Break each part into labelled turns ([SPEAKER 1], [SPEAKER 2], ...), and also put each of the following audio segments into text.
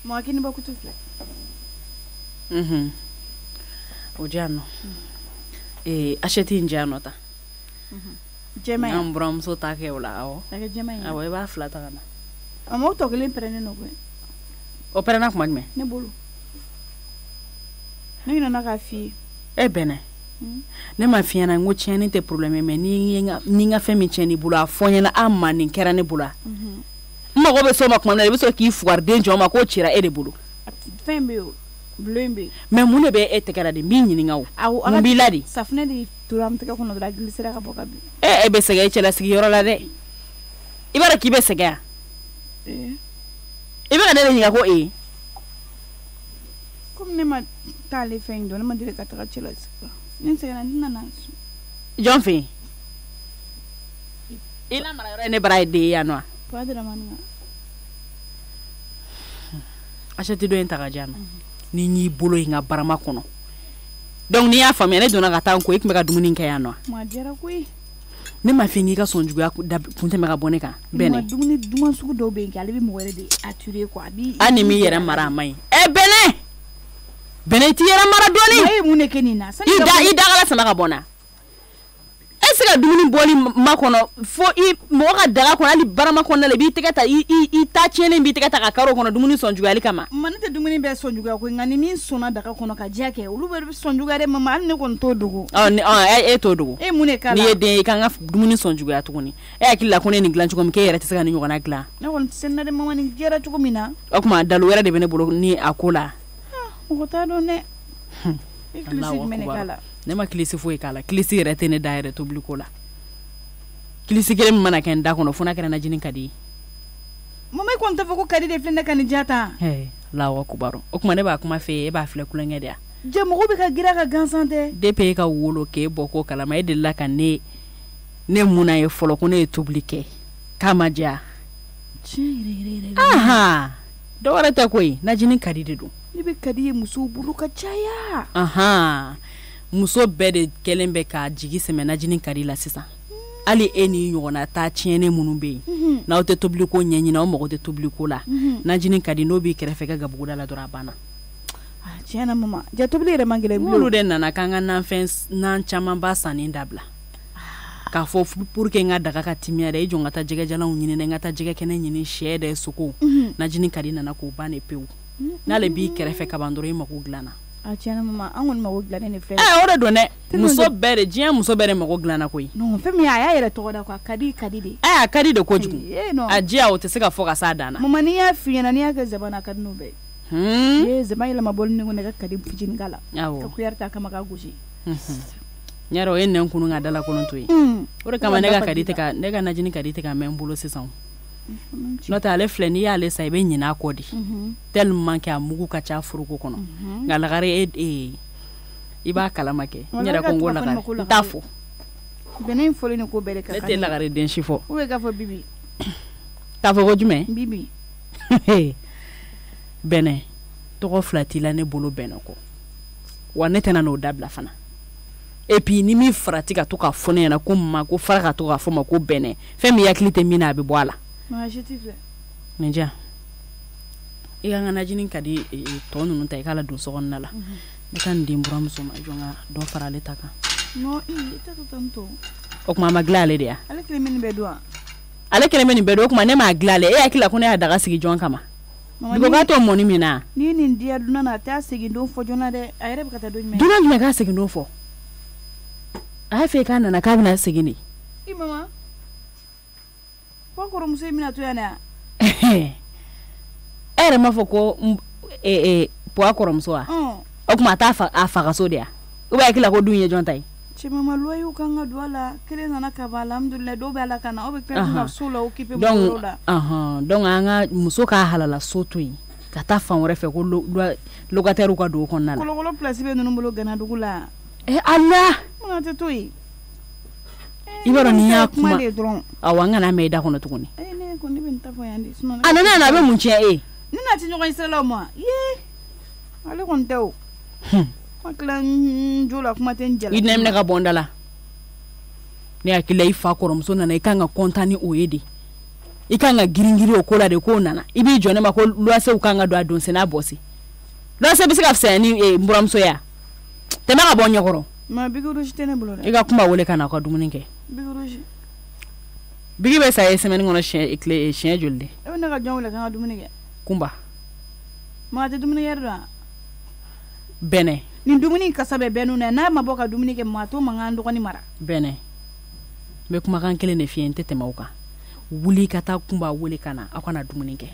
[SPEAKER 1] Moi qui ne pas tout fait.
[SPEAKER 2] Ojano. Acheter njano ta.
[SPEAKER 1] Jema.
[SPEAKER 2] Ambram so ta ke wala awo.
[SPEAKER 1] Ta ke jema.
[SPEAKER 2] Awo ba flata kana.
[SPEAKER 1] Amo to kele prene no kwe.
[SPEAKER 2] O prena kuma me.
[SPEAKER 1] Ne bolo. Ne na ka fi.
[SPEAKER 2] Bene. Ne ma fi na ngo chene te problème me ni nga fe mi chene bulu afonya na amma ni kera ne bulu. Ma go be so ma kuma na be so ki fuar denjo ma ko chira de bulu.
[SPEAKER 1] Fembe o. Blembe.
[SPEAKER 2] Mais mune be etekara de mi nyini ngawo. Mbi ladi.
[SPEAKER 1] Safne di turam teka kono dra glisera ka boka bi.
[SPEAKER 2] Be sega chela sigi yoro la de. Ibara ki be sega. Ibara de nyinga ko
[SPEAKER 1] Comme ne ma tale fendo, ne ma dire ka tra chela sika. Ni sega na na su.
[SPEAKER 2] John fi. Ila mara ne bara de ya no.
[SPEAKER 1] Padra manga.
[SPEAKER 2] Achati do entaka jana. Ni nyi bolo hinga barama kono. Donc ni ya famia ne dona ka tan ko ikme ka dumuni nke ya no.
[SPEAKER 1] Ma jera kui.
[SPEAKER 2] Ne ma fingi ka sonjugo ya kunte me ka boneka. Bene.
[SPEAKER 1] Ma dumuni duma suku do be nke ale bi mo were de ature ko abi.
[SPEAKER 2] Ani mi yere mara mai. Bene. Bene ti yere mara doni.
[SPEAKER 1] Ai mu ne kenina.
[SPEAKER 2] Ida gala sama ka bona. Est-ce que dumuni boli makono fo mo ka daga ko ali barama kono le bi tigata ta chene bi tigata ka karo kono dumuni sonjugo ali kama.
[SPEAKER 1] Manite dumuni be sonjugo ko ngani min sona daga kono ka jake ulu be sonjugo re mama an ne kon to dugo.
[SPEAKER 2] To dugo.
[SPEAKER 1] Mu ne kala.
[SPEAKER 2] Ni de ka nga dumuni sonjugo ya tuguni. Akilla ko ne ni glanchu ko mke yere tisaka ni nyogona gla.
[SPEAKER 1] Ne kon senna de mama ni jera chuko mina.
[SPEAKER 2] Okuma dalu wera de bene bolo ni akola.
[SPEAKER 1] Ko ta do ne. Iklisik mene kala.
[SPEAKER 2] Ne ma kilisi fo kala kilisi yere tene daire to bliko la kilisi kele mana ken da kono funa kena jinin kadi
[SPEAKER 1] mama ko nta ko kadi de flende kan jata
[SPEAKER 2] la wa kubaro o kuma ne ba kuma fe ba fle kulenge dia
[SPEAKER 1] je mo be ka gira ka gansante
[SPEAKER 2] de pe ka wolo ke boko kala ma de la kan ne muna ye folo ko ne to blike kama ja aha do wala ta koyi na jinin kadi de do
[SPEAKER 1] ni be kadi muso bulu ka chaya
[SPEAKER 2] muso bɛɛ de kelen bɛ ka jigi sɛmɛ najinin kari la sisan ali ni ɲɔgɔnna ta tiɲɛne minnu bɛ yen n'aw tɛ tobili ko ɲɛɲini aw mago tɛ tobili ko la najinin kadi n'o b'i kɛrɛfɛ ka gabuguda la dɔrɔn a banna
[SPEAKER 1] tiɲɛna mama ja tobili yɛrɛ man gɛlɛn
[SPEAKER 2] olu de nana k'an ka nan caman ba sanni dabila k'a fɔ pour que n ka daga ka timiya dɛ i jɔ n ka taa jɛgɛjalanw ɲini dɛ n ka taa jɛgɛ kɛnɛ ɲini sɛ dɛ sogo najinin kadi nana k'o ban de pewu n'ale b'i kɛrɛfɛ kaban dɔrɔn i mago dilanna
[SPEAKER 1] tiɲɛna mama an kɔni mago dilannen de filɛ
[SPEAKER 2] o de don dɛ muso bɛɛ de diɲɛ muso bɛɛ de mago dilanna koyi
[SPEAKER 1] non fɛn min a y'a yɛrɛ tɔgɔ da quoi kadi de
[SPEAKER 2] a kadi de kojugu a diya o tɛ se ka fɔ ka s'a dan na
[SPEAKER 1] mama n'i y'a f'i ɲɛna n'i y'a kɛ zaban na ka di n'o bɛɛ zaban yɛlɛma bɔli ni ko ne ka kadi fitinin k'a la ka kuyari ta kama k'a gosi
[SPEAKER 2] ɲɛrɛ o ye nɛn kunun ka dala kolon to yen o de kama ne ka najini kadi tɛ ka mɛn n bolo sisan n'o tɛ ale filɛ n'i y'ale sa i bɛ ɲinɛ a kɔ de tellement que a mugu ka ca foroko kɔnɔ nka lagare i b'a kalama kɛ n yɛrɛ ko n ko lagare n t'a fɔ
[SPEAKER 1] bɛnɛ in fɔli ni ko bɛɛ de ka kan
[SPEAKER 2] ne tɛ lagare den si fɔ
[SPEAKER 1] ou bien k'a fɔ bibi
[SPEAKER 2] k'a fɔ ko jumɛn
[SPEAKER 1] bibi
[SPEAKER 2] bɛnɛ tɔgɔ fila t'i la ne bolo bɛnɛ kɔ wa ne tɛna n'o dabila fana et puis ni min farati ka to k'a fɔ ne ɲɛna ko ma ko fara ka to k'a fɔ ma ko bɛnɛ fɛn min hakili tɛ min na a bɛ bɔ a la nin diya i ka n ka najinin ka di tɔ ninnu ta i k'a la don so kɔnɔna la ne ka nin den buramuso ma jɔn ka dɔ fara ale ta kan o kuma a ma dilan ale de ya
[SPEAKER 1] ale kelen bɛ nin bɛɛ don
[SPEAKER 2] ale kelen bɛ nin bɛɛ don o kuma ne m'a dilan ale e hakili la ko ne y'a daga sigi jɔn kama dugu k'a to mɔni min na
[SPEAKER 1] ni nin diya dunan na a t'a segin don fɔ joona dɛ a yɛrɛ bɛ ka taa don jumɛn
[SPEAKER 2] dunan jumɛn k'a segin don fɔ a y'a fɛ k'a nana k'a bɛna segin de
[SPEAKER 1] i mama ko kɔrɔmuso in bɛna to yan dɛ
[SPEAKER 2] e yɛrɛ m'a fɔ ko puwa kɔrɔmuso wa o kuma a t'a a fa ka so de ya ou bien hakili la ko dun ye jɔn ta ye
[SPEAKER 1] cɛ mama loyer kan ka don a la kelen nana ka ban alhamdulilayi dɔw bɛ ala ka na aw bɛ pɛrɛn ka so la occupé mɔgɔw la
[SPEAKER 2] donc an ka muso k'a halala so to yen ka taa fan wɛrɛ fɛ ko locataire ka don o kɔnɔna la
[SPEAKER 1] kɔlɔkɔlɔ place bɛ ninnu bolo Ganadugu la
[SPEAKER 2] ala
[SPEAKER 1] mun tɛ to yen
[SPEAKER 2] i b'a dɔn n'i y'a kuma awɔ an kana mɛn i da kɔnɔ tuguni a nana yan a bɛ mun tiɲɛ e
[SPEAKER 1] ne n'a tɛ ɲɔgɔn sira ma ye ale kɔni tɛ o ma tila jo la kuma tɛ n jala
[SPEAKER 2] i nɛminɛ ka bɔ n da la ne hakili la i fa kɔrɔmuso nana i kan ka content ni o ye de i kan ka giringiri o ko la de ko nana i b'i jɔ ne ma ko luwanse kan ka don a don sen'a bɔsi luwanse bɛ se ka fisaya ni buramuso ya tɛmɛ ka bɔ ɲɛkɔrɔ
[SPEAKER 1] ma Bigi Rouge tɛ ne bolo dɛ
[SPEAKER 2] i ka kuma wele ka na ka dumuni kɛ
[SPEAKER 1] Bigi Rouge
[SPEAKER 2] Bigi bɛ sa ye semaine kɔnɔ siɲɛ joli de
[SPEAKER 1] e bɛ ne ka jɔn wele kan ka dumuni kɛ
[SPEAKER 2] kunba
[SPEAKER 1] ma tɛ dumuni kɛ dɔn
[SPEAKER 2] bɛnɛ
[SPEAKER 1] nin dumuni kasa bɛ bɛnu na n'a ma bɔ ka dumuni kɛ ma to mankan dɔgɔni mara
[SPEAKER 2] bɛnɛ n bɛ kumakan kelen de f'i ye n tɛ tɛmɛ o kan wuli ka taa kunba wele ka na aw kana dumuni kɛ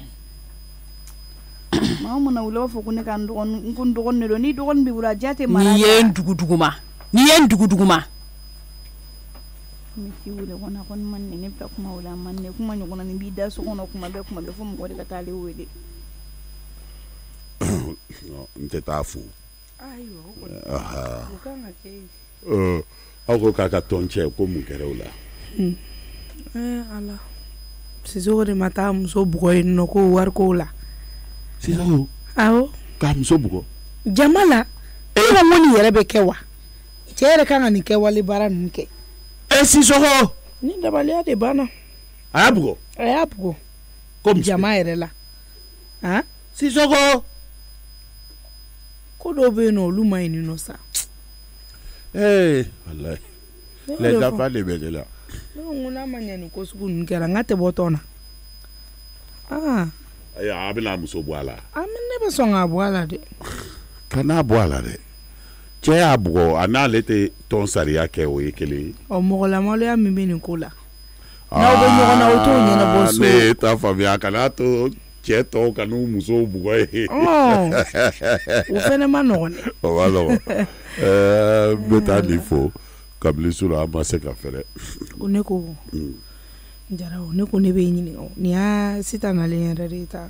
[SPEAKER 1] maa mun na wuli b'a fɔ ko ne ka n dɔgɔnin de don ni dɔgɔnin b'i bolo a diya tɛ mara
[SPEAKER 2] n'i ye n dugu duguma
[SPEAKER 1] n bɛ wele kɔnɔ a kɔni man ne bɛ taa kuma wele a man ne kuma ɲɔgɔn na nin b'i da so kɔnɔ kuma bɛɛ fo mɔgɔ de ka taa ale wele
[SPEAKER 3] n tɛ taa fo
[SPEAKER 1] ayiwa o kan ka kɛ
[SPEAKER 3] aw ko k'a ka tɔn cɛ ko mun kɛra o la
[SPEAKER 4] ala Sisoko de ma taa muso bugɔ yen nɔ ko wari ko la
[SPEAKER 3] Sisoko
[SPEAKER 4] awɔ
[SPEAKER 3] k'a muso bugɔ
[SPEAKER 4] jama la e ka ŋo nin yɛrɛ bɛ kɛ wa cɛ yɛrɛ kan ka nin kɛwale baara ninnu kɛ
[SPEAKER 3] Sisoko
[SPEAKER 4] ni dabaliya de banna
[SPEAKER 3] a y'a bugɔ
[SPEAKER 4] ko jama yɛrɛ la
[SPEAKER 3] Sisoko
[SPEAKER 4] ko dɔw bɛ yen nɔ olu ma ɲi nɔ sa
[SPEAKER 3] wallahi les enfants de bɛ de la
[SPEAKER 4] ne ko n'a ma ɲɛ nin ko sugu ninnu kɛra n ka tɛ bɔ tɔn na
[SPEAKER 3] a bɛna muso bɔ a la
[SPEAKER 4] ne bɛ sɔn k'a bɔ a la dɛ
[SPEAKER 3] kana bɔ a la dɛ cɛ y'a bugɔ a n'ale tɛ tɔn sariya kɛ o ye kelen ye
[SPEAKER 4] mɔgɔ lamaloya min bɛ nin ko la n'aw bɛ ɲɔgɔn na o t'o ɲɛnabɔ so
[SPEAKER 3] ne t'a faamuya kana to cɛ tɔw ka n'u musow bugɔ ye
[SPEAKER 4] o fɛnɛ ma nɔgɔn dɛ
[SPEAKER 3] o ma nɔgɔn n bɛ taa nin fo kabili su la an ma se ka fɛrɛ
[SPEAKER 4] o ne ko Jaraw ne ko ne bɛ ɲininka nin y'a Sitan nalen yɛrɛ de ta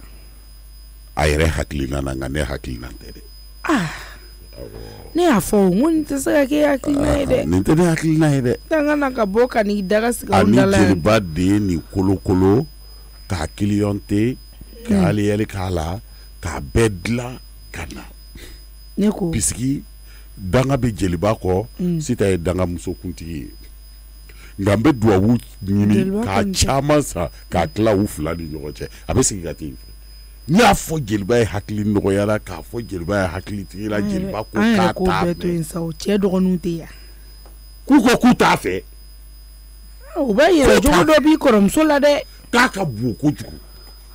[SPEAKER 3] a yɛrɛ hakilina na nka ne hakilina tɛ dɛ
[SPEAKER 4] ne y'a fɔ o ŋo nin tɛ se ka kɛ hakilina ye dɛ
[SPEAKER 3] nin tɛ ne hakilina ye dɛ
[SPEAKER 4] tanga ka bɔ ka n'i daga sigi aw
[SPEAKER 3] ani
[SPEAKER 4] dala yan
[SPEAKER 3] jeliba de ye nin kolokolo k'a kiliyɔnte k'a aliyɛli k'a la k'a bɛɛ dilan ka na
[SPEAKER 4] ne ko
[SPEAKER 3] bisigi danga bɛ jeliba kɔ Sitan ye danga musokuntigi ye nka n bɛ duwawu ɲini k'a caman san k'a tila u fila ni ɲɔgɔn cɛ a bɛ sigi ka ten n y'a fɔ jeliba ye hakili nɔgɔyara k'a fɔ jeliba ye hakili tigila jeliba ko k'a t'a
[SPEAKER 4] mɛn sa o cɛ dɔgɔninw tɛ yan
[SPEAKER 3] k'u ko k'u t'a fɛ
[SPEAKER 4] o bɛ yɛrɛ jogo dɔ b'i kɔrɔmuso la dɛ
[SPEAKER 3] k'a ka bon kojugu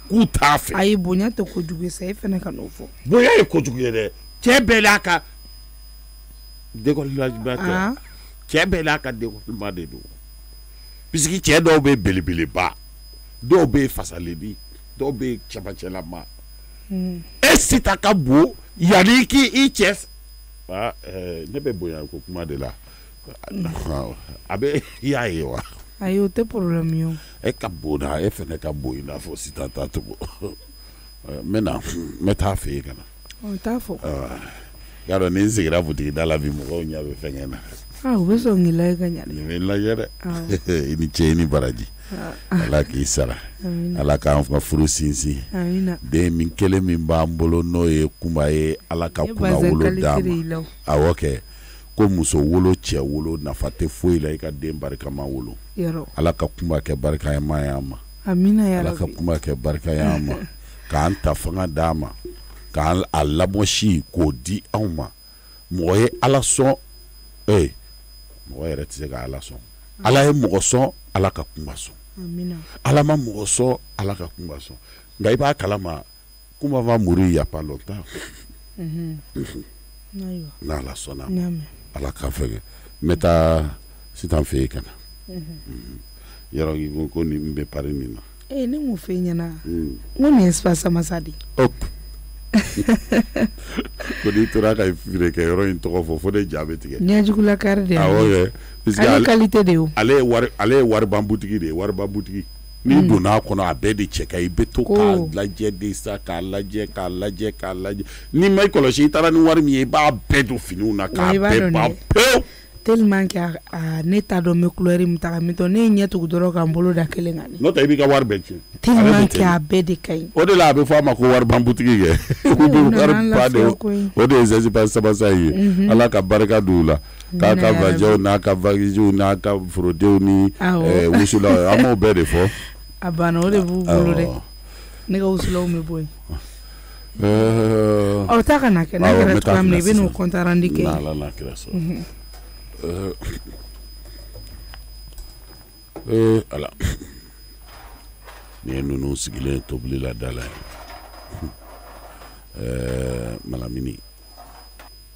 [SPEAKER 3] k'u t'a fɛ
[SPEAKER 4] ayi bonya tɛ kojugu ye sa e fɛnɛ ka n'o fɔ
[SPEAKER 3] bonya ye kojugu ye dɛ cɛ bɛɛ n'a ka décolletement tɛ cɛ bɛɛ n'a ka décolletement de don bisigi cɛ dɔw bɛ belebeleba dɔw bɛ fasaleni dɔw bɛ cɛbacɛlama e Sitan ka bon yanni k'i cɛ ne bɛ bonya ko kuma de la a bɛ i y'a ye wa
[SPEAKER 4] ayi o tɛ problème ye o
[SPEAKER 3] e ka bon na e fɛnɛ ka bon i n'a fɔ Sitan ta cogo n bɛ taa fɛ yen ka na
[SPEAKER 4] o t'a fɔ
[SPEAKER 3] y'a dɔn ni n sigira butigi da la bi mɔgɔw ɲɛ bɛ fɛnkɛ na
[SPEAKER 4] u bɛ sɔn k'i lajɛ ka ɲa dɛ
[SPEAKER 3] nin bɛ n lajɛ dɛ i ni ce i ni baraji ala k'i sara ala k'an ka furu sinsin den min kelen min b'an bolo n'o ye Kunba ye ala ka kunna wolo d'a ma awɔ kɛ ko muso wolo cɛ wolo nafa tɛ foyi la i ka den barikama wolo ala ka Kunba kɛ barikama y'an ma ala ka Kunba kɛ barika y'an ma k'an ta fanga d'a ma k'an a lamɔsi k'o di anw ma mɔgɔ ye ala sɔn mɔgɔ yɛrɛ tɛ se ka ala sɔn ala ye mɔgɔ sɔn ala ka Kunba sɔn ala ma mɔgɔ sɔn ala ka Kunba sɔn nka i b'a kalama Kunba va mourir il y a pas longtemps n'ala sɔnna ala ka fɛngɛ n bɛ taa Sitan fɛ yen ka na yɔrɔ ko nin bɛ pari nin na
[SPEAKER 4] ne m'o fɛ ɲɛna n ko nin ye Samasa de
[SPEAKER 3] ko n'i tora ka feere kɛ yɔrɔ in tɔgɔ fɔ fo ne ja bɛ tigɛ
[SPEAKER 4] ɲɛjugula kari de
[SPEAKER 3] awɔ
[SPEAKER 4] ale qualité de ye
[SPEAKER 3] ale ye wariban butigi de ye wariban butigi n'i donn'a kɔnɔ a bɛɛ de cɛ ka i bɛ to k'a lajɛ de sa k'a lajɛ n'i ma i kɔlɔsi i taara ni wari min ye i b'a bɛɛ don finiw na k'a bɛɛ ban pewu
[SPEAKER 4] tellement que ne t'a dɔn n bɛ couleur min ta ka min tɔ ne ye ɲɛ tugu dɔrɔn ka n bolo da kelen kan
[SPEAKER 3] n'o tɛ i b'i ka wari bɛɛ tiɲɛ
[SPEAKER 4] tellement que a bɛɛ de ka ɲi
[SPEAKER 3] o de la a bɛ fɔ a ma ko wariban butigi kɛ u bɛ wari ba de o de ye Samasa ye ala ka barika don u la k'a ka vajɛw n'a ka vagiziw n'a ka forodenw ni wusulaw an b'o bɛɛ de fɔ
[SPEAKER 4] a banna o de b'u bolo dɛ ne ka wusulaw bɛ bɔ yen aw ta ka na kɛ n'a kɛra cogoya min na i bɛ n'o kɔntarandi kɛ
[SPEAKER 3] n'ala kɛra so ala ni ye ninnu sigilen tobili la da la malamini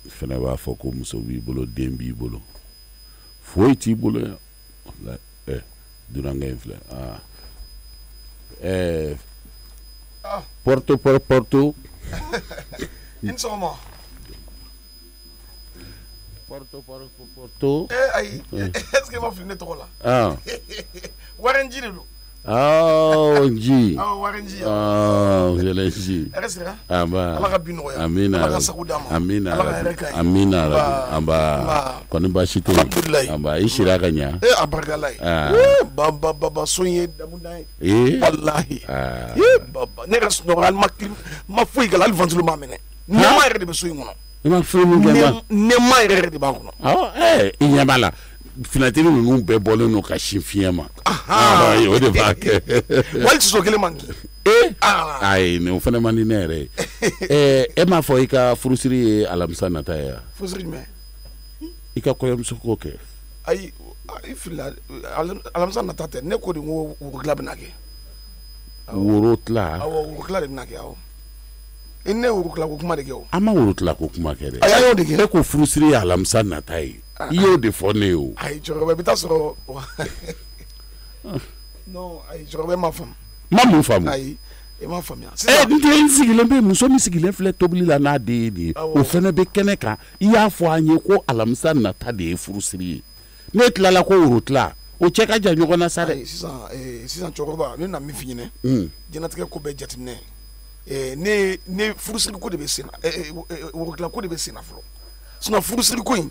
[SPEAKER 3] fɛnɛ b'a fɔ ko muso b'i bolo den b'i bolo foyi t'i bolo yan dunankɛ in filɛ porto
[SPEAKER 5] in sɔgɔma
[SPEAKER 3] porto
[SPEAKER 5] ayi est-ce que ma fili ne tɔgɔ la warenji de don
[SPEAKER 3] Nji.
[SPEAKER 5] Warenji.
[SPEAKER 3] Jele Nji. Amba.
[SPEAKER 5] Ala ka bi nɔgɔya.
[SPEAKER 3] Amina.
[SPEAKER 5] Ala ka sago d'a ma.
[SPEAKER 3] Amina.
[SPEAKER 5] Ala ka hɛrɛ k'a ye.
[SPEAKER 3] Amina. Amba. Kɔni baasi tɛ yen. Amba i sira ka ɲa.
[SPEAKER 5] A barikala ye. Baba so ye damuda ye. Walahi. Ne yɛrɛ sunɔgɔ ma foyi kɛ hali ventilo m'a minɛ. Nɛɛma yɛrɛ de bɛ so in kɔnɔ.
[SPEAKER 3] I ma foyi min kɛ ma.
[SPEAKER 5] Nɛɛma yɛrɛ de b'a kɔnɔ.
[SPEAKER 3] I ɲɛ b'a la. Finatiri ninnu bɛɛ bɔlen n'o ka sin fiɲɛ ma. O de b'a kɛ.
[SPEAKER 5] Wali soso kelen man di.
[SPEAKER 3] Ayi nin o fana man di ne yɛrɛ ye. E m'a fɔ i ka furusiri ye alamisa nata ye wa.
[SPEAKER 5] Furusiri jumɛn.
[SPEAKER 3] I ka kɔɲɔmuso ko kɛ.
[SPEAKER 5] Ayi i filila alamisa nata tɛ ne ko de ko worotila bɛ na kɛ.
[SPEAKER 3] Worotila.
[SPEAKER 5] Awɔ worotila de bɛ na kɛ awɔ. I ne worotila ko kuma de kɛ o. An
[SPEAKER 3] ma worotila ko kuma kɛ dɛ.
[SPEAKER 5] A y'o de kɛ.
[SPEAKER 3] E ko furusiri ye alamisa nata ye. I y'o de fɔ ne ye o.
[SPEAKER 5] Ayi cɛkɔrɔba i bɛ taa sɔrɔ non ayi cɛkɔrɔba ma faamu.
[SPEAKER 3] Ma mun faamu.
[SPEAKER 5] Ayi i ma faamuya.
[SPEAKER 3] N den sigilen bɛ muso min sigilen filɛ tobili la n'a den ye nin ye o fana bɛ kɛnɛ kan i y'a fɔ an ye ko alamisa nata de ye furusiri ye ne tilala ko worotila o cɛ ka jan ɲɔgɔn na sa dɛ.
[SPEAKER 5] Sisan cɛkɔrɔba ne na min f'i ɲɛna diɲɛlatigɛ ko bɛɛ jateminɛ ne furusiri ko de bɛ sen na worotila ko de bɛ sen na fɔlɔ sinon furusiri ko in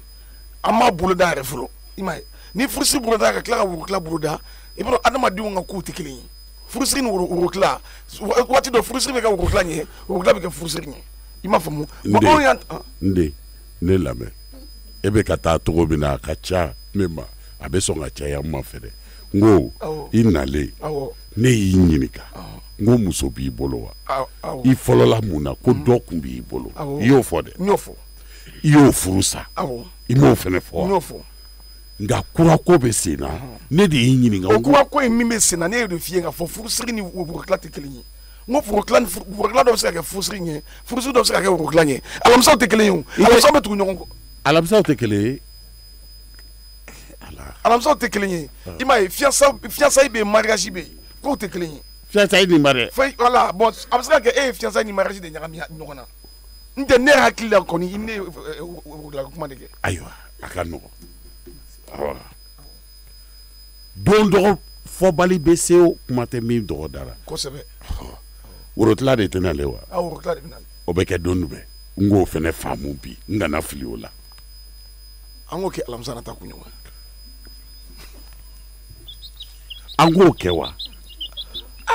[SPEAKER 5] an m'a boloda yɛrɛ fɔlɔ i m'a ye ni furusiri boloda ka tila ka worotila boloda i b'a dɔn adamadenw ka kow tɛ kelen ye furusiri ni worotila waati dɔ furusiri bɛ kɛ worotila ɲɛ worotila bɛ kɛ furusiri ɲɛ i m'a faamu.
[SPEAKER 3] Ne lamɛn e bɛ ka taa cogo min na a ka ca ne ma a bɛ sɔn ka caya n ma fɛ dɛ n ko i nalen ne y'i ɲininka n ko muso b'i bolo wa i fɔlɔla mun na ko dɔ tun b'i bolo i y'o fɔ dɛ i y'o furu sa i m'o fana fɔ nka kurako bɛ sen na ne de y'i ɲininka
[SPEAKER 5] o kurako in min bɛ sen na ne ye de f'i ye k'a fɔ furusiri ni worotila tɛ kelen ye n ko worotila dɔ bɛ se ka kɛ furusiri ɲɛ furusiri dɔ bɛ se ka kɛ worotila ɲɛ alamisaw tɛ kelen ye o alamisaw bɛ tugu ɲɔgɔn kɔ
[SPEAKER 3] alamisaw tɛ kelen ye
[SPEAKER 5] alamisaw tɛ kelen ye i m'a ye fiançailles bɛ yen mariage bɛ yen k'o tɛ kelen ye
[SPEAKER 3] fiançailles ni mariage
[SPEAKER 5] voilà bon a bɛ se ka kɛ e ye fiançailles ni mariage de ɲagami ɲɔgɔn na n tɛ ne hakili la kɔni ne worotila kuma de kɛ
[SPEAKER 3] ayiwa a ka nɔgɔn don dɔgɔ fɔbali bɛ se o kuma tɛ min dɔgɔ da la
[SPEAKER 5] kosɛbɛ
[SPEAKER 3] worotila de tɛ nale wa
[SPEAKER 5] worotila de bɛ nale
[SPEAKER 3] o bɛ kɛ don jumɛn n k'o fana faamu bi n kana fili o la
[SPEAKER 5] an k'o kɛ alamisa nata kunɲɔgɔn
[SPEAKER 3] an k'o kɛ wa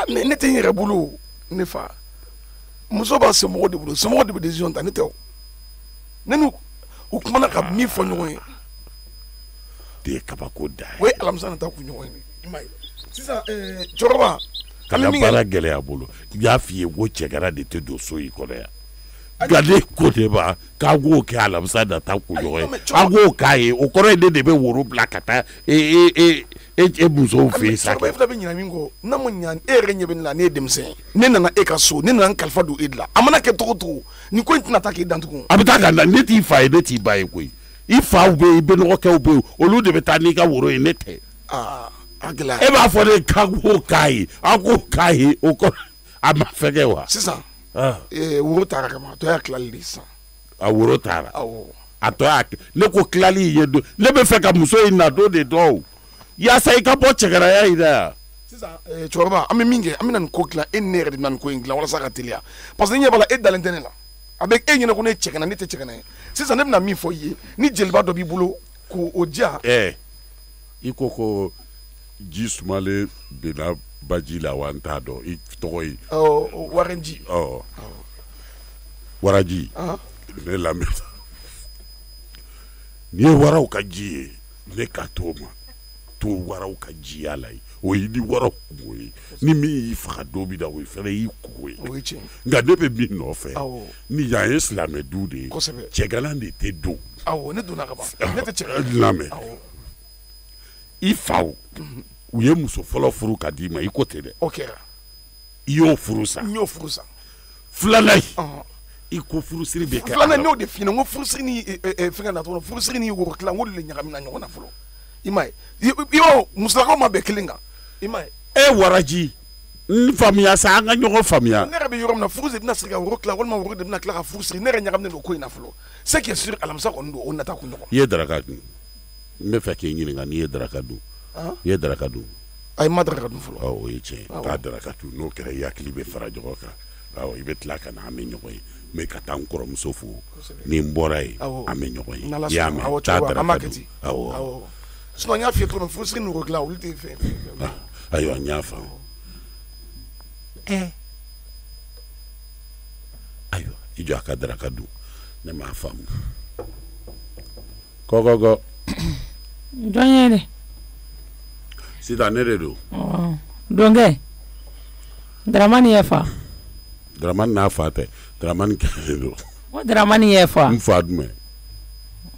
[SPEAKER 5] mais ne tɛ n yɛrɛ bolo ne fa muso b'a somɔgɔw de bolo somɔgɔw de bɛ décision ta ne tɛ o ne n'u u kumana ka min fɔ ɲɔgɔn ye
[SPEAKER 3] de ye kabako da ye
[SPEAKER 5] o ye alamisa nata kunɲɔgɔn ye i m'a ye sisan cɛkɔrɔba
[SPEAKER 3] kana baara gɛlɛya bolo i y'a f'i ye ko cɛkɛra de tɛ don so in kɔnɔ yan gade ko de b'a k'a k'o kɛ alamisa nata kunɲɔgɔn ye an k'o k'a ye o kɔrɔ ye ne de bɛ woro bila ka taa e musow fɛ yen sa
[SPEAKER 5] cɛkɔrɔba i fana bɛ ɲina min kɔ n'a ma ɲa e yɛrɛ ɲɛ bɛ ne la ne ye denmisɛn ne nana e ka so ne nana n kalifa don e de la a mana kɛ cogo cogo nin ko in tɛna taa k'e dan tugun
[SPEAKER 3] a bɛ taa ka na ne t'i fa ye ne t'i ba ye koyi i faw bɛ yen i bɛnɔgɔkɛw bɛ yen olu de bɛ taa n'i ka woro ye ne tɛ
[SPEAKER 5] a gɛlɛya
[SPEAKER 3] e b'a fɔ ne k'an k'o k'a ye an k'o k'a ye o kɔrɔ a ma fɛ kɛ wa
[SPEAKER 5] sisan woro taara kama a tɔ y'a tilali de sisan
[SPEAKER 3] a woro taara
[SPEAKER 5] awɔ
[SPEAKER 3] a tɔ y'a ne ko tilali ye don ne bɛ fɛ ka muso in na don de dɔn o yaasa i ka bɔ cɛkɛrɛya in na yan
[SPEAKER 5] sisan cɛkɔrɔba an bɛ min kɛ an bɛna nin ko dilan e ni ne yɛrɛ de bɛna nin ko in dilan walasa ka teliya parce que n ɲɛ b'a la e dalen tɛ ne la a bɛ e ɲɛna ko ne ye cɛkɛna ne tɛ cɛkɛna ye sisan ne bɛna min fɔ i ye ni jeliba dɔ b'i bolo k'o diya
[SPEAKER 3] i ko ko ji sumalen binna baji la wa n t'a dɔn i tɔgɔ ye
[SPEAKER 5] warenji
[SPEAKER 3] waraji ne lamɛn nin ye waraw ka ji ye ne ka t'o ma to waraw ka jiya la ye o ye ni waraw kungo ye ni min y'i faga don min na o fɛnɛ y'i kungo ye nka ne bɛ min nɔfɛ ni yan ye silamɛ du de ye cɛgalan de tɛ don lamɛn i faw u ye muso fɔlɔ furu ka d'i ma i ko ten dɛ i y'o furu sa filanan i ko furusiri bɛ kɛ
[SPEAKER 5] filanan n'o de f'i ɲɛna n ko furusiri ni fɛngɛ na tɔgɔ furusiri ni woro kilan n ko de ɲagamina ɲɔgɔn na fɔlɔ i m'a ye y'o musolakaw ma bɛn kelen kan i m'a ye
[SPEAKER 3] waraji n faamuya sa an ka ɲɔgɔn faamuya
[SPEAKER 5] ne yɛrɛ bɛ yɔrɔ min na furusiri bɛna siri ka woro kilan walima woro de bɛna tila ka furusiri ne yɛrɛ ɲagaminen don ko in na fɔlɔ c'est que sur alamisa kɔni don o nata kun ɲɔgɔn
[SPEAKER 3] i ye daraka dun n bɛ fɛ k'i ɲininka n'i ye daraka dun i ye daraka dun
[SPEAKER 5] ayi ma daraka dun fɔlɔ
[SPEAKER 3] o ye tiɲɛ ye k'a daraka dun n'o kɛra i hakili bɛ fara ɲɔgɔn kan i bɛ tila ka na an bɛ ɲɔgɔn ye mɛ ka taa n kɔrɔmuso fo ni n bɔra ye an bɛ ɲɔgɔn ye i y'a mɛn taa daraka dun
[SPEAKER 5] sinon n y'a f'i ye cogo min furusiri ni woro kilan olu tɛ fɛn
[SPEAKER 3] ayiwa n y'a faamu ayiwa i jɔ a ka daraka dun ne m'a faamu kɔkɔkɔ
[SPEAKER 4] jɔn ye dɛ
[SPEAKER 3] sisan ne de don
[SPEAKER 4] donkɛ Dramani ye fa
[SPEAKER 3] Dramani n'a fa tɛ Dramani kɛlɛ don
[SPEAKER 4] o Dramani ye fa
[SPEAKER 3] n fa jumɛn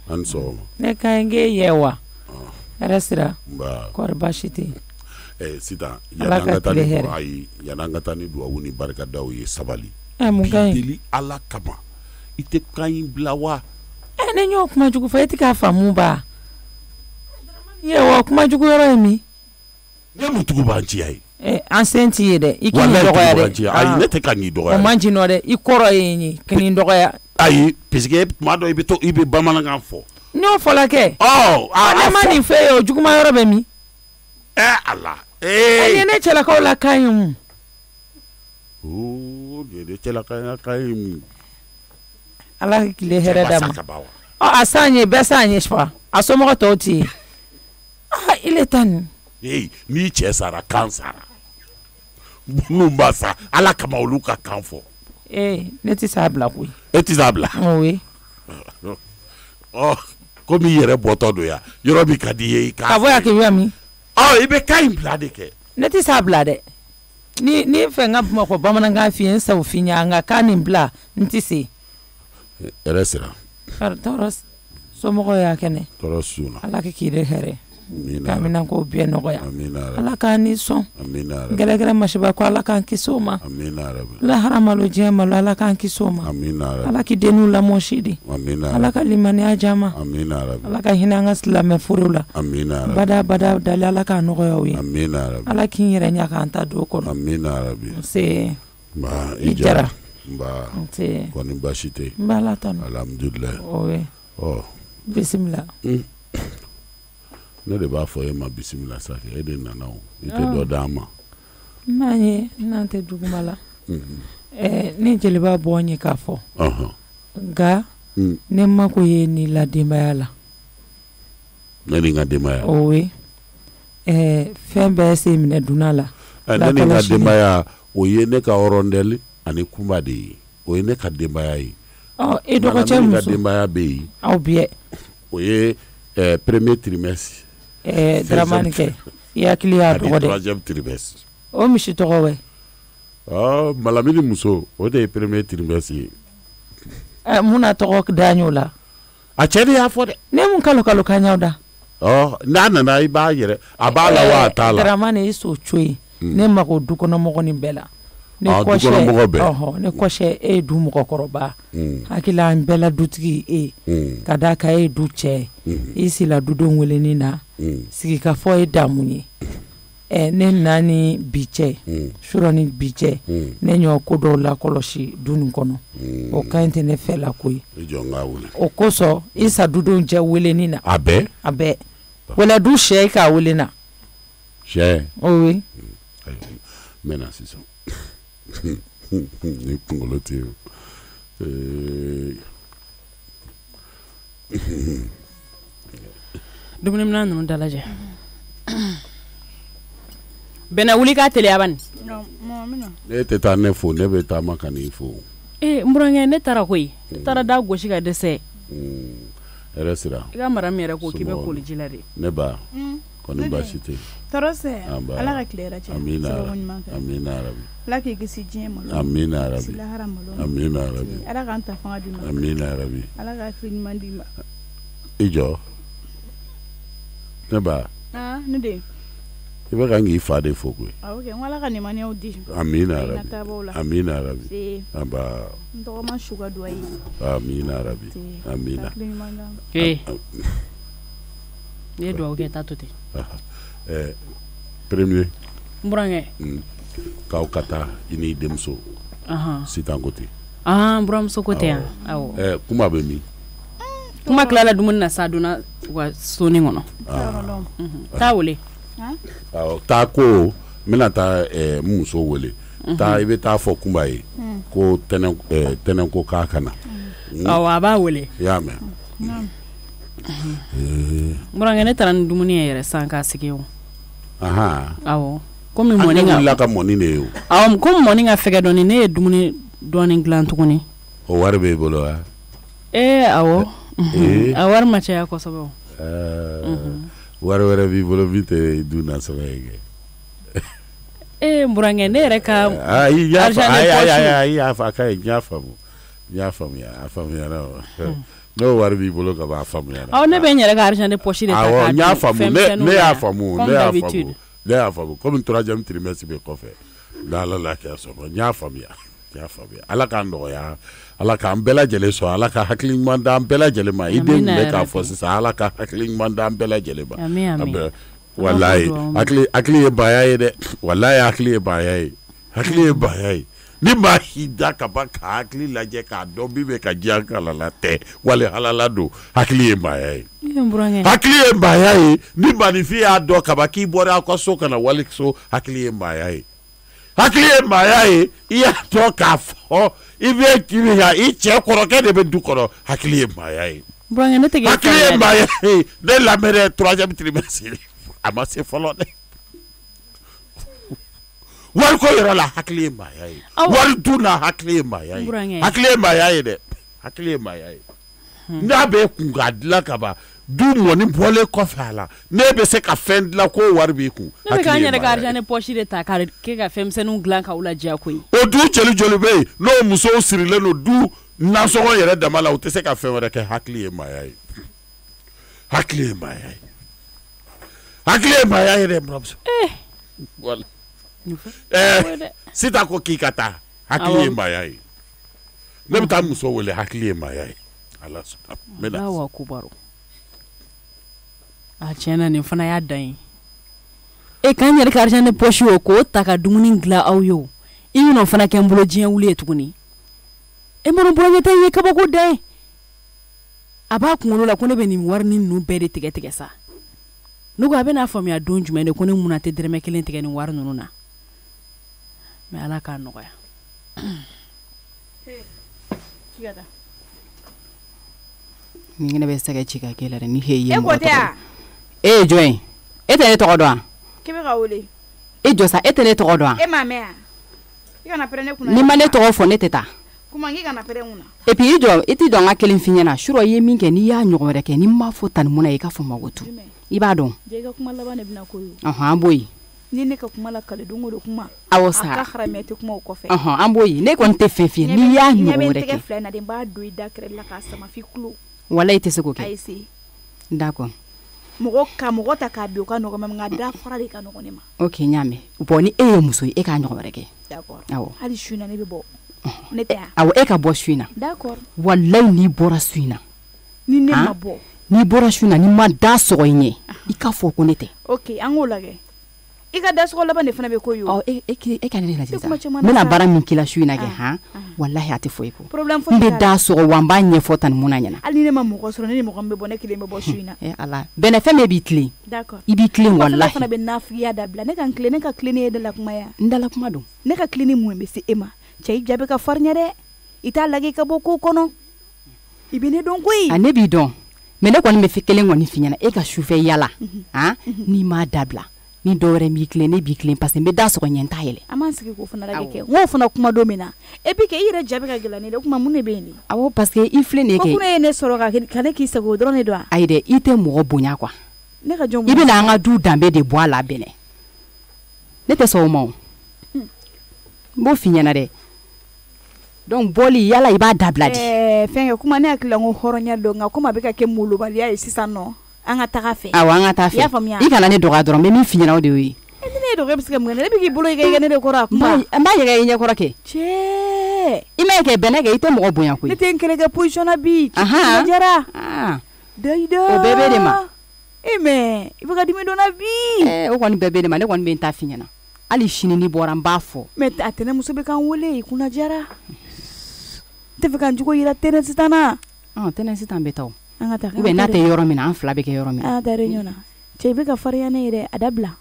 [SPEAKER 3] a ni sɔgɔma
[SPEAKER 4] ne ka ɲi k'e ye wa hɛrɛ sira
[SPEAKER 3] nba
[SPEAKER 4] kɔri baasi tɛ yen
[SPEAKER 3] sisan
[SPEAKER 4] Ala ka tile hɛrɛ
[SPEAKER 3] yan'an ka taa ni duwawu ni barikadaw ye sabali
[SPEAKER 4] mun ka ɲi
[SPEAKER 3] deli Ala kama i tɛ kan in bila wa
[SPEAKER 4] ne y'o kuma jugu fɔ e tɛ k'a faamu ba ye wa kuma jugu yɔrɔ ye min
[SPEAKER 3] ne mun tugu b'an ciya ye
[SPEAKER 4] an sen t'i ye dɛ i k'i dɔgɔya dɛ
[SPEAKER 3] ayi ne tɛ ka nin dɔgɔya
[SPEAKER 4] o man ci nɔ dɛ i kɔrɔ ye nin k'i nin dɔgɔya
[SPEAKER 3] ayi parce que tuma dɔ i bɛ bamanankan fɔ
[SPEAKER 4] n y'o fɔla kɛ ne ma nin fɛ ye o juguma yɔrɔ bɛ min
[SPEAKER 3] Ala
[SPEAKER 4] ye ne cɛlakaw la kan ye mun
[SPEAKER 3] ye ne cɛlakaw kan ye mun
[SPEAKER 4] Ala ka tile hɛrɛ d'a ma a s'an ye bɛɛ s'an ye fa a somɔgɔ tɔw tɛ yen il est temps
[SPEAKER 3] n'i cɛ sara kan sara minnu b'a sa Ala kama olu ka kan fɔ
[SPEAKER 4] ne tɛ s'a bila koyi
[SPEAKER 3] e tɛ s'a bila
[SPEAKER 4] oui
[SPEAKER 3] komi i yɛrɛ bɔtɔ don yan yɔrɔ min ka di i ye i k'a
[SPEAKER 4] ka bɔ yan k'i bɛ min
[SPEAKER 3] i bɛ kan in bila de kɛ
[SPEAKER 4] ne tɛ s'a bila dɛ ni fɛ n ka Bamakɔ bamanankan f'i ye n sago f'i ɲɛ nka k'a nin bila n tɛ se
[SPEAKER 3] hɛrɛ sira
[SPEAKER 4] tɔɔrɔ somɔgɔw y'a kɛnɛ
[SPEAKER 3] tɔɔrɔ su na
[SPEAKER 4] Ala k'i de hɛrɛ k'amina ko bɛɛ nɔgɔya
[SPEAKER 3] amina
[SPEAKER 4] Ala k'an ni sɔn
[SPEAKER 3] amina
[SPEAKER 4] gɛrɛgɛrɛ masiba ko Ala k'an kisi o ma
[SPEAKER 3] amina
[SPEAKER 4] lahara malo diɲɛ malo Ala k'an kisi o ma
[SPEAKER 3] amina
[SPEAKER 4] Ala k'i denniw lamɔ sidi
[SPEAKER 3] amina
[SPEAKER 4] Ala ka limaniya diya ma
[SPEAKER 3] amina
[SPEAKER 4] Ala ka hinɛ an ka silamɛ furu la
[SPEAKER 3] amina
[SPEAKER 4] bada dali Ala k'a nɔgɔya o ye
[SPEAKER 3] amina
[SPEAKER 4] Ala k'i yɛrɛ ɲa k'an ta don o kɔnɔ
[SPEAKER 3] amina
[SPEAKER 4] nse
[SPEAKER 3] i
[SPEAKER 4] jara
[SPEAKER 3] nse kɔni baasi tɛ
[SPEAKER 4] n bɛ Ala tanu
[SPEAKER 3] alhamdulilayi
[SPEAKER 4] bisimila
[SPEAKER 3] ne de b'a fɔ e ma bisimila sa kɛ e de nana o i tɛ dɔ d'an ma
[SPEAKER 4] n'an ye n'an tɛ duguma la ne jeliba bɔ n ye k'a fɔ nka ne mako ye nin la denbaya la
[SPEAKER 3] ne ni n ka denbaya
[SPEAKER 4] fɛn bɛɛ se minɛ dunna la
[SPEAKER 3] ne ni n ka denbaya o ye ne ka rondelle ani kunba de ye o ye ne ka denbaya ye
[SPEAKER 4] e dɔgɔcɛ muso
[SPEAKER 3] ka denbaya bɛ yen
[SPEAKER 4] aw bɛɛ
[SPEAKER 3] o ye premier trimestre
[SPEAKER 4] Dramani kɛ i hakili y'a dɔgɔ dɛ
[SPEAKER 3] troisième trimestre
[SPEAKER 4] o misi tɔgɔ bɛ
[SPEAKER 3] Malamini muso o de ye premier trimestre ye
[SPEAKER 4] mun na tɔgɔ da ɲo la
[SPEAKER 3] a cɛ de y'a fɔ dɛ
[SPEAKER 4] ne mun kalo kan y'aw da
[SPEAKER 3] n'a nana i b'a yɛrɛ a b'a la wa a t'a la
[SPEAKER 4] Dramani i so co ye ne mako dukɔnɔmɔgɔ nin bɛɛ la ne kɔsɛ e ye du mɔgɔkɔrɔba hakili an bɛɛ la dutigi e ka d'a kan e ye du cɛ i sila dudenw welenin na sigikafɔ ye damu ye ne naani bi cɛ surɔ ni bi cɛ ne ɲɔ ko dɔw la kɔlɔsi du nin kɔnɔ o ka ɲi tɛ ne fɛ la koyi o kosɔn i sa dudenw cɛ welenin na
[SPEAKER 3] a bɛɛ
[SPEAKER 4] wala du sɛ i k'a wele na
[SPEAKER 3] sɛ
[SPEAKER 4] oui
[SPEAKER 3] n bɛ na sisan ni kunkolo tɛ yen
[SPEAKER 2] dumuni minɛ ninnu dalajɛ bɛnɛ wuli k'a teliya bani
[SPEAKER 3] ne tɛ taa ne fo ne bɛ taama ka n'i fo
[SPEAKER 2] n burankɛ ne taara koyi ne taara da gosi ka dɛsɛ
[SPEAKER 3] hɛrɛ sira
[SPEAKER 2] i ka mara min yɛrɛ ko k'i bɛ koliji la de
[SPEAKER 3] ne ba kɔni baasi tɛ
[SPEAKER 1] tɔɔrɔ tɛ ala ka tile hɛrɛ cɛ
[SPEAKER 3] amina amina rabi
[SPEAKER 1] ala k'i kisi diɲɛ ma
[SPEAKER 3] amina rabi
[SPEAKER 1] kisi lahara ma
[SPEAKER 3] amina rabi
[SPEAKER 1] ala k'an ta fanga di ma
[SPEAKER 3] amina rabi
[SPEAKER 1] ala ka hakili ɲuman di ma
[SPEAKER 3] i jɔ ne ba
[SPEAKER 1] ne den
[SPEAKER 3] i bɛ kan k'i fa de fo koyi
[SPEAKER 1] awɔ kɛ n ko ala ka nimaniyaw di
[SPEAKER 3] amina rabi amina rabi aba
[SPEAKER 1] n tɔgɔma su ka duwayi
[SPEAKER 3] amina rabi amina
[SPEAKER 2] ne ye duwawu kɛ taa to ten
[SPEAKER 3] premier
[SPEAKER 2] n burankɛ
[SPEAKER 3] k'aw ka taa i n'i denmuso sitan ko ten
[SPEAKER 2] n buramuso ko ten yan awɔ
[SPEAKER 3] kuma bɛ min
[SPEAKER 2] kuma tilala dumuni na sa donna u ka soni kɔnɔ taa wele
[SPEAKER 3] taa ko n bɛna taa n muso wele taa i bɛ taa fɔ kunba ye ko tɛnɛn ko k'a ka na
[SPEAKER 2] awɔ a b'a wele
[SPEAKER 3] i y'a mɛn
[SPEAKER 2] burankɛ ne taara ni dumuni ye yɛrɛ san k'a sigi o awɔ komi
[SPEAKER 3] mɔni ka wulila ka mɔni de ye o
[SPEAKER 2] awɔ komi mɔni ka fɛgɛ dɔɔni ne ye dumuni dɔɔni dilan tuguni
[SPEAKER 3] o wari b'e bolo wa
[SPEAKER 2] awɔ a wari ma caya kosɛbɛ o
[SPEAKER 3] wari wɛrɛ b'i bolo min tɛ du nasɔngɔ ye kɛ
[SPEAKER 2] burankɛ ne yɛrɛ ka
[SPEAKER 3] ayi y'a fɔ a ka ɲi n y'a faamuya a faamuyara wa n'o wari b'i bolo ka ban a faamuyara
[SPEAKER 2] ne bɛ n yɛrɛ ka argent de poche de ta k'a
[SPEAKER 3] di fɛnmisɛnninw ne y'a faamu komi troisième trimestre bɛ kɔfɛ n'Ala lafiya sɔrɔ n y'a faamuya ala k'an nɔgɔya ala k'an bɛɛ lajɛlen sɔrɔ ala ka hakili ɲuman d'an bɛɛ lajɛlen ma i den bɛ k'a fɔ sisan ala ka hakili ɲuman d'an bɛɛ lajɛlen ma walayi hakili ye baaya ye dɛ walayi hakili ye baaya ye ni maa si da ka ban ka hakili lajɛ k'a dɔn min bɛ ka diɲɛ kalala tɛ wali halala don hakili ye baaya ye ni maninfin y'a dɔn ka ban k'i bɔra aw ka so ka na wali so hakili ye baaya ye i y'a dɔn k'a fɔ i bɛ kiri kan i cɛ kɔrɔkɛ de bɛ du kɔnɔ hakili ye baaya ye ne lamɛnna troisième trimestre a ma se fɔlɔ dɛ wari ko yɔrɔ la hakili ye maaya ye wari dun na hakili ye maaya ye hakili ye maaya ye n'a bɛ kun k'a dilan ka ban du mɔni bɔlen kɔfɛ a la ne bɛ se ka fɛn dilan ko wari b'i kun
[SPEAKER 2] ne bɛ k'an yɛrɛ ka argent de poche de ta k'a kɛ ka fɛnmisɛnninw dilan k'aw ladiya koyi
[SPEAKER 3] o du joli bɛ yen n'o musow sirilen don du nasɔngɔ yɛrɛ dama la u tɛ se ka fɛn wɛrɛ kɛ hakili ye maaya ye dɛ buramuso sitan ko k'i ka taa hakili ye maaya ye ne bɛ taa muso wele hakili ye maaya ye ala
[SPEAKER 2] kubaru a tiɲɛna nin fana y'a dan ye k'an yɛrɛ ka argent de poche o k'o ta ka dumuni dilan aw ye o i bɛna o fana kɛ n bolo diɲɛ wuli ye tuguni burankɛ tɛ ye kabako dan ye a b'a kunkolo la ko ne bɛ nin wari ni ninnu bɛɛ de tigɛ sa ne ko a bɛna faamuya don jumɛn de ko ne munna tɛ dɛrɛmɛ kelen tigɛ nin wari ninnu na mais ala k'a nɔgɔya
[SPEAKER 6] ni ne bɛ sɛgɛ ci ka kɛ la dɛ ni he ye mɔgɔ tɔgɔ e jɔn e tɛ ne tɔgɔ dɔn wa
[SPEAKER 1] k'i bɛ ka wele
[SPEAKER 6] e jɔ sa e tɛ ne tɔgɔ dɔn wa
[SPEAKER 1] e m'a mɛn wa i kana pɛrɛn ne kunna
[SPEAKER 6] ni ma ne tɔgɔ fɔ ne tɛ taa
[SPEAKER 1] kuma k'i kana pɛrɛn kunna
[SPEAKER 6] et puis i jɔ i t'i dɔn ka kelen f'i ɲɛna sura i ye min kɛ n'i y'a ɲɔgɔn wɛrɛ kɛ ni m'a fɔ tan ni mun na i k'a fɔ mago tu i b'a dɔn
[SPEAKER 1] i ka kuma laban de bɛna ko ye
[SPEAKER 6] an b'o ye
[SPEAKER 1] ni ne ka kuma la kale don o don kuma
[SPEAKER 6] awɔ sa
[SPEAKER 1] a ka haramɛ tɛ kuma o kɔfɛ
[SPEAKER 6] an b'o ye ne kɔni tɛ fɛn f'i ye n'i y'a ɲɔgɔn wɛrɛ kɛ
[SPEAKER 1] fila na de b'a don i da kɛrɛ la k'a sama f'i kulo
[SPEAKER 6] wala i tɛ se k'o kɛ
[SPEAKER 1] ayi se
[SPEAKER 6] d'accord
[SPEAKER 1] mɔgɔ ta k'a bin o ka nɔgɔn mɛ nka da fara de ka nɔgɔn ne ma
[SPEAKER 6] ok n y'a mɛn bon ni e ye muso ye e k'a ɲɔgɔn wɛrɛ kɛ
[SPEAKER 1] d'accord
[SPEAKER 6] awɔ
[SPEAKER 1] hali su in na ne bɛ bɔ ne tɛ yan
[SPEAKER 6] awɔ e ka bɔ su in na
[SPEAKER 1] d'accord
[SPEAKER 6] walayi n'i bɔra su in na
[SPEAKER 1] ni ne ma bɔ
[SPEAKER 6] n'i bɔra su in na n'i ma da sɔgɔ i ɲɛ i k'a fɔ ko ne tɛ
[SPEAKER 1] ok an k'o lajɛ i ka da sɔgɔ laban de fana bɛ ko ye o
[SPEAKER 6] e ka ne lajɛ sisan n bɛna baara min k'i la su in na kɛ walahi a tɛ fɔ i ko
[SPEAKER 1] problème
[SPEAKER 6] n bɛ da sɔgɔ wa n b'a ɲɛfɔ tan ni mun na ɲɛna
[SPEAKER 1] hali ni ne ma mɔgɔ sɔrɔ ne ni mɔgɔ min bɛ bɔ ne kelen bɛ bɔ su in na
[SPEAKER 6] ala bɛnɛ fɛn bɛɛ b'i tilen
[SPEAKER 1] d'accord
[SPEAKER 6] i b'i tilen walahi
[SPEAKER 1] fana bɛ nafigiya dabila ne ka n tilen ne ka tilen ne ye dala kuma ya
[SPEAKER 6] n dala kuma don
[SPEAKER 1] ne ka tilen ni mun bɛ se e ma cɛ i jaabi ka farinya dɛ i t'a lajɛ ka bɔ ko kɔnɔ i bɛ ne dɔn koyi
[SPEAKER 6] ne b'i dɔn mais ne kɔni bɛ fɛ kelen kɔni f'i ɲɛna e ka sufɛ yala n'i m'a dabila ni dɔ wɛrɛ b'i tilen ne b'i tilen parce que n bɛ da sɔgɔ ɲɛ n t'a yɛlɛ
[SPEAKER 1] an m'an sigi k'o fana lajɛ kɛ n k'o fana kuma don min na et puis que i yɛrɛ jaabi ka gɛlɛn ne de o kuma mun de bɛ yen de
[SPEAKER 6] awɔ parce que i filɛ nin ye kɛ
[SPEAKER 1] ko kun ye ne sɔrɔ ka ne k'i sago o dɔrɔn de don wa
[SPEAKER 6] ayi dɛ i tɛ mɔgɔ bonya quoi I bɛna an ka du danbe de bɔ a la bɛnɛ ne tɛ sɔn o ma o n b'o f'i ɲɛna dɛ donc bɔli yala i b'a dabila de
[SPEAKER 1] fɛnkɛ kuma ne hakili la n ko hɔrɔnya don nka komi a bɛ ka kɛ molobaliya ye sisan nɔ an ka taga fɛ
[SPEAKER 6] awɔ an ka taa fɛ i y'a faamuya i kana ne dɔgɔya dɔrɔn n bɛ min f'i ɲɛna o de y'o ye
[SPEAKER 1] ni ne ye dɔgɔya bɛ se ka mun kɛ ne bɛ k'i bolo yɛgɛ ne de kɔrɔ a kuma
[SPEAKER 6] n b'a yɛgɛ i ɲɛkɔrɔ kɛ
[SPEAKER 1] cɛɛ
[SPEAKER 6] i ma ye kɛ bɛnɛ kɛ i tɛ mɔgɔ bonya koyi
[SPEAKER 1] ne tɛ n kɛlɛ kɛ position na bi ci jara dayida
[SPEAKER 6] o bɛɛ bɛ de ma
[SPEAKER 1] mɛ i bɛ ka dimi dɔn na bi
[SPEAKER 6] o kɔni bɛɛ bɛ de ma ne kɔni bɛ n ta f'i ɲɛna hali sini ni bɔra n b'a fɔ
[SPEAKER 1] mɛ a tɛnɛmuso bɛ k'an wele i kunna jara n tɛ fɛ k'an jogo yira tɛnɛ sisan na
[SPEAKER 6] tɛnɛ sisan bɛ taa o
[SPEAKER 1] an ka taa
[SPEAKER 6] n'a tɛ yɔrɔ min na an fila bɛ kɛ yɔrɔ min na
[SPEAKER 1] an ka taa réunion na cɛ i bɛ ka farinya ne yɛrɛ a dabila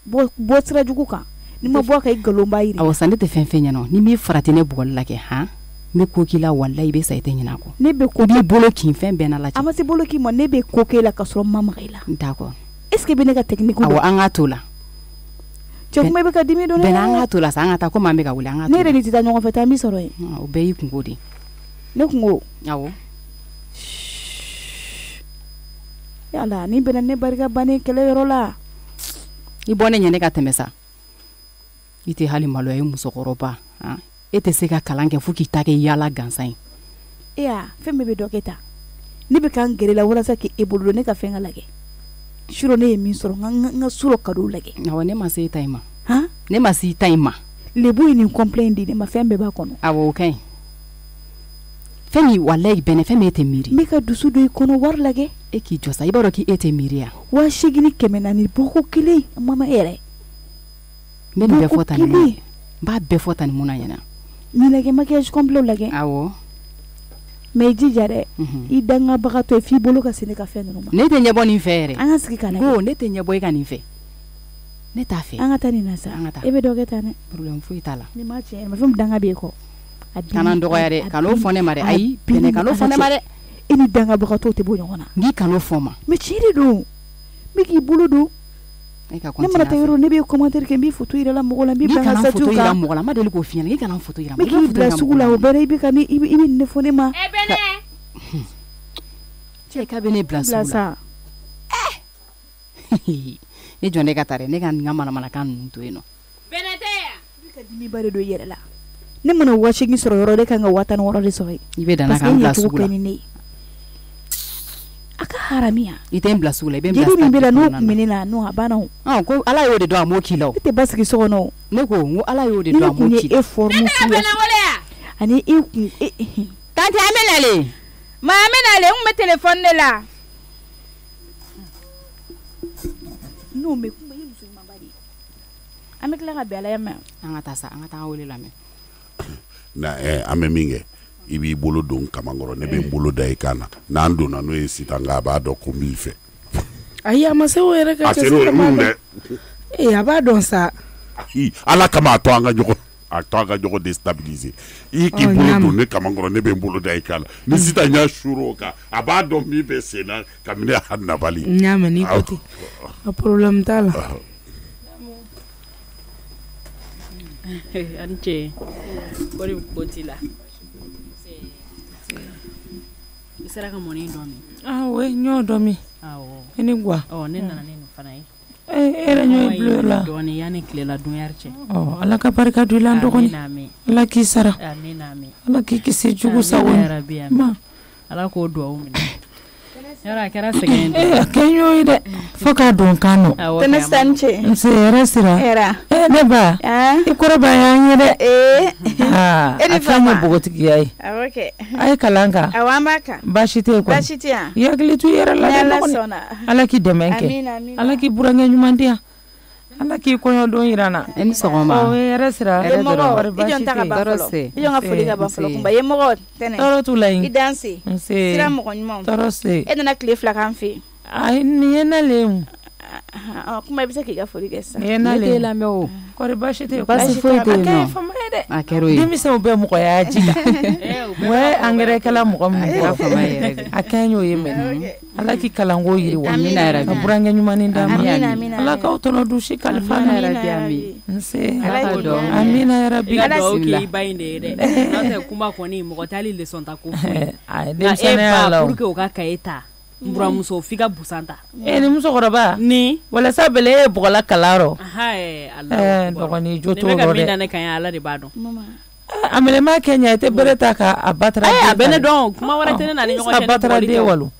[SPEAKER 1] bɔ sira jugu kan ni ma bɔ ka i nkalon b'a yiri
[SPEAKER 6] awɔ sa ne tɛ fɛn fɛn ɲɛna ni m'i farati ne bugɔli la kɛ n bɛ ko k'i la walahi i bɛ sa i tɛ ɲinɛ a kɔ
[SPEAKER 1] ne bɛ ko
[SPEAKER 6] b'i bolo kin fɛn bɛɛ na lajɛ
[SPEAKER 1] a ma se bolo k'i ma ne bɛ ko k'e la ka sɔrɔ n ma maga i la
[SPEAKER 6] d'accord
[SPEAKER 1] est ce que bɛ ne ka technique
[SPEAKER 6] awɔ an k'a to la
[SPEAKER 1] cɛ kuma i bɛ ka dimi dɔn
[SPEAKER 6] bɛnɛ an k'a to la sa an ka taa komi an bɛ ka wuli an ka to
[SPEAKER 1] ne yɛrɛ ni tɛ taa ɲɔgɔn fɛ taa n b'i sɔrɔ yen
[SPEAKER 6] o bɛɛ y'i kungo de
[SPEAKER 1] ne kungo
[SPEAKER 6] awɔ
[SPEAKER 1] yala ni bɛnna ne barika bannen kɛlɛyɔrɔ la
[SPEAKER 6] i bɔ ne ɲɛ ne ka tɛmɛ sa i tɛ hali maloya i musokɔrɔba e tɛ se ka kalan kɛ fo k'i ta kɛ yaala gansan ye
[SPEAKER 1] fɛn bɛɛ bɛ dɔ kɛ ta ne bɛ k'an gɛrɛ la walasa k'e bolo don ne ka fɛn ka lajɛ suro ne ye min sɔrɔ n ka suro cadeau lajɛ
[SPEAKER 6] awɔ ne ma se i ta in ma ne ma se i ta in ma
[SPEAKER 1] lebu ye nin complet di ne ma fɛn bɛɛ b'a kɔnɔ
[SPEAKER 6] awɔ o ka ɲi fɛn min walayi bɛnɛ fɛn min e tɛ miiri
[SPEAKER 1] n bɛ ka dusu don i kɔnɔ wari lajɛ
[SPEAKER 6] e k'i jɔ sa i b'a dɔn k'e tɛ miiri yan
[SPEAKER 1] 8,400 bɔko kelen mama yɛrɛ
[SPEAKER 6] n bɛ nin bɛɛ fɔ tan ni mun ye n b'a bɛɛ fɔ tan ni mun na ɲɛna
[SPEAKER 1] nin lajɛ maquillage complet lajɛ
[SPEAKER 6] awɔ
[SPEAKER 1] mɛ i jija dɛ i dangabagatɔ ye f'i bolo ka se ne ka fɛn ninnu ma
[SPEAKER 6] ne tɛ ɲɛbɔ nin fɛ yɛrɛ
[SPEAKER 1] an ka sigi ka lajɛ
[SPEAKER 6] ko ne tɛ ɲɛbɔ i ka nin fɛ ne t'a fɛ
[SPEAKER 1] an ka taa nin na sa
[SPEAKER 6] an ka taa
[SPEAKER 1] e bɛ dɔ kɛ tan dɛ
[SPEAKER 6] problème foyi t'a la
[SPEAKER 1] ni ma tiɲɛ ma fɛn min danga b'e kɔ
[SPEAKER 6] kana n dɔgɔya dɛ kan'o fɔ ne ma dɛ ayi bɛnɛ kan'o fɔ ne ma dɛ
[SPEAKER 1] e ni dangabagatɔw tɛ bɔ ɲɔgɔn na
[SPEAKER 6] n k'i kan'o fɔ n ma
[SPEAKER 1] mɛ tiɲɛ de don n bɛ k'i bolo don
[SPEAKER 6] e ka
[SPEAKER 1] ne mana taa yɔrɔ ne bɛ commentaire kɛ n b'i photo yira la mɔgɔ la n b'i bila n ka statut kan
[SPEAKER 6] mɔgɔ la n ma deli k'o f'i ɲɛna k'i kana n photo yira
[SPEAKER 1] n bɛ k'i bila sugu la o bɛɛ i bɛ ka i bɛ nin de fɔ ne ma
[SPEAKER 6] cɛ k'a bɛ ne bila sugu la ne jɔn ne ka taa dɛ ne ka nin ka manamanakan ninnu to yen nɔ
[SPEAKER 1] bɛnɛ tɛ yan i bɛ ka dimiba de don i yɛrɛ la ne mana 8,000 sɔrɔ yɔrɔ de kan ka 16,000 de sɔrɔ
[SPEAKER 6] i bɛ danna k'an bila sugu la
[SPEAKER 1] a ka haramiya
[SPEAKER 6] i tɛ n bila sugu la i bɛ n bila
[SPEAKER 1] jeli min bɛ la n'o kun bɛ ne la n'o a banna o
[SPEAKER 6] ko ala y'o de dɔn a m'o k'i la o
[SPEAKER 1] ne tɛ basigi so kɔnɔ o
[SPEAKER 6] ne ko n ko ala y'o de dɔn a m'o k'i la
[SPEAKER 1] e forme suguya ani e kun
[SPEAKER 6] tante an bɛ nalen
[SPEAKER 1] ma an bɛ nalen n kun bɛ téléphone de la n'o mɛ kuma ye muso ɲumanba de ye an bɛ tila ka bɛn ala ya mɛn
[SPEAKER 6] an ka taa sa an ka taa wele lamɛn
[SPEAKER 3] na an bɛ min kɛ i b'i bolo don kamankɔrɔ ne bɛ n bolo da i kan na n'an donna n'o ye sitan nka a b'a dɔn ko n b'i fɛ
[SPEAKER 4] ayi a ma se o yɛrɛ ka kɛ sisan dɛ a b'a dɔn sa
[SPEAKER 3] ala kama a to an ka ɲɔgɔn déstabiliser i k'i bolo don ne kamankɔrɔ ne bɛ n bolo da i kan na ni sitan y'a suru o kan a b'a dɔn min bɛ sen na kabini a nabali
[SPEAKER 4] n y'a mɛn n'i ko ten a problème t'a la
[SPEAKER 2] ani ce kɔri koti la i sera ka mɔni dɔ min
[SPEAKER 4] oui n y'o dɔ min i ni gwa
[SPEAKER 2] ne nana ni nin fana ye
[SPEAKER 4] e yɛrɛ ɲɔ ye bulon la
[SPEAKER 2] dɔɔni yanni tilela dunyari cɛ
[SPEAKER 4] ala ka barika don i la n dɔgɔnin ala k'i sara ala k'i kisi jugu sago ma
[SPEAKER 2] ala k'o duwawu minɛ yɔrɔ a kɛra sɛgɛn de
[SPEAKER 4] a kɛ n y'o ye dɛ fo k'a dɔn kan nɔ
[SPEAKER 1] tɛnɛ sisan ni cɛ
[SPEAKER 4] nse hɛrɛ sira ne ba i kɔrɔba y'an ye dɛ a fɛn ma bogotigiya ye a ye kalan kan baasi tɛ yen kɔni i hakili to i yɛrɛ la dɛ dɔgɔnin ala k'i dɛmɛ kɛ ala k'i burankɛ ɲuman di yan ala k'i kɔɲɔdon jira n na
[SPEAKER 6] i ni sɔgɔma
[SPEAKER 4] hɛrɛ sira
[SPEAKER 1] i jɔn ta ka ban fɔlɔ i jɔn ka foli ka ban fɔlɔ kunba ye mɔgɔ tɛnɛ
[SPEAKER 4] tɔɔrɔ t'u la yen
[SPEAKER 1] i danse sira mɔgɔ ɲumanw
[SPEAKER 4] tɔɔrɔ se
[SPEAKER 1] e nana tile 2 k'an fɛ yen
[SPEAKER 4] ayi nin ye nalen
[SPEAKER 1] kuma i bɛ se k'i ka foli kɛ sisan
[SPEAKER 4] nin ye nalen
[SPEAKER 6] ne t'e lamɛn o
[SPEAKER 4] kɔri baasi tɛ yen
[SPEAKER 6] baasi foyi tɛ yen nɔ
[SPEAKER 4] a
[SPEAKER 6] kɛra o ye
[SPEAKER 4] denmisɛnw bɛɛ mɔgɔya ji la ouais angɛrɛkɛla mɔgɔ min kɛra fama yɛrɛ de a kɛn y'o ye mɛ ala k'i kalanko yiriwa
[SPEAKER 6] amina yɛrɛ
[SPEAKER 4] ka burankɛ ɲumanin d'a ma ala k'aw tɔnɔ dusi kalifa na nse amina yɛrɛ bi
[SPEAKER 2] ala k'i ba in de ye dɛ n'o tɛ kuma kɔni mɔgɔ tɛ hali leçon ta ko foyi
[SPEAKER 4] denmisɛnniya la
[SPEAKER 2] pour que o ka cahier ta buramuso f'i ka busan ta
[SPEAKER 4] ni musokɔrɔba
[SPEAKER 2] ni
[SPEAKER 4] walasa bɛlɛ e bɔgɔla kalayɔrɔ
[SPEAKER 2] Allah
[SPEAKER 4] dɔgɔnin jo t'o
[SPEAKER 2] ne bɛ ka
[SPEAKER 4] rɔ
[SPEAKER 2] min
[SPEAKER 4] dɛ
[SPEAKER 2] da ne kan ye Ala de b'a dɔn
[SPEAKER 4] a mɛlɛma kɛ ɲɛ i tɛ bere ta k'a batara
[SPEAKER 2] a bɛ ne dɔn kuma wɛrɛ tɛ ne na ni ɲɔgɔn cɛ
[SPEAKER 4] a batara den walo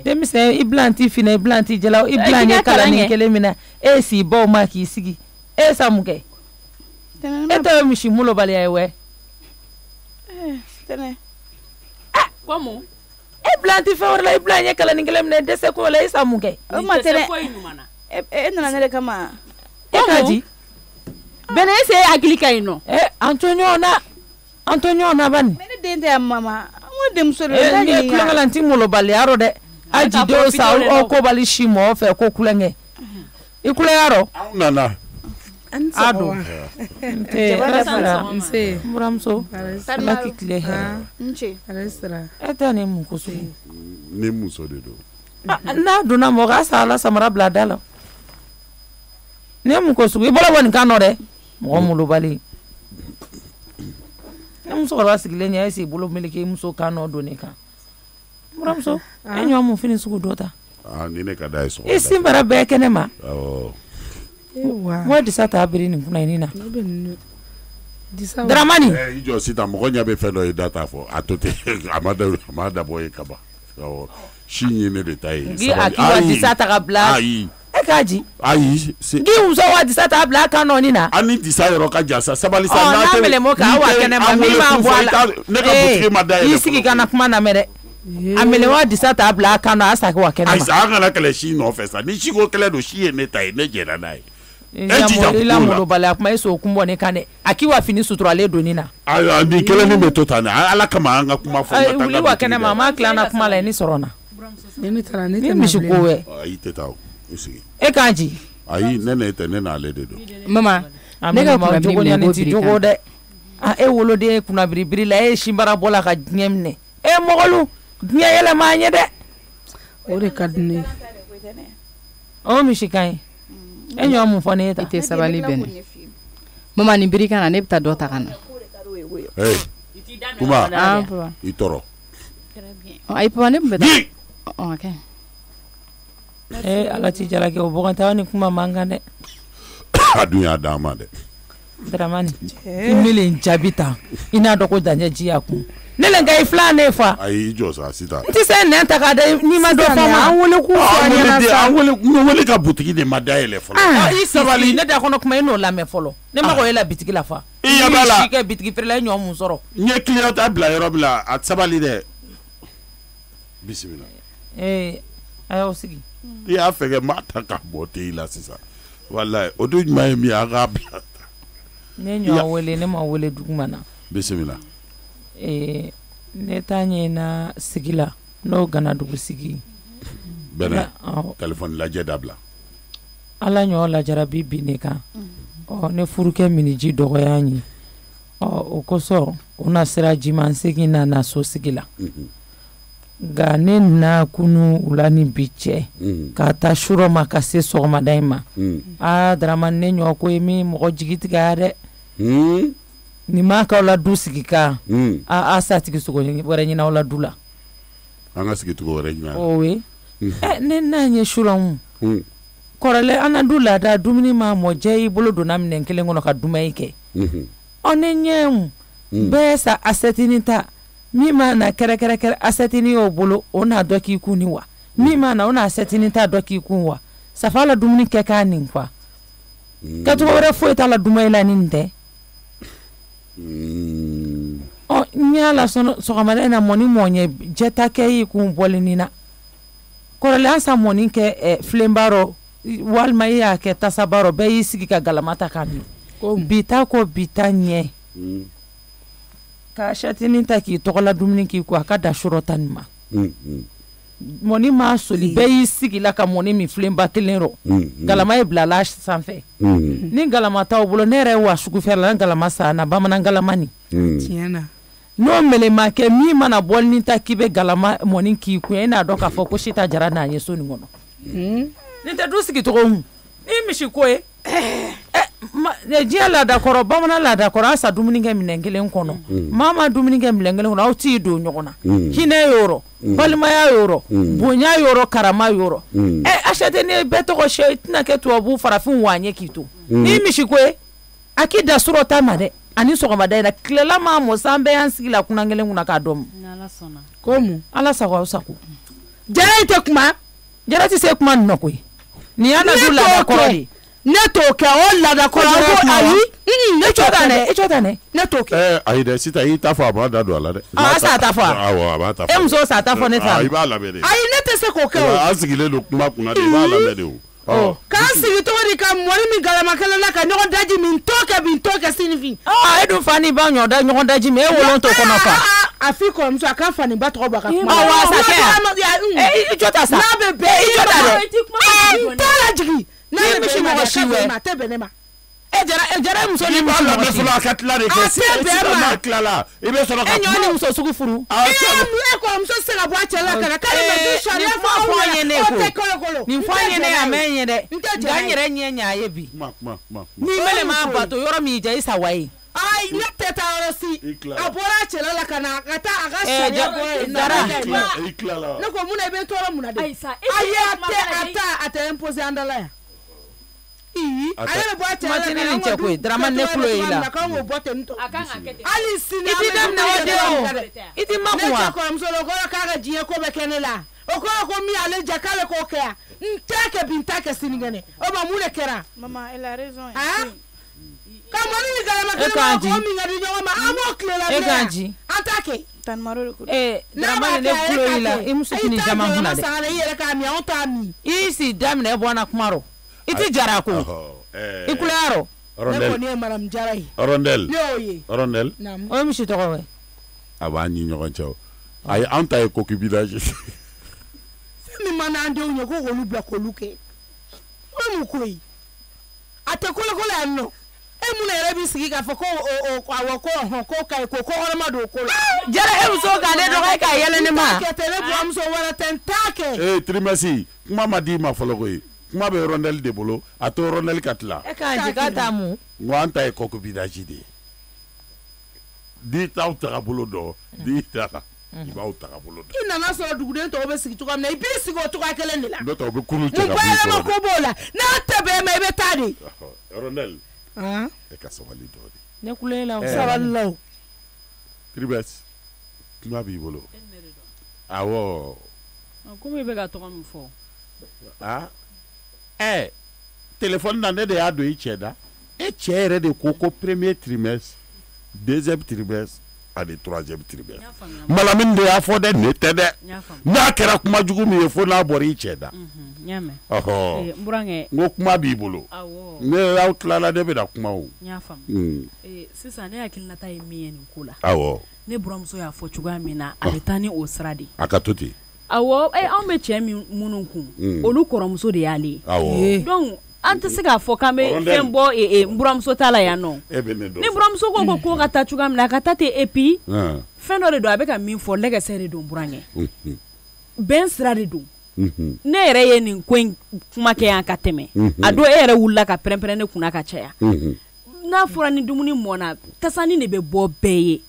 [SPEAKER 4] denmisɛn i bilan t'i finɛ i bilan t'i jala i bilan ye kalanni kelen min na e si baw ma k'i sigi e sa mun kɛ e tɛ misi molobaliya ye wɛ
[SPEAKER 2] Komu
[SPEAKER 4] e bilan t'i fɛn wɛrɛ la i bilan ye kalanni kelen min na dɛsɛ ko la e sa mun kɛ
[SPEAKER 1] o ma tɛnɛ e nana ne de kama
[SPEAKER 4] e ka di
[SPEAKER 2] bɛnɛ e se hakili ka ɲi nɔ
[SPEAKER 4] an to ɲɔgɔn na bani
[SPEAKER 1] ne den tɛ mama n denmuso de
[SPEAKER 4] ye ni kulonkɛ ti molobaliya rɔ dɛ a ji dɔw sa o ko bali si mɔgɔ fɛ ko kulonkɛ i kulonkɛ rɔ
[SPEAKER 3] anw nana
[SPEAKER 4] a don buramuso ala k'i tile hɛrɛ e tɛ ni mun ko sugu
[SPEAKER 3] ni muso de don
[SPEAKER 4] n'a donna mɔgɔ a sa ala samara bila da la ni mun ko sugu i bɔra bɔ nin kan nɔ dɛ mɔgɔ molobali ni musokɔrɔba sigilen ɲɛ e si bolo meleke i muso kan nɔ don ne kan buramuso e ɲɔgɔn mun fini sugu dɔ ta
[SPEAKER 3] ni ne ka da ye sɔgɔma
[SPEAKER 4] i sin bara bɛɛ kɛnɛ ma
[SPEAKER 7] Wa
[SPEAKER 4] disa t'a biri nin kunna nin na Dramani
[SPEAKER 3] i jɔ sisan mɔgɔ ɲɛ bɛ fɛn dɔ ye da t'a fɔ a to ten a ma dabɔ ye kaban si ye ne de ta ye
[SPEAKER 4] a k'i wa disa ta ka bila
[SPEAKER 3] ayi
[SPEAKER 4] e k'a ji
[SPEAKER 3] ayi
[SPEAKER 4] k'i muso wa disa ta bila a kan nɔ nin na
[SPEAKER 3] an ni disa yɔrɔ ka jan sa sabali sa
[SPEAKER 4] n'a mɛlɛmɔ k'a wa kɛnɛ ma min b'a bɔ a la
[SPEAKER 3] ne ka butigi ma da yɛlɛ
[SPEAKER 4] i sigi ka na kuma lamɛn dɛ a mɛlɛmɔ disa ta bila a kan nɔ a sa wa kɛnɛ ma
[SPEAKER 3] ayi sa an kana kɛlɛ si nɔfɛ sa ni si ko kɛlɛ don si ye ne ta ye ne jɛra n'a ye
[SPEAKER 4] i la molobaliya kuma e so kun bɔ ne kan dɛ a k'i wa fini suturalen don nin na
[SPEAKER 3] ayiwa nin kelen nin bɛ to tan ala kama an ka kuma fɔ
[SPEAKER 4] wuli wa kɛnɛ ma a ma tila an na kuma la ni sɔrɔ na
[SPEAKER 7] ne taara ne
[SPEAKER 4] ni
[SPEAKER 7] tɛ
[SPEAKER 4] misi ko wɛ
[SPEAKER 3] ayi tɛ taa o sigi
[SPEAKER 4] e k'a ji
[SPEAKER 3] ayi ne tɛ ne n'ale de don
[SPEAKER 6] mama
[SPEAKER 4] ne ka kuma jogo ɲani ti jogo dɛ e woloden ye kunna biribiri la e ye sinbara bɔ la ka diɲɛ minɛ e mɔgɔlu diɲɛ yɛlɛma an ye dɛ
[SPEAKER 7] o de ka di ne ye
[SPEAKER 4] o misi ka ɲi e ɲɔgɔn mun fɔ ne ye ta
[SPEAKER 6] i tɛ sabali bɛnɛ mama nin biri kana ne bɛ taa dɔ ta ka na
[SPEAKER 3] kuma i tɔɔrɔ
[SPEAKER 6] ayi papa ne tun bɛ taa
[SPEAKER 4] ala ti jalaki o bɔgɔntawa ni kuma man kan dɛ
[SPEAKER 3] a dun y'a d'an ma dɛ
[SPEAKER 4] Dramani i milen jaabi ta i n'a dɔn ko daɲɛ ji y'a kun ne le ka i filan ne fa
[SPEAKER 3] ayi i jɔ sa sisan
[SPEAKER 4] n tɛ se nɛn ta k'a da n'i ma dɔ fɔ ma an wele k'u fɔ an ɲɛna sa
[SPEAKER 3] an wele ka butigi de ma da yɛlɛ fɔlɔ
[SPEAKER 4] i sabali ne da kɔnɔ kuma i n'o lamɛn fɔlɔ ne ma ko e la bitigi la fa
[SPEAKER 3] i ɲɛ b'a la
[SPEAKER 4] si kɛ bitigi feerela e ɲɔgɔn mun sɔrɔ
[SPEAKER 3] n ye client ta bila yɔrɔ min na a sabali dɛ bisimila
[SPEAKER 4] a y'aw sigi
[SPEAKER 3] i y'a fɛ kɛ maa ta ka bɔ te i la sisan walayi o dun ɲuman ye min ye a k'a bila
[SPEAKER 4] ne ɲɔgɔn wele ne ma wele duguma na
[SPEAKER 3] bisimila
[SPEAKER 4] ne t'a ɲɛ na sigi la n'o ganadugu sigi
[SPEAKER 3] bɛnɛ telefɔni lajɛ dabila
[SPEAKER 4] ala ɲɔ lajara bi ne kan ne furukɛ miniji dɔgɔya n ye o kosɔn o na sira jiman segin na so sigi la nka ne na kunu wula ni bi cɛ k'a taa surɔ ma ka se sɔgɔmada in ma Dramani ne ɲɔ ko ye min mɔgɔ jigi tigɛ dɛ nin ma k'aw la du sigi kan a sa tigi sogo wɛrɛ ɲini aw la du la
[SPEAKER 3] an ka sigi cogo wɛrɛ ɲini
[SPEAKER 4] o ye ne n'a ɲɛ surɔ kɔrɔlɛ an na du laada dumuni ma mɔ jɛ y'i bolo donna minɛn kelen kɔnɔ ka dumuni kɛ ne ɲɛ bɛɛ sa asɛtini ta min ma na kɛrɛkɛrɛkɛrɛ asɛtini y'o bolo o n'a dɔ k'i kun ni wa min ma na o n'a asɛtini ta dɔ k'i kun wa safa la dumuni kɛ k'a nin kwa kɛcogo wɛrɛ foyi t'a la dumuni la ni nin tɛ n y'a la sɔgɔmada in na mɔni mɔɲɛ jɛta kɛ y'i kun bɔli nin na kɔrɔlen an sa mɔni kɛ filenbaro walima i y'a kɛ tasabaro bɛɛ y'i sigi ka galama ta k'a min bita ko bita ɲɛ ka sɛtini ta k'i tɔgɔla dumuni k'i ko a ka da surɔ ta nin ma mɔni ma soli bɛɛ y'i sigi la ka mɔni min filenba kelen rɔ galama ye bilala sanfɛ ni galama t'aw bolo ne yɛrɛ wa sugu fɛ la n galama sa na bamanan galama nin
[SPEAKER 7] tiɲɛna
[SPEAKER 4] n'o mɛlɛma kɛ min mana bɔli ni ta k'i bɛ galama mɔni k'i kun e n'a dɔn k'a fɔ ko si ta jara n'a ye so nin kɔnɔ nin tɛ du sigi cogo mun ni misi ko ye diɲɛ laada kɔrɔ bamanan laada kɔrɔ a sa dumuni kɛ minɛn kelen kɔnɔ maa ma dumuni kɛ minɛn kelen kɔnɔ aw t'i don ɲɔgɔn na hinɛ yɔrɔ balimaya yɔrɔ bonya yɔrɔ karama yɔrɔ Achète ne bɛɛ tɔgɔ sɛ i tɛna kɛ tubabu farafin waa ɲɛ k'i to ni misi ko ye a k'i da sɔrɔ ta ma dɛ ani sɔgɔmada in na tilela maa mɔ san bɛɛ y'an sigi la kunan kelen kunna k'a dɔn ko mun ala sago aw sago jara in tɛ kuma jara tɛ se kuma nin nɔ koyi nin y'a na du laada kɔrɔ de ne t'o kɛ o laada kɔrɔ ko ayi ne t'o dɛ e t'o dɛ ne t'o kɛ
[SPEAKER 3] ayi dɛ sisan i t'a fɔ a b'a da don a la dɛ
[SPEAKER 4] a sa ta fɔ
[SPEAKER 3] awɔ a b'a ta fɔ
[SPEAKER 4] e muso sa ta fɔ ne ta
[SPEAKER 3] i b'a lamɛn de
[SPEAKER 4] ayi ne tɛ se k'o kɛ o
[SPEAKER 3] an sigilen don kuma kunna de i b'a lamɛn de o
[SPEAKER 4] k'an sigi cogo di ka mɔni min galama kelen na ka ɲɔgɔn daji min t'o kɛ sinifin e dun fa ni ba ɲɔgɔn daji min e wolon t'o kɔnɔ fa a fi kɔrɔmuso a k'a fa ni ba tɔgɔ bɔ a ka kuma wa sa kɛ i jɔ ta sa n'a bɛ bɛn i jɔ ta dɛ t'a la jigin n'a bɛ misi mɔgɔ si wɛ a tɛ bɛn ne ma jara muso ni
[SPEAKER 3] b'a lamɛn fɔlɔ a ka tila de kɛ sisan n'a tilala i bɛ sɔrɔ ka kuma
[SPEAKER 4] e ɲɔ ni muso sugu furu e kɔrɔmuso se ka bɔ a cɛ la ka na k'ale bɛ du sariya fɔ aw ɲɛna o tɛ kolokolo nin fɔ an ye ne a mɛn ɲɛ dɛ nka n yɛrɛ ɲɛ ɲɛ a ye bi n'i mɛlɛ ma bato yɔrɔ min ja i sa wa ye ayi ne tɛ taa yɔrɔ si a bɔra a cɛla la ka na ka taa a ka sariya bɔ ne ko mun na i bɛ tɔɔrɔ mun na de ayi a tɛ imposer an da la yan ale bɛ bɔ a cɛla la ka na cɛ koyi drama ne kulo ye la k'an k'o bɔ ten tɔ hali sini i ti daminɛ o de o i ti makun wa ne cɛ kɔrɔmuso la o kɔrɔ k'a ka diɲɛ ko bɛ kɛ ne la o kɔrɔ ko min ale ja k'ale k'o kɛ yan n t'a kɛ bi n t'a kɛ sinikɛnɛ o ma mun de kɛra
[SPEAKER 1] maman elle a raison
[SPEAKER 4] ka mɔni ni galama kelen ma ko min ka di ɲɔgɔn ma an b'o tile la bilen an t'a kɛ
[SPEAKER 1] tan maro de ko
[SPEAKER 4] drama ne kulo ye la i muso ni jama kunna dɛ i yɛrɛ k'a min anw t'a min i si daminɛ bɔ na kuma rɔ i ti jara ko i kuleyarɔ ne kɔni ye madame jara ye
[SPEAKER 3] Rondel
[SPEAKER 4] ne y'o ye
[SPEAKER 3] Rondel
[SPEAKER 4] o ye misi tɔgɔ ye
[SPEAKER 3] a b'a ni ɲɔgɔn cɛ ayi an ta ye coquille village
[SPEAKER 4] fɛn min ma n'an denw ye ko k'olu bila k'olu kɛ o ye mun ko ye a tɛ kolokolo yan nɔ e mun yɛrɛ b'i sigi k'a fɔ ko awɔ ko ko ka ɲi ko kɔkɔrɔma don ko la jara e muso k'ale dɔgɔ k'a yɛlɛ ne ma kɛ tɛ ne buramuso wɛrɛ tɛ n t'a kɛ
[SPEAKER 3] trimestre kuma ma di ma fɔlɔ koyi kuma bɛ Rondel de bolo a to Rondel ka tila
[SPEAKER 4] e k'a jigin k'a t'a mun
[SPEAKER 3] n ko an ta ye coquille village de ye di t'aw tagabolo dɔn di ta i b'aw tagabolo dɔn
[SPEAKER 4] i nana sɔrɔ duguden tɔw bɛ sigi cogoya min na i b'i sigi o cogoya kelen de la
[SPEAKER 3] n'o tɛ u bɛ kurun cɛ
[SPEAKER 4] mun bayɛlɛma ko b'o la n'a tɛ bɛn ma i bɛ taa de
[SPEAKER 3] Rondel e ka sabali dɔɔnin
[SPEAKER 4] ne kulo la sabali la o
[SPEAKER 3] Tribes kuma b'i bolo awɔ
[SPEAKER 2] komi i bɛ ka tɔgɔ min fɔ
[SPEAKER 3] téléphone na ne de y'a don i cɛ da e cɛ yɛrɛ de ko premier trimestre deuxième trimestre ani troisième trimestre Malamine de y'a fɔ dɛ ne tɛ dɛ n'a kɛra kuma jugu min ye fo n'a bɔra i cɛ da ɔhɔ n ko kuma b'i bolo ne y'aw tilala ne bɛ na kuma o
[SPEAKER 2] sisan ne hakilinata ye min ye nin ko la
[SPEAKER 3] awɔ
[SPEAKER 2] ne buramuso y'a fɔ cogoya min na a bɛ taa ni o sira de
[SPEAKER 3] a ka to ten
[SPEAKER 2] awɔ anw bɛ cɛ minnu kun olu kɔrɔmuso de y'ale ye awɔ donc an tɛ se k'a fɔ k'an bɛ fɛn bɔ n buramuso ta la yan nɔ ni buramuso ko ko ka taa cogoya min na a ka taa ten et puis fɛn dɔ de don a bɛ ka min fɔ lɛgɛsɛ de don burankɛ bɛn sira de don ne yɛrɛ ye nin ko in kuma kɛ yan ka tɛmɛ a don e yɛrɛ wulila ka pɛrɛn-pɛrɛn ne kunna ka caya n'a fɔra ni dumuni mɔna tasani de bɛ bɔ bɛɛ ye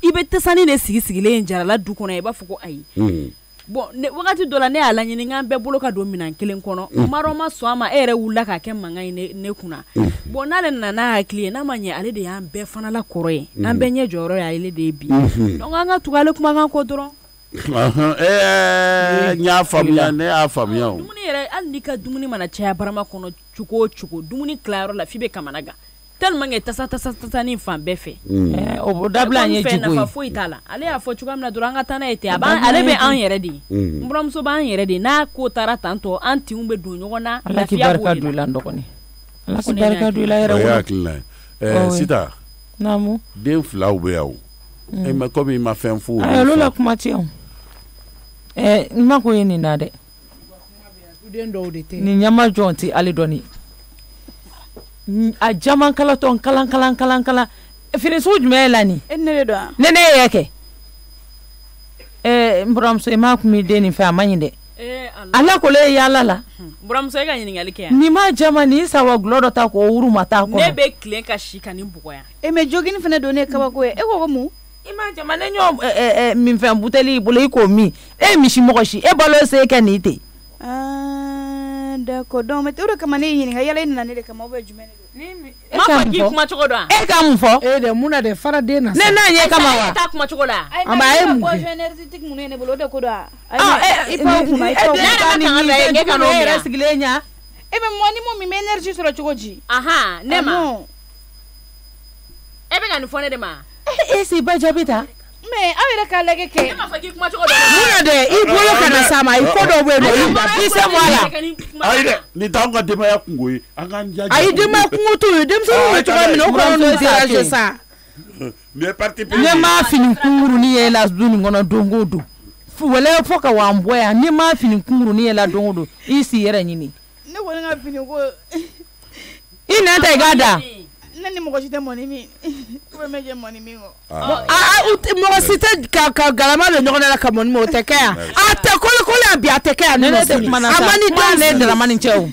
[SPEAKER 2] i bɛ tasani de sigi sigilen jarala du kɔnɔ i b'a fɔ ko ayi bon wagati dɔ la ne y'a laɲini k'an bɛɛ bolo ka don minɛn kelen kɔnɔ marɔ ma sɔn a ma e yɛrɛ wulila k'a kɛ mankan ye ne kunna bon n'ale nana n'a hakili ye n'a ma ɲɛ ale de y'an bɛɛ fana la kɔrɔ ye n'an bɛɛ ɲɛ jɔyɔrɔ ye ale de ye bi donc an ka tugu ale kumakan kɔ dɔrɔn
[SPEAKER 3] n y'a faamuya ne y'a faamuya
[SPEAKER 2] dumuni yɛrɛ hali n'i ka dumuni mana caya barama kɔnɔ cogo o cogo dumuni tilayɔrɔ la f'i bɛ kamana gan tellement que tasa ni fan bɛɛ fɛ
[SPEAKER 4] o dabila an ye
[SPEAKER 2] fɛn nafa foyi t'a la ale y'a fɔ cogoya min na dɔrɔn an ka taa n'a ye ten ale bɛ an yɛrɛ de ye n buramuso b'an yɛrɛ de ye n'a ko taara tantɔ an tinw bɛ don ɲɔgɔn na
[SPEAKER 4] Ala k'i barika don i la n dɔgɔnin Ala k'i barika don i la yɛrɛ
[SPEAKER 3] o y'a hakilina ye Sita
[SPEAKER 4] naamu
[SPEAKER 3] den filaw bɛ yan o mais comme i ma fɛn fɔ
[SPEAKER 4] olu la kuma tɛ yan n ma ko ye nin na dɛ nin ɲɛma jɔn tɛ ale dɔɔnin a jaman kala tɔn kalan finisu jumɛn ye la nin
[SPEAKER 1] ne de don
[SPEAKER 4] ne ye kɛ n buramuso i m'a kun mi den nin fɛ a man ɲi dɛ ala ko le yala la
[SPEAKER 2] buramuso e ka ɲininkali kɛ
[SPEAKER 4] ni ma jama ni sawa gulo dɔ ta ko wuru ma ta ko
[SPEAKER 2] ne bɛ tilen ka si ka nin bugɔya
[SPEAKER 1] mais jogini fana don ne kabako ye e ko mun
[SPEAKER 4] i ma jama ne ɲɔ min fɛn buteli i bolo i k'o min e misi mɔgɔ si e balo se kɛ nin ten
[SPEAKER 1] d'accord donc mais o de kama ne ɲininka yala e nana ne de kama ou bien jumɛn de
[SPEAKER 2] ma fɔ k'i kuma cogo dɔn
[SPEAKER 4] e ka mun fɔ
[SPEAKER 7] e de mun na de fara den na
[SPEAKER 4] ne n'a ɲɛ kama wa
[SPEAKER 2] e t'a kuma cogo la
[SPEAKER 1] a ma ye mun kɛ énergétique mun ye ne bolo o de ko don i pa kunna i pa
[SPEAKER 4] kunna e yɛrɛ sigilen ɲa
[SPEAKER 1] e bɛ mɔ ni mun min bɛ énergie sɔrɔ cogo di
[SPEAKER 2] ne ma e bɛ ka nin fɔ ne de ma
[SPEAKER 4] e si ba jaabi ta
[SPEAKER 1] mais aw yɛrɛ k'a lajɛ kɛ
[SPEAKER 2] e ma fɔ k'i kuma cogo dɔn
[SPEAKER 4] mun na dɛ i bolo kana s'a ma i ko dɔw bɛ yen nɔ i se bɔ a la
[SPEAKER 3] ayi dɛ nin t'anw ka denbaya kungo ye an k'an jaja
[SPEAKER 4] ayi denbaya kungo t'o ye denmisɛnninw bɛ cogoya min na o kɔrɔ n'o tɛ sa
[SPEAKER 3] nin ye parti
[SPEAKER 4] ne ma fini kunkurunin ye la du nin kɔnɔ don o don wala fo ka wa bɔ yan ne ma fini kunkurunin ye la don o don i si yɛrɛ ɲini
[SPEAKER 1] ne kɔni ka fini ko
[SPEAKER 4] i nɛn ta i k'a da
[SPEAKER 1] ne ni mɔgɔ si tɛ mɔni min ou bien mɛ jɛ mɔni min kɔ
[SPEAKER 7] mɔgɔ si tɛ ka galama don ɲɔgɔn na ka mɔni min o tɛ kɛ yan a tɛ kolokolo yan bi a tɛ kɛ yan
[SPEAKER 4] ne tɛ kuma na sa
[SPEAKER 7] a ma ni
[SPEAKER 4] kuma ne Darama ni cɛ o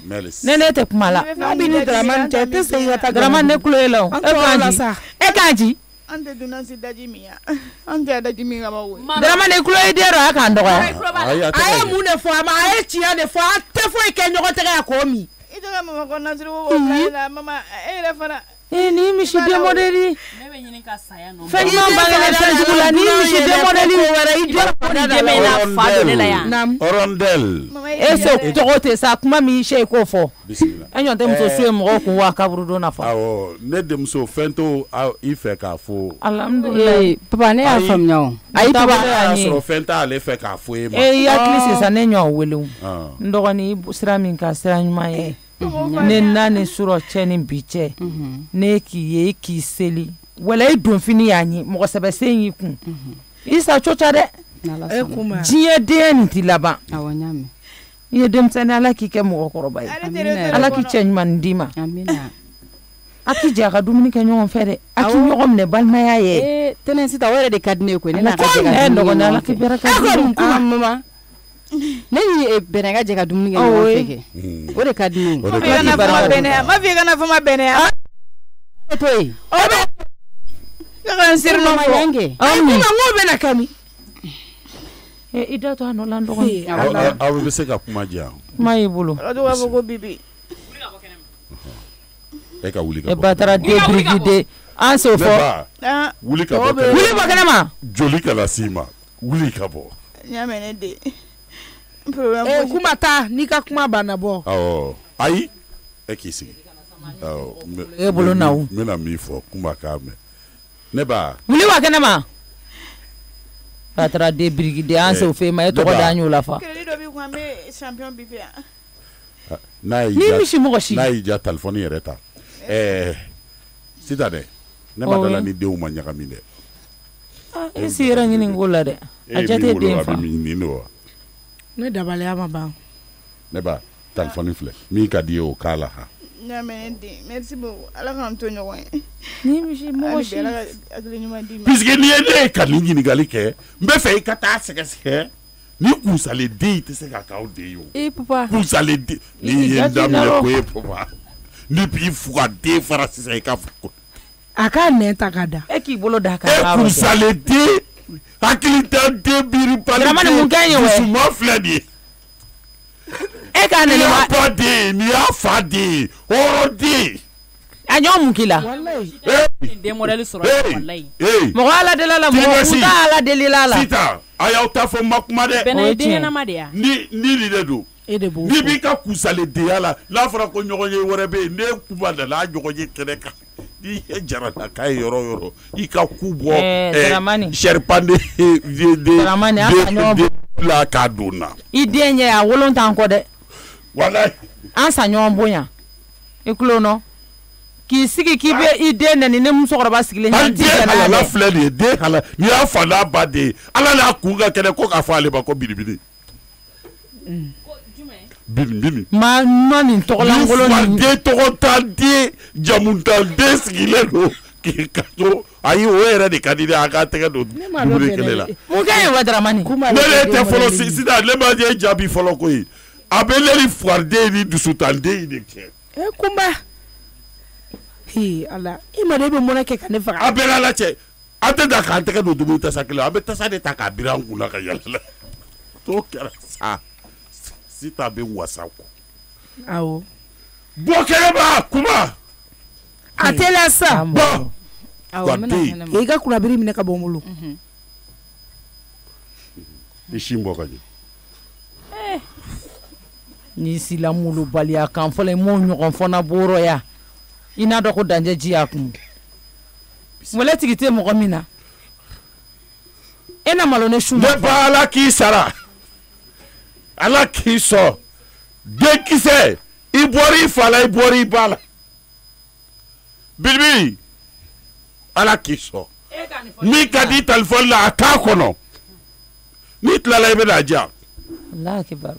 [SPEAKER 4] ne tɛ kuma la
[SPEAKER 7] n'aw bɛ ni Darama ni cɛ tɛ segin ka taa
[SPEAKER 4] Darama ne kulo ye la o e k'a ji
[SPEAKER 1] an tɛ dunansi daji min yan an tɛ daji min kama o
[SPEAKER 4] Darama ne kulo ye den dɔ a k'an dɔgɔya
[SPEAKER 7] a ye mun de fɔ a ma a ye tiɲɛ de fɔ a tɛ foyi kɛ ɲɔgɔn tɛgɛ yan k'o min
[SPEAKER 1] i tɛ ka mama ko nasiri wo bila la mama e yɛrɛ fana
[SPEAKER 4] ni misi den modèle
[SPEAKER 2] ne bɛ ɲini ka saya nɔ
[SPEAKER 4] fɛn ɲuman bangena fɛn jugu la ni misi den modèle wɛrɛ i den
[SPEAKER 2] dɛmɛ na fa don ne la yan
[SPEAKER 3] Rondel
[SPEAKER 4] e se tɔgɔ tɛ sa kuma min se k'o fɔ e ɲɔgɔn tɛ muso su ye mɔgɔw kun wa kaburu don na fɔ
[SPEAKER 3] awɔ ne denmuso fɛn to i fɛ k'a fɔ
[SPEAKER 4] alhamdulilayi
[SPEAKER 6] papa ne y'a faamuya o
[SPEAKER 4] ayi papa
[SPEAKER 3] y'a sɔrɔ fɛn t'ale fɛ k'a fɔ e ma
[SPEAKER 4] e hakili sisan ne ɲɔ wele n dɔgɔnin sira min ka sira ɲuman ye ne n'a ni surɔ cɛ ni bi cɛ ne k'i ye k'i seli wala i donfini y'a ɲi mɔgɔ sɛbɛ sen y'i kun i sa coca dɛ diɲɛ den nin t'i laban i ye denmisɛnnin ala k'i kɛ mɔgɔkɔrɔba ye ala k'i cɛ ɲuman d'i ma a k'i jɛ a ka dumuni kɛ ɲɔgɔn fɛ dɛ a k'i ɲɔgɔn minɛ balimaya ye
[SPEAKER 6] tɛnɛn sisan o yɛrɛ de ka di ne ye koyi ne n'a ka
[SPEAKER 4] jɛ ka dumuni kɛ ala k'i bɛrɛ ka
[SPEAKER 6] mama ne ni bɛnɛ ka jɛ ka dumuni kɛ ɲɔgɔn fɛ kɛ o de ka di ne ye
[SPEAKER 1] ma f'i kana fɔ ma bɛnɛ yan
[SPEAKER 6] to yen
[SPEAKER 1] ka n siri nɔ fɔ
[SPEAKER 7] ŋo bɛna kami
[SPEAKER 4] i da to a nɔ la n dɔgɔnin
[SPEAKER 3] aw bɛ se ka kuma diya
[SPEAKER 4] kuma y'i bolo
[SPEAKER 1] radio b'a fɔ ko bibi
[SPEAKER 3] e ka wuli ka bɔ
[SPEAKER 4] e ba taara den birikide an s'o fɔ
[SPEAKER 3] wuli ka bɔ
[SPEAKER 4] wuli bɔ kɛnɛ ma
[SPEAKER 3] joli kana s'i ma wuli ka bɔ
[SPEAKER 1] n y'a mɛn ne den
[SPEAKER 7] kuma taa n'i ka kuma banna bɔ
[SPEAKER 3] awɔ ayi e k'i sigi
[SPEAKER 4] e bolo na o
[SPEAKER 3] n bɛna min fɔ kuma k'a mɛn ne ba
[SPEAKER 4] wuli bɔ kɛnɛ ma a taara den birikide an s'o fɛ ma e tɔgɔ da an y'o la fa
[SPEAKER 1] crédit dɔ b'i kun an bɛ champion bibi yan
[SPEAKER 4] ni misi mɔgɔ si
[SPEAKER 3] n'a y'i diya telefɔni yɛrɛ ta sisan dɛ ne ma dala ni denw ma ɲagami dɛ
[SPEAKER 4] e si yɛrɛ ɲini ko la dɛ a jate den fa
[SPEAKER 7] ne dabaliya ma ban
[SPEAKER 3] ne ba telefɔni filɛ min ka di ye o k'a la ha
[SPEAKER 1] n y'a mɛn ne den merci beaucoup ala k'an to ɲɔgɔn ye
[SPEAKER 4] ni misi mɔgɔ si
[SPEAKER 1] ala ka hakili ɲuman d'i ma
[SPEAKER 3] puisque n'i ye ne ka nin ɲininkali kɛ n bɛ fɛ i ka taa sɛgɛsɛgɛ ni kunsalen den tɛ se ka k'aw den ye o
[SPEAKER 6] e papa
[SPEAKER 3] kunsalen den ni ye n daminɛ ko ye papa ni b'i fuga den fara sisan i ka fɔ ko
[SPEAKER 7] a k'a nɛn ta ka da
[SPEAKER 4] e k'i bolo da kan
[SPEAKER 3] e kunsalen den hakili tɛ den biiri pali den dusuma filɛ nin ye
[SPEAKER 4] e k'a nɛnɛ
[SPEAKER 3] ma ba den ni y'a fa den hɔrɔn den
[SPEAKER 4] a ɲɔgɔn mun k'i la
[SPEAKER 2] den modèle sɔrɔ wallahi
[SPEAKER 4] mɔgɔ ala deli la mɔgɔ ta ala deli la
[SPEAKER 3] sisan a y'aw ta fɔ n ma kuma dɛ
[SPEAKER 2] bɛnɛ den ɲɛnama de ya
[SPEAKER 3] ni nin de don n'i b'i ka kunsalen denya la n'a fɔra ko ɲɔgɔn ye wɛrɛ bɛ yen ne kuba nana a ɲɔgɔn ye kɛnɛ kan n'i ye jarata k'a ye yɔrɔ yɔrɔ i ka ku bɔ sɛripande den la k'a don na
[SPEAKER 4] i den ɲɛ a wolon t'an kɔ dɛ
[SPEAKER 3] walayi
[SPEAKER 4] an sa ɲɔgɔn bonya i kulo nɔ k'i sigi k'i bɛ i den nɛni ne musokɔrɔba sigilen
[SPEAKER 3] an den halala filɛ nin ye den halala n'i y'a fa n'a ba den ala n'a kun ka kɛnɛ ko k'a fɔ ale ma ko biribiri bini
[SPEAKER 4] ma nin tɔgɔlankolon
[SPEAKER 3] nin den tɔgɔ tan den jamu tan den sigilen don to ayi o yɛrɛ de ka di dɛ a ka tɛgɛ don dumuni kelen la
[SPEAKER 7] mun kɛ ye Wadramani
[SPEAKER 3] ne de tɛ fɔlɔ sisan ne ma je jaabi fɔlɔ ko ye a bɛ ne ni fuariden ni dusutanden de kɛ
[SPEAKER 7] kunba ala i ma de bɛ mɔnɛ kɛ ka ne faga
[SPEAKER 3] a bɛɛ la cɛ an tɛ da k'an tɛgɛ don dumuni tasa kelen an bɛ tasa de ta k'a biri an kun na ka yala la t'o kɛra sa Sita bɛ wasa kɔ
[SPEAKER 7] awɔ
[SPEAKER 3] bɔ kɛnɛ ma kuma
[SPEAKER 7] a tɛ la sa
[SPEAKER 3] bɔ
[SPEAKER 7] i ka kurabiri minɛ ka bɔ n bolo
[SPEAKER 3] i sin bɔ ka ɲɛ
[SPEAKER 4] ni sila mulu baliya kan fɔlɔ mo ɲɔgɔn fɔna boro ya ina dɔ ko danje ji a kun wala tigi tɛ mɔgɔ min na e na malo ne su
[SPEAKER 3] ne ba ala k'i sara ala k'i sɔn denkisɛ i bɔra i fa la i bɔra i ba la Bilibili ala k'i sɔn min ka di telefɔni la a k'a kɔnɔ n'i tilala i bɛ n'a diya
[SPEAKER 4] Allahu akibar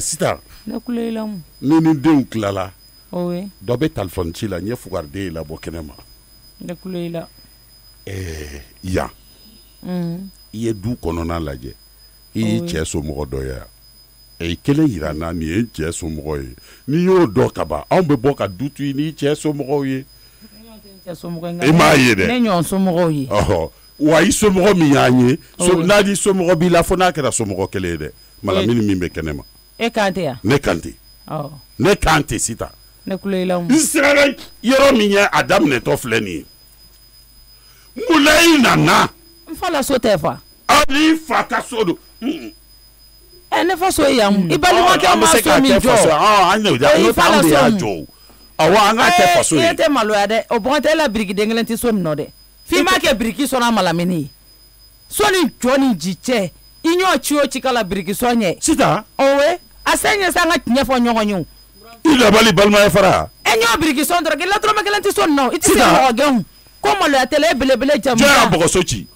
[SPEAKER 3] Sita
[SPEAKER 4] ne kule la mu
[SPEAKER 3] ni denw tilala
[SPEAKER 4] oui
[SPEAKER 3] dɔ bɛ telefɔni ci la n ye fugariden ye labɔ kɛnɛ ma
[SPEAKER 4] ne kule la
[SPEAKER 3] yan i ye du kɔnɔna lajɛ i y'i cɛ somɔgɔ dɔ ye i kelen yira n na nin ye n cɛ somɔgɔ ye n'i y'o dɔn ka ban anw bɛ bɔ ka du to i n'i cɛ somɔgɔw ye i m'a ye dɛ
[SPEAKER 4] ne ɲɔgɔn somɔgɔw ye
[SPEAKER 3] wa i somɔgɔ min y'an ye n'a di somɔgɔ b'i la fo n'a kɛra somɔgɔ kelen ye dɛ malamini min bɛ kɛnɛ ma
[SPEAKER 4] e kan tɛ yan
[SPEAKER 3] ne kan tɛ ne kan tɛ Sita
[SPEAKER 4] ne kule la mu
[SPEAKER 3] n sera yɔrɔ min ye a daminɛtɔ filɛ nin ye munna i nana
[SPEAKER 4] n fa la so tɛ fa
[SPEAKER 3] aw n'i fa ka so don
[SPEAKER 4] ne fa so ye yan i balimakɛ ma so min jɔ
[SPEAKER 3] an de y'a jɔ awɔ an k'a kɛ faso ye
[SPEAKER 4] e tɛ maloya dɛ o bɔgɔtɛ la birikiden kelen tɛ so nin nɔ dɛ f'i m'a kɛ biriki sɔnna malamini ye so ni jɔ ni ji cɛ i ɲɔ ci o ci k'a la biriki sɔn ɲɛ
[SPEAKER 3] Sita
[SPEAKER 4] owe a se ɲɛ sa an ka tiɲɛ fɔ ɲɔgɔn ye
[SPEAKER 3] i labali balimaya fara
[SPEAKER 4] e ɲɔ biriki sɔn dɔrɔn k'i la dɔrɔmɛ kelen tɛ so nin nɔ i tɛ se mɔgɔ gɛnw ko maloya tɛ la e belebele jamu
[SPEAKER 3] jɔn y'a bɔgɔso ci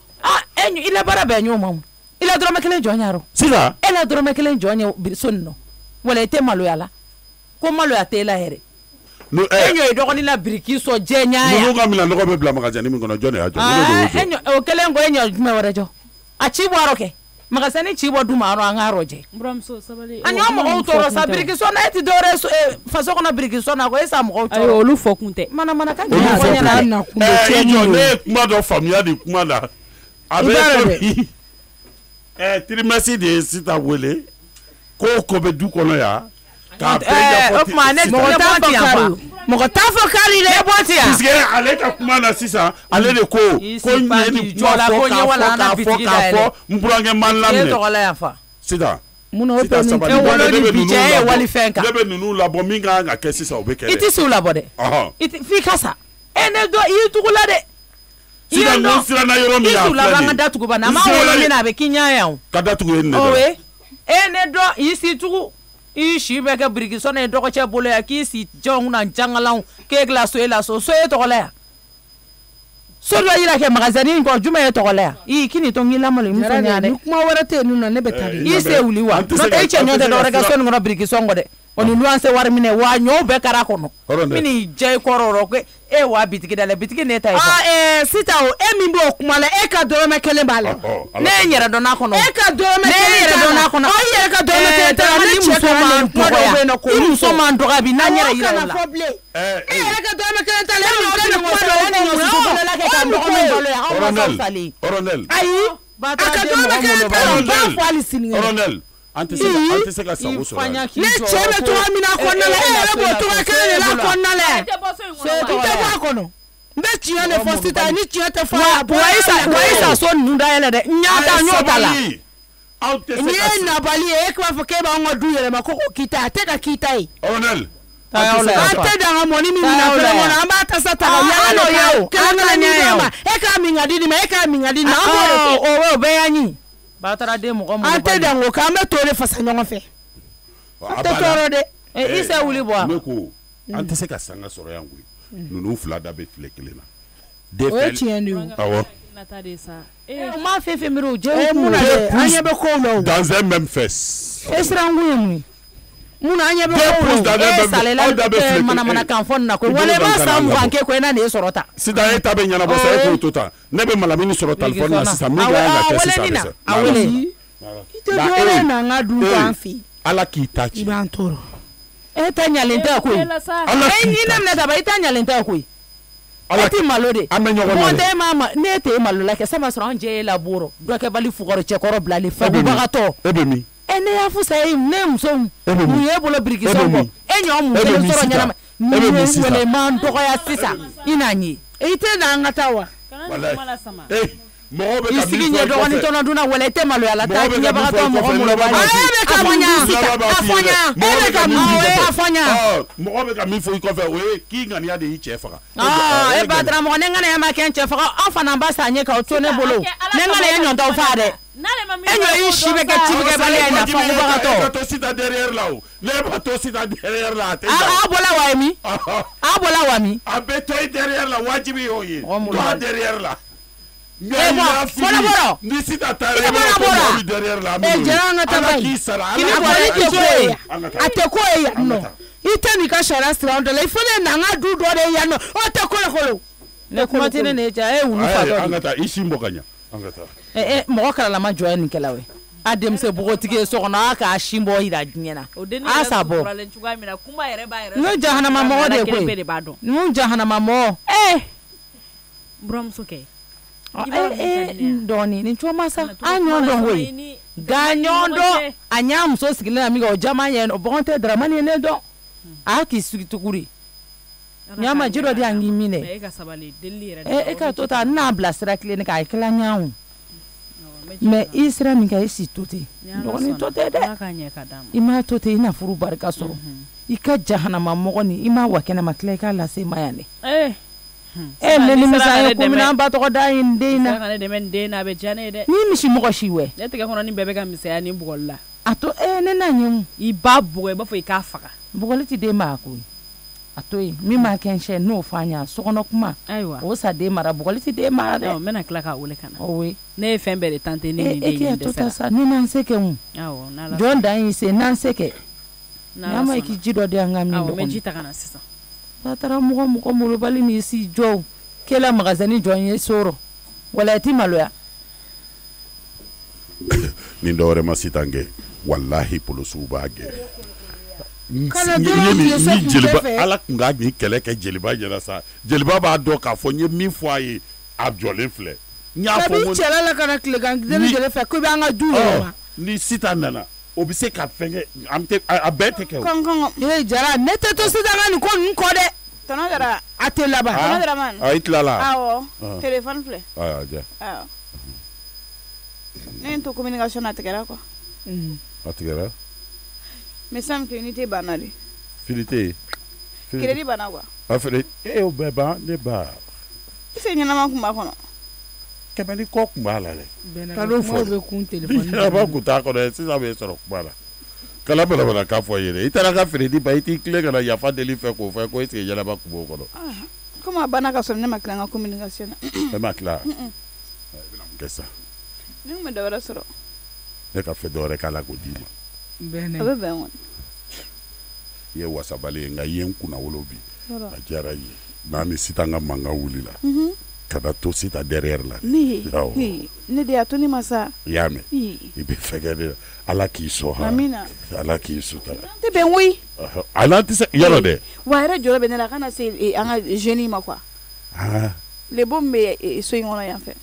[SPEAKER 4] i la baara bɛɛ ɲɔ ma i la dɔrɔmɛ kelen jɔn ɲaro
[SPEAKER 3] Sita
[SPEAKER 4] e la dɔrɔmɛ kelen jɔn ɲɛ so nin nɔ wala i tɛ maloya la ko maloya tɛ la yɛrɛ e ɲɔ ye dɔgɔnin la biriki sɔn jɛ ɲa
[SPEAKER 3] ninnu ka minɛ nɔgɔ bɛ bila magasin min kɔnɔ jɔn de y'a jɔ
[SPEAKER 4] o kelen ko e ɲɔ jumɛn wɛrɛ jɔ a ci bɔ arɔ kɛ magasin ni ci bɔ du ma arɔ an ka arɔ jɛ an y'an mɔgɔw tɔɔrɔ sa biriki sɔn na e tɛ dɔwɛrɛ faso kɔnɔ biriki sɔn na ko e sa mɔgɔw tɔɔrɔ
[SPEAKER 2] olu fɔ kun tɛ
[SPEAKER 4] mana ka
[SPEAKER 3] ɲɛ ɲɛna i jɔ ne ye kuma dɔ faamuya nin kuma na a bɛ tirimɛsi de ye Sita wele ko ko bɛ du kɔnɔ yan k'a bɛɛ ɲɛfɔ
[SPEAKER 4] o tuma ne mɔgɔ t'a fɔ kari mɔgɔ t'a fɔ kari dɛ ne bɔ ti yan
[SPEAKER 3] puisque ale ka kuma na sisan ale de ko n ye nin kuma fɔ k'a fɔ n burankɛ man laminɛ
[SPEAKER 4] e tɔgɔ la yan fa
[SPEAKER 3] Sita
[SPEAKER 4] mun o bɛ nin kɛ wolo ni bi cɛ ye wali fɛn kan
[SPEAKER 3] ne bɛ ninnu labɔ min kan ka kɛ sisan o bɛ kɛ dɛ
[SPEAKER 4] i tɛ se o labɔ dɛ f'i ka sa e ne dɔ i y'i tugu la dɛ
[SPEAKER 3] Sita n siranna yɔrɔ min na
[SPEAKER 4] i t'u laban ka datugu ba n'a ma wolo min na a bɛ k'i ɲɛ yan
[SPEAKER 3] ka datugu ye nin de
[SPEAKER 4] dɛ e ne dɔ i si tugu i si bɛ kɛ biriki sɔn ye dɔgɔcɛ bolo yan k'i si jɔnw na jangalanw k'e tila so e la so e tɔgɔ la yan so dɔ yira kɛ magasin kɔ jumɛn ye tɔgɔ la yan k'i ni to n k'i lamalo i muso ɲa dɛ
[SPEAKER 7] kuma wɛrɛ tɛ yen nɔ ne bɛ taa
[SPEAKER 4] i se wuli wa n'o tɛ i cɛ ɲɔ tɛ dɔwɛrɛ kɛ so nin kɔnɔ biriki sɔn kɔ dɛ o ni luwanse wari minɛ wa ɲɔw bɛɛ kɛra kɔnɔ min n'i diya i kɔrɔ ko e wa bitigi da la bitigi ne ta ye
[SPEAKER 7] Sita o e min b'o kuma la e ka dɔrɔmɛ kelen b'a la
[SPEAKER 4] ne ye n yɛrɛ dɔn n'a kɔnɔ
[SPEAKER 7] e ka dɔrɔmɛ kelen t'a la i yɛrɛ ka dɔrɔmɛ kelen t'a la ni muso m'an dɔgɔya
[SPEAKER 4] i muso m'an dɔgɔya bi n'an yɛrɛ yira o la
[SPEAKER 7] e yɛrɛ ka dɔrɔmɛ kelen t'a la e muso ni kuma dɔ e ni muso dɔ la kɛ ka dɔgɔ min balo yan aw ma sali ayi a ka dɔrɔmɛ kelen t'a la o b'a fɔ hali sini
[SPEAKER 3] an tɛ se ka sago sɔrɔ
[SPEAKER 7] ne cɛ bɛ togoya min na kɔnɔna la e yɛrɛ b'o togoya kelen de la kɔnɔna la n tɛ bɔ a kɔnɔ n bɛ tiɲɛ de fɔ Sita ni tiɲɛ tɛ fɔ
[SPEAKER 4] wa i sa so ninnu dayɛlɛ dɛ n y'a ta n y'o ta la
[SPEAKER 7] n'i ye nabali ye e b'a fɔ k'e b'anw ka du yɛlɛma ko kita a tɛ ka kita ye
[SPEAKER 3] an
[SPEAKER 7] tɛ dan ka mɔni min minɛ fɛn kɔnɔ an b'a tasa ta ka yala de kɛ kelen ni d'a ma e k'a min ka di nin ma e k'a min ka di nin ma an b'o de kɛ
[SPEAKER 4] o bɛɛ y'a ɲi bataraden mɔgɔ minnu
[SPEAKER 7] an tɛ dan o kan an bɛ to de fasa ɲɔgɔn fɛ an tɛ tɔɔrɔ dɛ
[SPEAKER 4] i se wuli bɔ
[SPEAKER 3] ne ko an tɛ se ka sanga sɔrɔ yan koyi ninnu fila da bɛ tile kelen na
[SPEAKER 7] o ye tiɲɛ de ye
[SPEAKER 3] awɔ
[SPEAKER 4] n m'a fɛn fɛn miiri o jɛ
[SPEAKER 7] mun na dɛ an ɲɛ bɛ kow la o
[SPEAKER 3] dans un même fesse
[SPEAKER 7] e siran kun ye mun ye
[SPEAKER 4] mun anya be ko mana kan fon na ko wala ba sa mu banke ko ina ne sorota
[SPEAKER 3] sida eta be nyana bosa e ko tota ne be malamini sorota telefone na sisa mi ga tesi sa
[SPEAKER 4] awele ite dole na ngadu banfi
[SPEAKER 3] ala ki tachi
[SPEAKER 4] ibantoro eta nyalenta ko ni na mna daba eta nyalenta ko ati malode monde mama nete malo la ke sama soro anje la buro do ke bali fugoro che koro bla le fa bagato
[SPEAKER 3] ebemi
[SPEAKER 4] ene afu sai nem so mu yebolo briki so bo enyo mu le soro nyana mu wele man to ya sisa inanyi ite na ngatawa
[SPEAKER 3] wala sama mo be
[SPEAKER 4] ka mi do woni to na duna wala ite malo ya la ta nya bagato mo mo lo ba be ka afanya
[SPEAKER 3] mo be ka mi fo ko fe we ki ngani ya de che fa
[SPEAKER 4] e badra mo ne ngana ya ma ken che fa afa na ba sa nye ka o to ne bolo ne ngana ya nyon to fa de enyo ishi be ke tibe bale na fa ko bagato
[SPEAKER 3] to sita derrière là ne pas to sita derrière là
[SPEAKER 4] abola wa mi
[SPEAKER 3] abeto derrière là wajibi yoyi to derrière là
[SPEAKER 4] ni
[SPEAKER 3] sita tare derrière là
[SPEAKER 4] jeranga tabai kini bole ate ko ya no itani ka shara strand le ifone na ngadu do de ya no o te ko le kuma tine ne ja unu fa do
[SPEAKER 3] angata ishi mbokanya angata
[SPEAKER 4] mo kala la ma joye ni kala we adem se bogotike so na ka shimbo ira nyena asabo no jahana ma mo de ko no jahana ma mo
[SPEAKER 2] brom soke
[SPEAKER 4] doni ni choma sa anyondo hoyi ganyondo anyam so sigile na mi go jama yen obonte dramani ne do aki sugitukuri nyama jiro di angi mine ka tota na blastra clinic ay kala nyaaw mais isra mi ga isi tote doni tote de ima tote ina furu barka so ika jahannama mogoni ima wakena makle ka la se mayane le ni misa ko mina ba to da indena
[SPEAKER 2] kana de men dena be jane de
[SPEAKER 4] ni mishi mo shiwe
[SPEAKER 2] ne tege kono ni bebe ka misa ni bugolla
[SPEAKER 4] ato ne na nyum
[SPEAKER 2] I ba bugo ba fo ka faka
[SPEAKER 4] bugoliti de ma ko ato mi ma kenshe no fanya so kono kuma
[SPEAKER 2] aiwa
[SPEAKER 4] o sa de mara bugoliti de mara de
[SPEAKER 2] no mena kla ka wole kana
[SPEAKER 4] o we
[SPEAKER 2] ne fembe de tante ni ni de
[SPEAKER 4] de sa sa ni nan seke mu
[SPEAKER 2] awo na la
[SPEAKER 4] don dan se nan seke na ma ki jido de ngam ni
[SPEAKER 2] awo me jita kana sisa
[SPEAKER 4] patara mo mo bali ni si jo kela magazani jo yen soro wala ti maloya
[SPEAKER 3] ni ndore masitange wallahi polo subage
[SPEAKER 4] kana
[SPEAKER 3] ni jeliba ala kunga ni kele ke jeliba jela sa jeliba ba do ka fo nye mi fo ayi abjole fle nya fo mo
[SPEAKER 4] chela la kana klegan de jele fa ko ba nga du
[SPEAKER 3] ni sita nana obi se ka fenge amte abete ke
[SPEAKER 4] kan jara nete to sita ngani ko nko de
[SPEAKER 1] tono dara
[SPEAKER 4] atela ba
[SPEAKER 1] tono dara man
[SPEAKER 3] itlala
[SPEAKER 1] awo téléphone fle
[SPEAKER 3] ja
[SPEAKER 1] awo nento communication ategera ko
[SPEAKER 3] ategera
[SPEAKER 1] mais sam que unité banali
[SPEAKER 3] filité
[SPEAKER 1] crédit banagwa
[SPEAKER 3] afre o beba ne ba
[SPEAKER 1] ise nyana makuma kono
[SPEAKER 3] kebali ko kumala le
[SPEAKER 4] kalo fo be kun téléphone
[SPEAKER 3] ba ku ta ko de sisa be soro kumala kala bala ka fo yere itara ka fredi ba iti kle kana ya fa deli fe ko ese yala ba kubo ko
[SPEAKER 1] comment banaka so ne makla communication
[SPEAKER 3] e makla kesa
[SPEAKER 1] ni me dawara soro
[SPEAKER 3] ne ka fe dore kala ko dima
[SPEAKER 4] bene
[SPEAKER 1] abe ben won
[SPEAKER 3] ye wasabale nga yen kuna wolobi ajara yi nani sitanga manga wulila kada to sita derrière la
[SPEAKER 1] ni ne de atoni masa
[SPEAKER 3] yame ibe fegede ala ki so ha
[SPEAKER 1] amina
[SPEAKER 3] ala ki suta
[SPEAKER 1] te ben oui
[SPEAKER 3] ala ti se yaro de
[SPEAKER 1] wa jolo ben la kana se anga jeune ma quoi les bons mais so ngona ya fait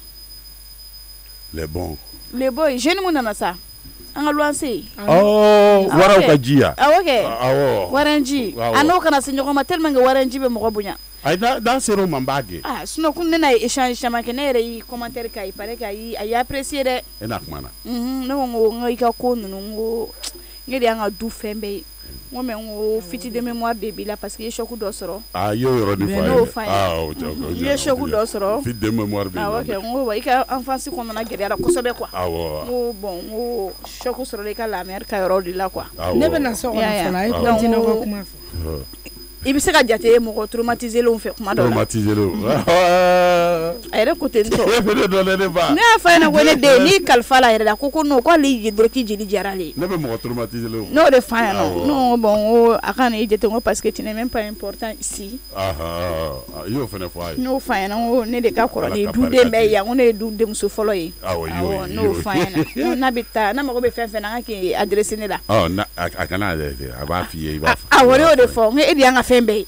[SPEAKER 3] les bons
[SPEAKER 1] jeune mo nana sa anga luanse
[SPEAKER 3] wara ka jia
[SPEAKER 1] okay waranji ano kana se nyoko ma tellement nga waranji be mo bunya
[SPEAKER 3] ay dans ce roman bagé
[SPEAKER 1] sinon kun ne na échange chama ke ne re commentaire kai pare kai ay apprécier de
[SPEAKER 3] enak mana
[SPEAKER 1] no ngo ngai ka ko no ngo ngeli anga du fembe ngo me ngo fiti de mémoire de bila parce que ye choku do soro
[SPEAKER 3] yo ni fa
[SPEAKER 1] ye choku do soro
[SPEAKER 3] fiti de mémoire de
[SPEAKER 1] okay ngo wa ika enfance ko na gere ara ko sobe quoi ngo bon ngo choku soro le ka la mer ka ro de la quoi
[SPEAKER 4] ne be na so on fala ay continue ko kuma
[SPEAKER 1] i bɛ se ka jate mɔgɔ traumatisé lenw fɛ kuma dɔ la
[SPEAKER 3] traumatisé lenw
[SPEAKER 1] a yɛrɛ ko ten tɔ
[SPEAKER 3] ne
[SPEAKER 1] y'a fɔ a ɲɛna ko ne den n'i kalifa la yɛrɛ la ko non k'ale y'i dɔrɔn k'i jeli diyara ale ye
[SPEAKER 3] ne bɛ mɔgɔ traumatisé lenw
[SPEAKER 1] n'o de f'a ɲɛna non bon ko a ka na i jate ko parce que tu n'es même pas important ici
[SPEAKER 3] i y'o fana fɔ a ye
[SPEAKER 1] n'o f'a ɲɛna ko ne de ka kɔrɔ ni duden bɛɛ ye yan ko ne ye du denmuso fɔlɔ ye n'o f'a ɲɛna n'a bɛ taa n'a mago bɛ fɛn fɛn na an ka k'i adressé ne la
[SPEAKER 3] a kana a b'a f'i ye i b'a fɔ
[SPEAKER 1] awɔ ne y'o de fɔ n ko e de y'an ka fɛn bɛɛ
[SPEAKER 3] ye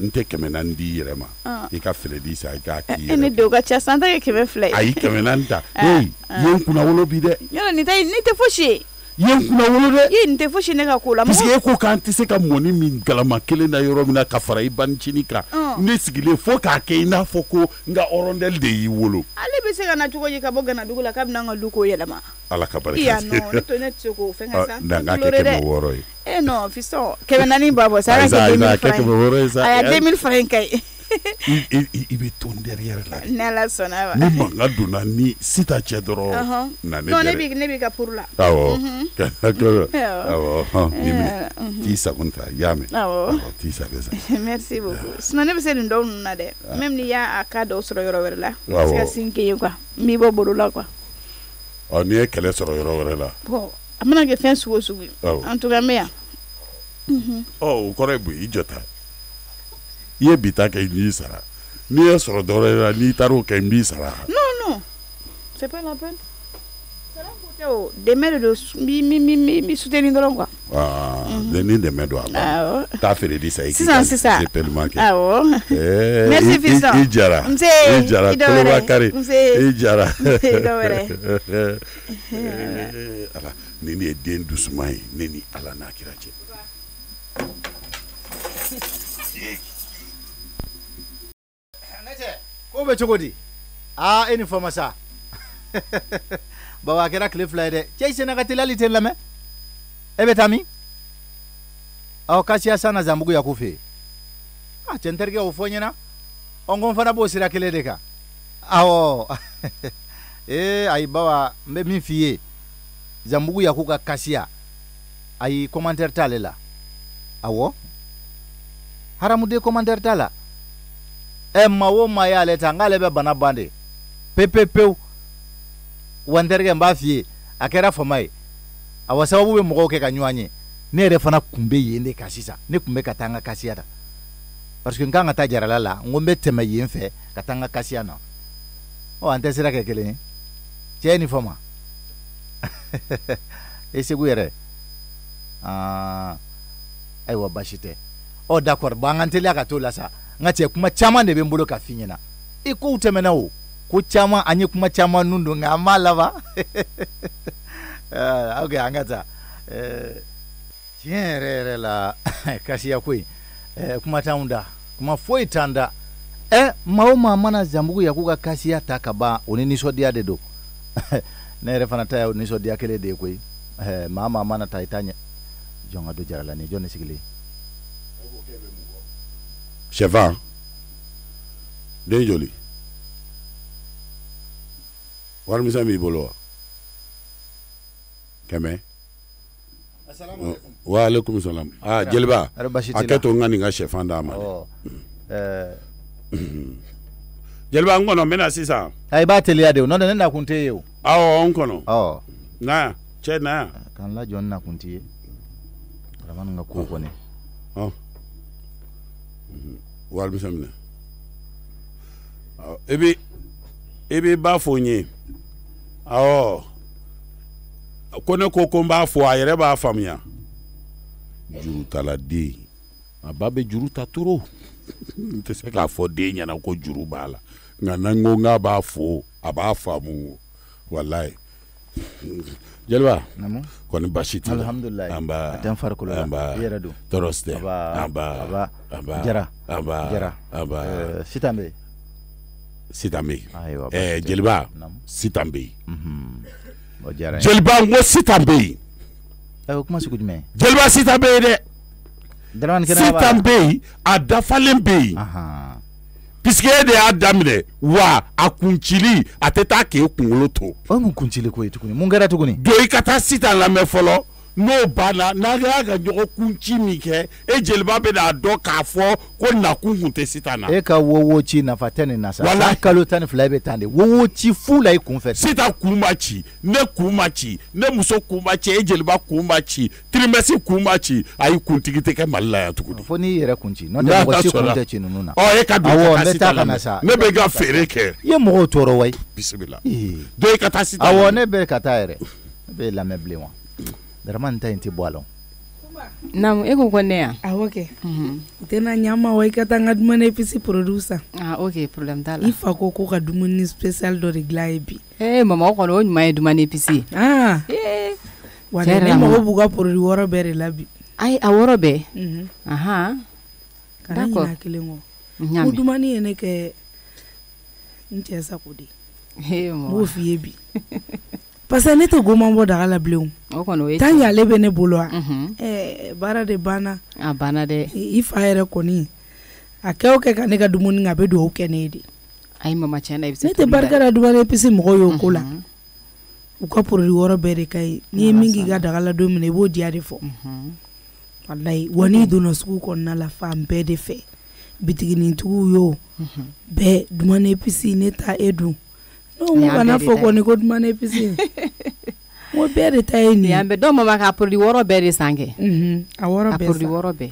[SPEAKER 3] n tɛ 400 di yɛrɛ ma i ka fɛlɛ di sa i k'a k'i yɛrɛ
[SPEAKER 1] ne denw ka ca san ta kɛ 200 ye
[SPEAKER 3] ayi 400 ta i ye n kunna wolo bi dɛ
[SPEAKER 1] yɔrɔ nin tɛ fosi ye
[SPEAKER 3] i ye n kunna wolo dɛ
[SPEAKER 1] nin tɛ fosi ne ka ko la
[SPEAKER 3] parce que e ko k'an tɛ se ka mɔni min galama kelen na yɔrɔ min na ka fara i banicinin kan ne sigilen fo k'a kɛ i n'a fɔ ko n ka rondelle de y'i wolo
[SPEAKER 1] ale bɛ se ka na cogo di ka bɔ Ganadugu la k'a bɛna an ka du ko yɛlɛma
[SPEAKER 3] ala ka barika
[SPEAKER 1] ne tɛ se k'o fɛn ka sa
[SPEAKER 3] n k'a kɛ 600 ye
[SPEAKER 1] non fiston 400 b'a bɔ sa a y'a kɛ 2000 francs a y'a 2000 francs ka ye
[SPEAKER 3] i bɛ ton derrière la
[SPEAKER 1] ni ala sɔnna
[SPEAKER 3] ni mankan donna ni sita cɛ dɔrɔn na ne
[SPEAKER 1] dɛrɛ ne b'i ka pour la
[SPEAKER 3] awɔ t'i sago ta i y'a mɛn t'i sago sa
[SPEAKER 1] merci beaucoup sinon ne bɛ se nin dɔw ninnu na dɛ même n'i y'a cas dɔw sɔrɔ yɔrɔ wɛrɛ la i bɛ se ka sin kɛ ye quoi n b'i bɔ bolo la quoi
[SPEAKER 3] n'i ye kɛlɛ sɔrɔ yɔrɔ wɛrɛ la
[SPEAKER 1] bon a mana kɛ fɛn sugu o sugu ye en tout cas n bɛ yan
[SPEAKER 3] o kɔrɔ ye bon i jɔ ta i ye bi ta kɛ n b'i sara n'i ye sɔrɔ dɔ wɛrɛ la n'i taara o kɛ n b'i sara
[SPEAKER 1] non c'est pas la peine dɛmɛ de don n b'i soutenir dɔrɔn quoi
[SPEAKER 3] ni dɛmɛ don a la taa feere di sa i k'i ka paiement kɛ
[SPEAKER 1] merci fiston
[SPEAKER 3] i jara koloba kari i jara ala ni ye den dusuman ye ne ni ala n'a kira cɛ
[SPEAKER 8] ko bɛ cogo di e ni fama sa bawa a kɛra tile 2 ye dɛ cɛ i senna ka teli hali tɛ lamɛn e bɛ taa min Kasiya san na Zanbugu Yaku fɛ yen cɛ n terikɛ o fɔ n ɲɛna ko n fana b'o sira kelen de kan awɔ ayi bawa n bɛ min f'i ye Zanbugu Yaku ka Kasiya ayi commentaire t'ale la awɔ haramude commentaire t'a la maa o maa y'ale ta n k'ale bɛ bana ban de pepepewu wa n terikɛ n b'a f'i ye a kɛra fama ye awa sababu bɛ mɔgɔw kɛ ka ɲɔgɔn ye ne yɛrɛ fana kun bɛ yen de kan sisan ne kun bɛ ka taa n ka Kasiya ta parce que n kan ka taa Jarala la n ko n bɛ tɛmɛ yen fɛ ka taa n ka Kasiya na an tɛ sira kɛ kelen ye cɛ ye nin fɔ ma e segu yɛrɛ ayiwa baasi tɛ d'accord bon an ka teliya ka t'o la sa n ka cɛ kuma caman de bɛ n bolo ka f'i ɲɛna i kow tɛmɛna o ko caman an ye kuma caman nun don nka an m'a laban ok an ka taa tiɲɛ yɛrɛ yɛrɛ la Kasiya ko in kuma t'anw da kuma foyi t'an da maa o maa mana Zanbugu Yaku ka Kasiya ta ka ban o ni nisɔndiya de don ne yɛrɛ fana ta ye nisɔndiya kelen de ye koyi maa maa mana ta i t'a ɲɛ jɔn ka don Jarala ni jɔn de sigilen
[SPEAKER 3] Sɛfan den joli warimisɛn b'i bolo wa 100 wa alaikum salam jeliba a kɛ to n ka nin ka sɛfan d'a ma jeliba n kɔnɔ n bɛna sisan
[SPEAKER 8] i b'a teliya de o n'o tɛ ne nakun t'e ye o
[SPEAKER 3] awɔ n kɔnɔ na cɛ na yan
[SPEAKER 8] k'an lajɔ n nakun t'i ye Ramani ka ko kɔni
[SPEAKER 3] warimisɛn minɛ i b'i ba fɔ n ye awɔ ko ne ko n b'a fɔ a yɛrɛ b'a faamuya juru tala den a ba bɛ juru ta toro n tɛ se k'a fɔ den ɲɛna ko juru b'a la nka n'an ko k'a b'a fɔ a b'a faamu walayi jeliba kɔni basi t'i la
[SPEAKER 8] alhamdulilayi
[SPEAKER 3] an b'a
[SPEAKER 8] a tɛ n farikolo la i yɛrɛ don
[SPEAKER 3] tɔɔrɔ tɛ
[SPEAKER 8] an b'a jara sitan bɛ yen
[SPEAKER 3] sitan bɛ yen jeliba sitan bɛ yen
[SPEAKER 8] jeliba
[SPEAKER 3] n ko sitan bɛ yen
[SPEAKER 8] o kuma sugu jumɛn
[SPEAKER 3] jeliba sitan bɛ yen dɛ sitan bɛ yen a dafalen bɛ yen puisque e de y'a daminɛ wa a kuncili a tɛ taa k'e kunkolo to
[SPEAKER 8] o ye mun kuncili ko ye tuguni mun kɛra tuguni
[SPEAKER 3] don i ka taa sitan lamɛn fɔlɔ n'o banna n'a y'a ka ɲɔgɔn kunci min kɛ e jeliba bɛ n'a dɔn k'a fɔ ko nakun kun tɛ Sitan na.
[SPEAKER 8] E ka wowo ci nafa tɛ nin na sa. Wala kalo 12 bɛ tan de wowo ci fu la i kunfɛ.
[SPEAKER 3] Sitan kun ma ci ne kun ma ci ne muso kun ma ci e jeliba kun ma ci trimestre kun ma ci a y'i kuntigi tɛ kɛ Mali la yan tuguni.
[SPEAKER 8] Fo n'i yɛrɛ kun ci n'o tɛ mɔgɔ si kun tɛ ci ninnu na.
[SPEAKER 3] E ka don ka taa Sitan la ne bɛ ka feere kɛ.
[SPEAKER 8] I ye mɔgɔw tɔɔrɔ wa.
[SPEAKER 3] Bisimila. Don e ka taa Sitan.
[SPEAKER 8] Awɔ ne bɛ ka taa yɛrɛ ne bɛ lamɛn bilen wa. Dramani ta in tɛ bɔ a la.
[SPEAKER 6] Naam, e ko ne ya?
[SPEAKER 4] Ah, ok. Tena nyama wa ikata nga dumuni episi producer.
[SPEAKER 6] Ah, ok, problem t'a la.
[SPEAKER 4] I fa ko ka dumuni special dɔ de gilan ye bi.
[SPEAKER 6] Mama o kɔni o ɲuman ye dumuni episi.
[SPEAKER 4] Ah. Wa ne mago b'u ka produit wɔɔrɔ bɛɛ de la bi.
[SPEAKER 6] Ayi, a wɔɔrɔ bɛɛ. Ahan.
[SPEAKER 4] Kana ɲina kelen kɔ. Ko dumuni ye ne kɛ n cɛ sago de. M'o f'i ye bi. Parce que ne tɛ goman bɔ daga la bilen o kɔni o ye tant que ale bɛ ne bolo wa baara de banna a banna dɛ I fa yɛrɛ kɔni a kɛ o kɛ ka ne ka dumuni a bɛ dugawu kɛ ne ye de
[SPEAKER 6] ayi mama tiɲɛ na I bɛ se
[SPEAKER 4] ne tɛ barika da dumuni episi mɔgɔw y'o ko la u ka produit wɔɔrɔ bɛɛ de ka ɲi n'i ye min k'i ka daga la don min na I b'o diya de fɔ walayi wa n'i donna sugu kɔnɔna la fan bɛɛ de fɛ bitiginitigiw y'o bɛɛ dumuni episi ne ta e dun no mo kana fɔ kɔni ko dumuni episi mo bɛɛ de ta ye nin
[SPEAKER 6] yan bɛ dɔw mama ka produit wɔɔrɔ bɛɛ de san kɛ
[SPEAKER 4] a wɔɔrɔ bɛɛ
[SPEAKER 6] produit wɔɔrɔ bɛɛ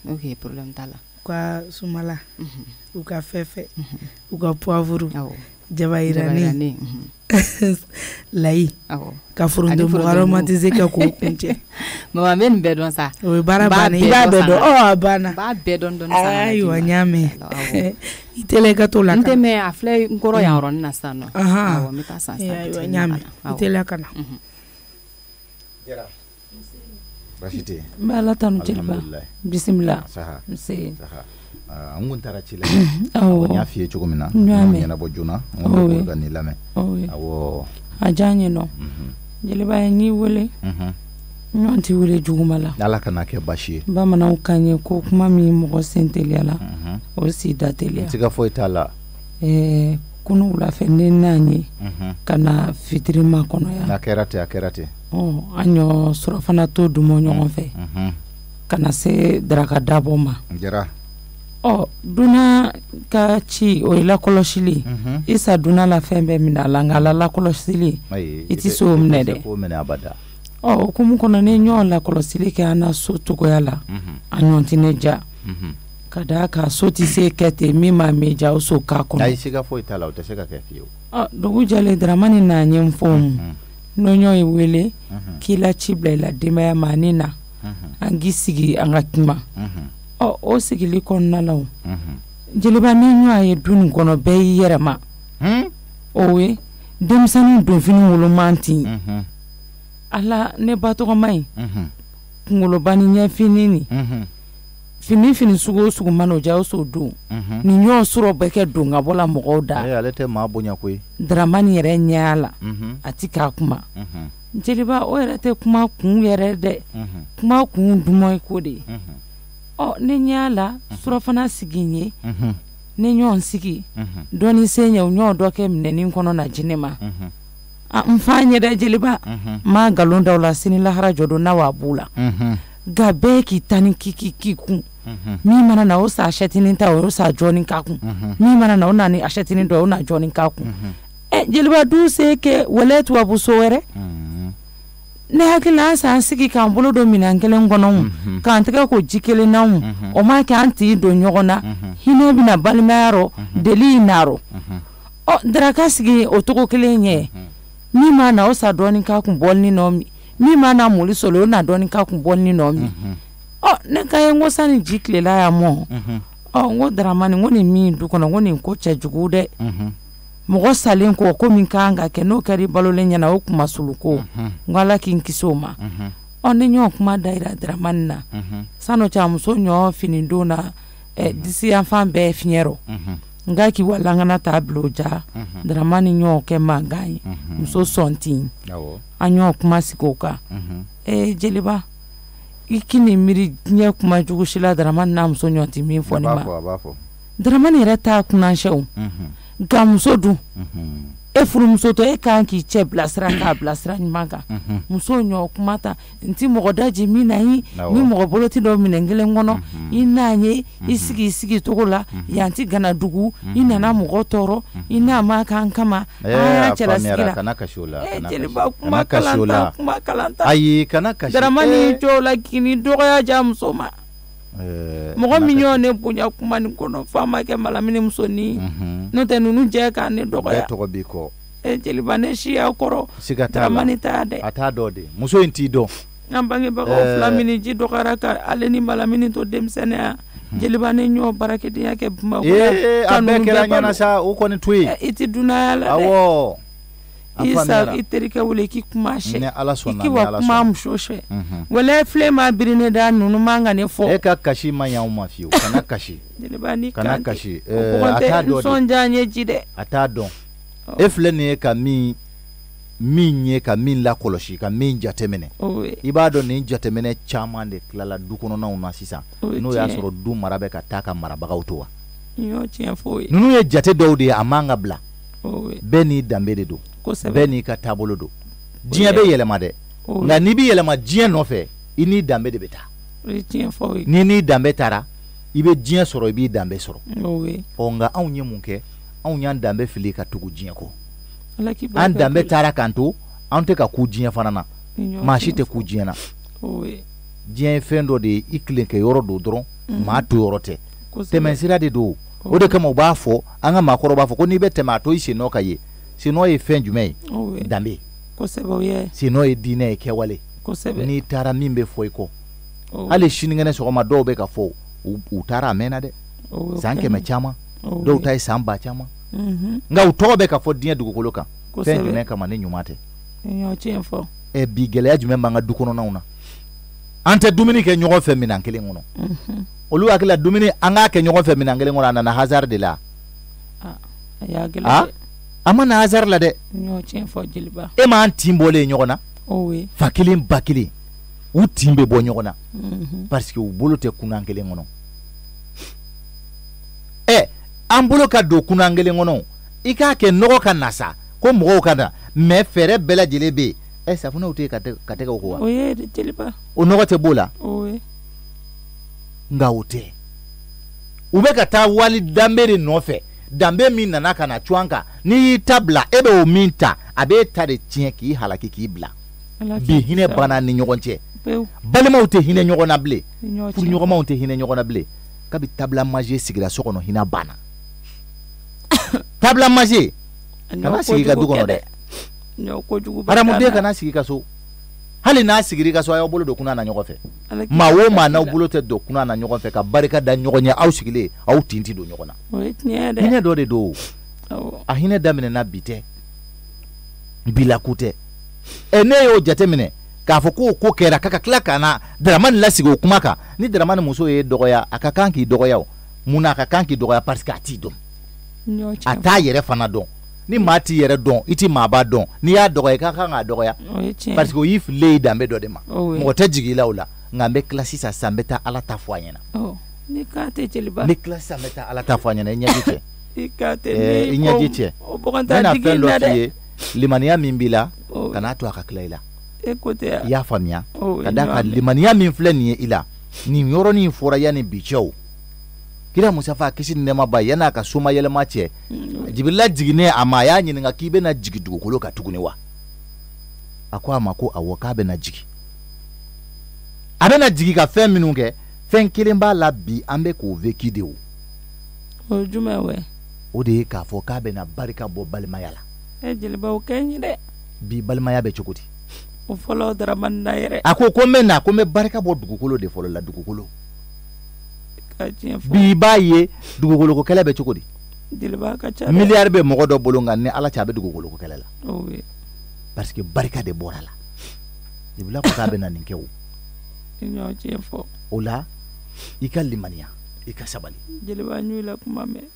[SPEAKER 6] ok problème t'a la
[SPEAKER 4] u ka sumala u ka fɛfɛ u ka poivre jaba yirani layi ka foronto aromatisé kɛ k'o kuncɛ
[SPEAKER 6] mama bɛ nin bɛɛ dɔn sa
[SPEAKER 4] o ye baara banna I b'a bɛɛ dɔn a banna
[SPEAKER 6] b'a bɛɛ dɔn dɔɔni sa
[SPEAKER 4] ayiwa n y'a mɛn I tɛlɛ I ka t'o la
[SPEAKER 6] n tɛ mɛn a filɛ n kɔrɔ yan yɔrɔnin na sisan nɔ
[SPEAKER 4] awɔ
[SPEAKER 6] n bɛ taa san
[SPEAKER 4] ayiwa n y'a mɛn I tɛlɛ ka na
[SPEAKER 8] baasi tɛ yen
[SPEAKER 4] n bɛ Ala tanu jeliba bisimila nse
[SPEAKER 8] an kun taara ci la awɔ n y'a f'i ye cogo min na n ɲɛnabɔ joona n ko bɛ ka n'i lamɛn awɔ
[SPEAKER 4] a diya n ye nɔ jeliba ye n'i wele ɲɔgɔn tɛ wele juguma la
[SPEAKER 8] Ala kana kɛ baasi ye
[SPEAKER 4] bamananw kan ye ko kuma min mɔgɔ sen teliya la o si da teliya
[SPEAKER 8] siga foyi t'a la
[SPEAKER 4] kunu wulafɛ ne n'an ye ka na fitirima kɔnɔ yan
[SPEAKER 8] a kɛra ten
[SPEAKER 4] an ɲɔ surafana to dumo ɲɔgɔn fɛ ka na se daraka dabɔ ma
[SPEAKER 8] jara
[SPEAKER 4] duna ka ci o ye lakɔlɔsili Isa duna la fɛn bɛɛ minɛ a la nka a la lakɔlɔsili I tɛ se o minɛ dɛ o kumu kɔnɔ ne ɲɔgɔn lakɔlɔsili kɛ an na so cogoya la a ɲɔgɔn tɛ ne ja ka da ka so tɛ se kɛ ten min ma mɛ ja o so k'a kɔnɔ
[SPEAKER 8] ayi siga foyi t'a la o tɛ se ka kɛ fiyewu
[SPEAKER 4] dugu jɛlen Dramani n'a ɲɛ n fɔ mu n'o ye wele k'i la ci bila I la denbaya ma ani na an k'i sigi an ka kuma o sigili kɔnɔna la o jeliba ni ɲɔgɔn ye du nin kɔnɔ bɛɛ y'i yɛrɛ ma o ye denmisɛnninw donfini woloman ten ala ne ba tɔgɔma in kunkoloba ni ɲɛfini ni fini sugu o sugu mana o ja o so don ni ɲɔgɔn sɔrɔ bɛɛ kɛ don ka bɔ la mɔgɔw da
[SPEAKER 8] ale tɛ maa bonya koyi
[SPEAKER 4] Dramani yɛrɛ ɲɛ la a ti k'a kuma jeliba o yɛrɛ tɛ kuma kun yɛrɛ dɛ kuma kun duman ko de ne ɲɛ la surafana sigi n ye ne ɲɔgɔn sigi dɔɔni se ɲɛ o ɲɔgɔn dɔ kɛ minɛnin kɔnɔ na jinɛ ma n fa ɲɛ dɛ jeliba ma nkalon da o la sini lahara jɔ don n'a wa b'u la nka bɛɛ k'i ta ni k'i kun min mana na o sa achɛtinin ta o sa jɔɔni k'a kun min mana na o na ni achɛtinin dɔ o na jɔɔni k'a kun jeliba du se kɛ wɛlɛ tubabu so wɛrɛ ne hakili an san sigi k'an bolo don minɛn kelen kɔnɔ k'an tɛgɛ ko ji kelen na o ma kɛ an t'i don ɲɔgɔn na hinɛ bɛna balimaya rɔ deli n'a rɔ daraka sigi o cogo kelen ɲɛ min ma na o sa dɔɔni k'a kun bɔlini nɔ min ma na moli sɔrɔ o na dɔɔni k'a kun bɔlini nɔ min ne ka ye n ko sani ji tilela yan mɔ n ko Dramani n ko nin min du kɔnɔ n ko nin ko cɛ jugu dɛ mɔgɔ salen kɔ ko min kan ka kɛ n'o kɛra I balolen ɲɛna o kuma sulu ko n ko Ala k'i kisi o ma ne ɲɔgɔn kuma dayira Dramani na san'o cɛ a muso ɲɔ fini don na disi yanfan bɛɛ fiɲɛ rɔ nka k'i walangana t'a bila o ja Dramani ɲɔgɔn kɛ mankan ye muso sɔn ten an ɲɔgɔn kuma sigi o kan jeliba I kini miiri diɲɛ kuma jugu si la Dramani n'a muso ɲɔgɔn tɛ min fɔ ne ma Dramani yɛrɛ t'a kunnasɛw nka muso dun e furumuso to e kan k'i cɛ bilasira k'a bilasira ɲuman kan muso ɲɔ kuma ta nti mɔgɔ daji min na ni mɔgɔ bolo ti dɔ minɛn kelen kɔnɔ i n'a ye i sigi togo la yan ti gana dugu i nana mɔgɔ tɔɔrɔ i n'a ma kan kama a cɛlasigi la jeliba kuma kalanta
[SPEAKER 8] ayi kana kasi
[SPEAKER 4] Daramani jɔ la kini dɔgɔya ja muso ma mɔgɔ min y'o ne bonya kuma nin kɔnɔ f'a ma kɛ malamini musonin n'o tɛ ninnu jɛ k'a ne dɔgɔya
[SPEAKER 8] tɔgɔ b'i kɔ
[SPEAKER 4] jeliba ne siya kɔrɔ Daramani t'a dɛ
[SPEAKER 8] a t'a dɔn de muso in t'i dɔn
[SPEAKER 4] an bangebagaw fila min ji dɔgɔyara ka ale ni malamini to denmisɛnniya jeliba ne ɲɔ baarakɛdenya kɛ Bamakɔ
[SPEAKER 8] a bɛɛ kɛra ɲɛna sa o kɔni to yen
[SPEAKER 4] i ti dunnaya la dɛ
[SPEAKER 8] awɔ
[SPEAKER 4] i terikɛ wele k'i kuma sɛ i k'i wa kuma muso fɛ wala filɛ ma biri ne da ninnu man ka ne fɔ
[SPEAKER 8] e ka kasi ma ɲa ma fiyewu kana kasi
[SPEAKER 4] jeliba ni
[SPEAKER 8] kana kasi
[SPEAKER 4] a t'a dɔn nisɔndiya ɲɛ ji dɛ
[SPEAKER 8] a t'a dɔn e filɛ nin ye ka min ye ka min lakɔlɔsi ka min jateminɛ i b'a dɔn nin jateminɛ caman de tilala du kɔnɔnaw na sisan n'o y'a sɔrɔ du mara bɛ ka taa ka marabagaw to wa ninnu ye jate dɔw de ye a man ka bila bɛɛ n'i danbe de don bɛɛ n'i ka taabolo don diɲɛ bɛ yɛlɛma dɛ nka n'i bɛ yɛlɛma diɲɛ nɔfɛ i n'i danbe de bɛ taa n'i n'i danbe taara i bɛ diɲɛ sɔrɔ i b'i danbe sɔrɔ nka anw ye mun kɛ anw y'an danbe fili ka tugu diɲɛ kɔ an danbe taara kan to an tɛ ka ku diɲɛ fana na maa si tɛ ku diɲɛ na diɲɛ ye fɛn dɔ de ye i tilen kɛ yɔrɔ do dɔrɔn maa to yɔrɔ tɛ tɛmɛsira de don o de kama u b'a fɔ an ka maakɔrɔ b'a fɔ ko n'i bɛ tɛmɛ a to i sennɔ ka ye sennɔ ye fɛn jumɛn ye danbe sennɔ ye diinɛ ye kɛwale n'i taara min bɛ fɔ i kɔ hali sinikɛnɛ sɔgɔma dɔw bɛ ka fɔ u taara a mɛnna dɛ san 100 caman dɔw ta ye san 1000 caman nka u tɔgɔ bɛ ka fɔ diɲɛ dugukolo kan fɛn jumɛn kama ni ɲuman tɛ bi gɛlɛya jumɛn b'an ka du kɔnɔnaw na an tɛ dumuni kɛ ɲɔgɔn fɛ minɛn kelen kɔnɔ olu hakili la dumuni an k'a kɛ ɲɔgɔn fɛ minɛn kelen kɔnɔ a nana hasard de la a ma na hasard la dɛ e m'an tin bɔlen ɲɔgɔn na fa kelen ba kelen u tin bɛ bɔ ɲɔgɔn na parce que u bolo tɛ kunan kelen kɔnɔ an bolo ka don kunan kelen kɔnɔ i k'a kɛ nɔgɔ ka na sa ko mɔgɔw ka na mais fɛɛrɛ bɛɛ lajɛlen bɛ yen safunɛw tɛ ka tɛgɛ ko wa o nɔgɔ tɛ b'o la nka o tɛ u bɛ ka taa wali danbe de nɔfɛ danbe min nana ka na cuwan kan n'i y'i ta bila e bɛ o min ta a b'e ta de tiɲɛ k'i halaki k'i bila bi hinɛ banna ni ɲɔgɔn cɛ balimaw tɛ hinɛ ɲɔgɔn na bilen furuɲɔgɔnmaw tɛ hinɛ ɲɔgɔn na bilen kabi tabla maje sigira so kɔnɔ hinɛ banna tabla maje kana sigi ka du kɔnɔ dɛ hadamuden kana sigi ka so hali n'a sigiri ka so a y'aw bolo don kunna na ɲɔgɔn fɛ maa o maa n'aw bolo tɛ don kunna na ɲɔgɔn fɛ ka barika da ɲɔgɔn ye aw sigilen aw tin ti don ɲɔgɔn na hinɛ dɔ de don a hinɛ daminɛna bi tɛ bilaku tɛ ne y'o jateminɛ k'a fɔ k'o ko kɛra ka tila ka na Daramani lasigi o kuma kan ni Daramani muso ye dɔgɔya a ka kan k'i dɔgɔya o munna a ka kan k'i dɔgɔya parce que a t'i dɔn a t'a yɛrɛ fana dɔn ni maa t'i yɛrɛ dɔn i ti maa b'a dɔn n'i y'a dɔgɔya i ka kan k'a dɔgɔya parce que o y'i fililen i danbe dɔ de ma mɔgɔ tɛ jigin i la o la nka n bɛ tila sisan sa n bɛ taa Ala ta fɔ a ɲɛna
[SPEAKER 4] ni k'a tɛ jeliba
[SPEAKER 8] n bɛ tila sisan n bɛ taa Ala ta fɔ a ɲɛna i ɲɛji cɛ
[SPEAKER 4] i ɲɛji
[SPEAKER 8] cɛ n bɛna fɛn dɔ f'i ye limaniya min b'i la kan'a to a ka tila i la i y'a faamuya ka da ka limaniya min filɛ nin ye i la nin yɔrɔnin fɔra yanni bi cɛw kira Musafa kisi ni nɛɛma ba yan'a ka soma yɛlɛma cɛ Jibirila jiginnen a ma a y'a ɲininka k'i bɛna jigin dugukolo kan tuguni wa a ko a ma ko awɔ k'a bɛna jigin a bɛna jigin ka fɛn minnu kɛ fɛn kelen b'a la bi an bɛ k'o vécu de o
[SPEAKER 4] jumɛn wɛ
[SPEAKER 8] o de ye k'a fɔ k'a bɛna barika bɔ balimaya la
[SPEAKER 4] jeliba o kɛ n ye dɛ
[SPEAKER 8] bi balimaya bɛ cogo di
[SPEAKER 4] o fɔlɔ Daramani na yɛrɛ
[SPEAKER 8] a ko n bɛ na ko n bɛ barika bɔ dugukolo de fɔlɔ la dugukolo bi b'a ye dugukolo ko kɛlɛ bɛ cogo di
[SPEAKER 4] jeliba ka ca
[SPEAKER 8] miliyari bɛ mɔgɔ dɔ bolo nka ni Ala cɛ a bɛ dugukolo ko kɛlɛ la parce que barika de bɔra la Jibirila ko k'a bɛna nin kɛ o o la i ka limaniya i ka sabali
[SPEAKER 4] jeliba ɲu la kuma mɛn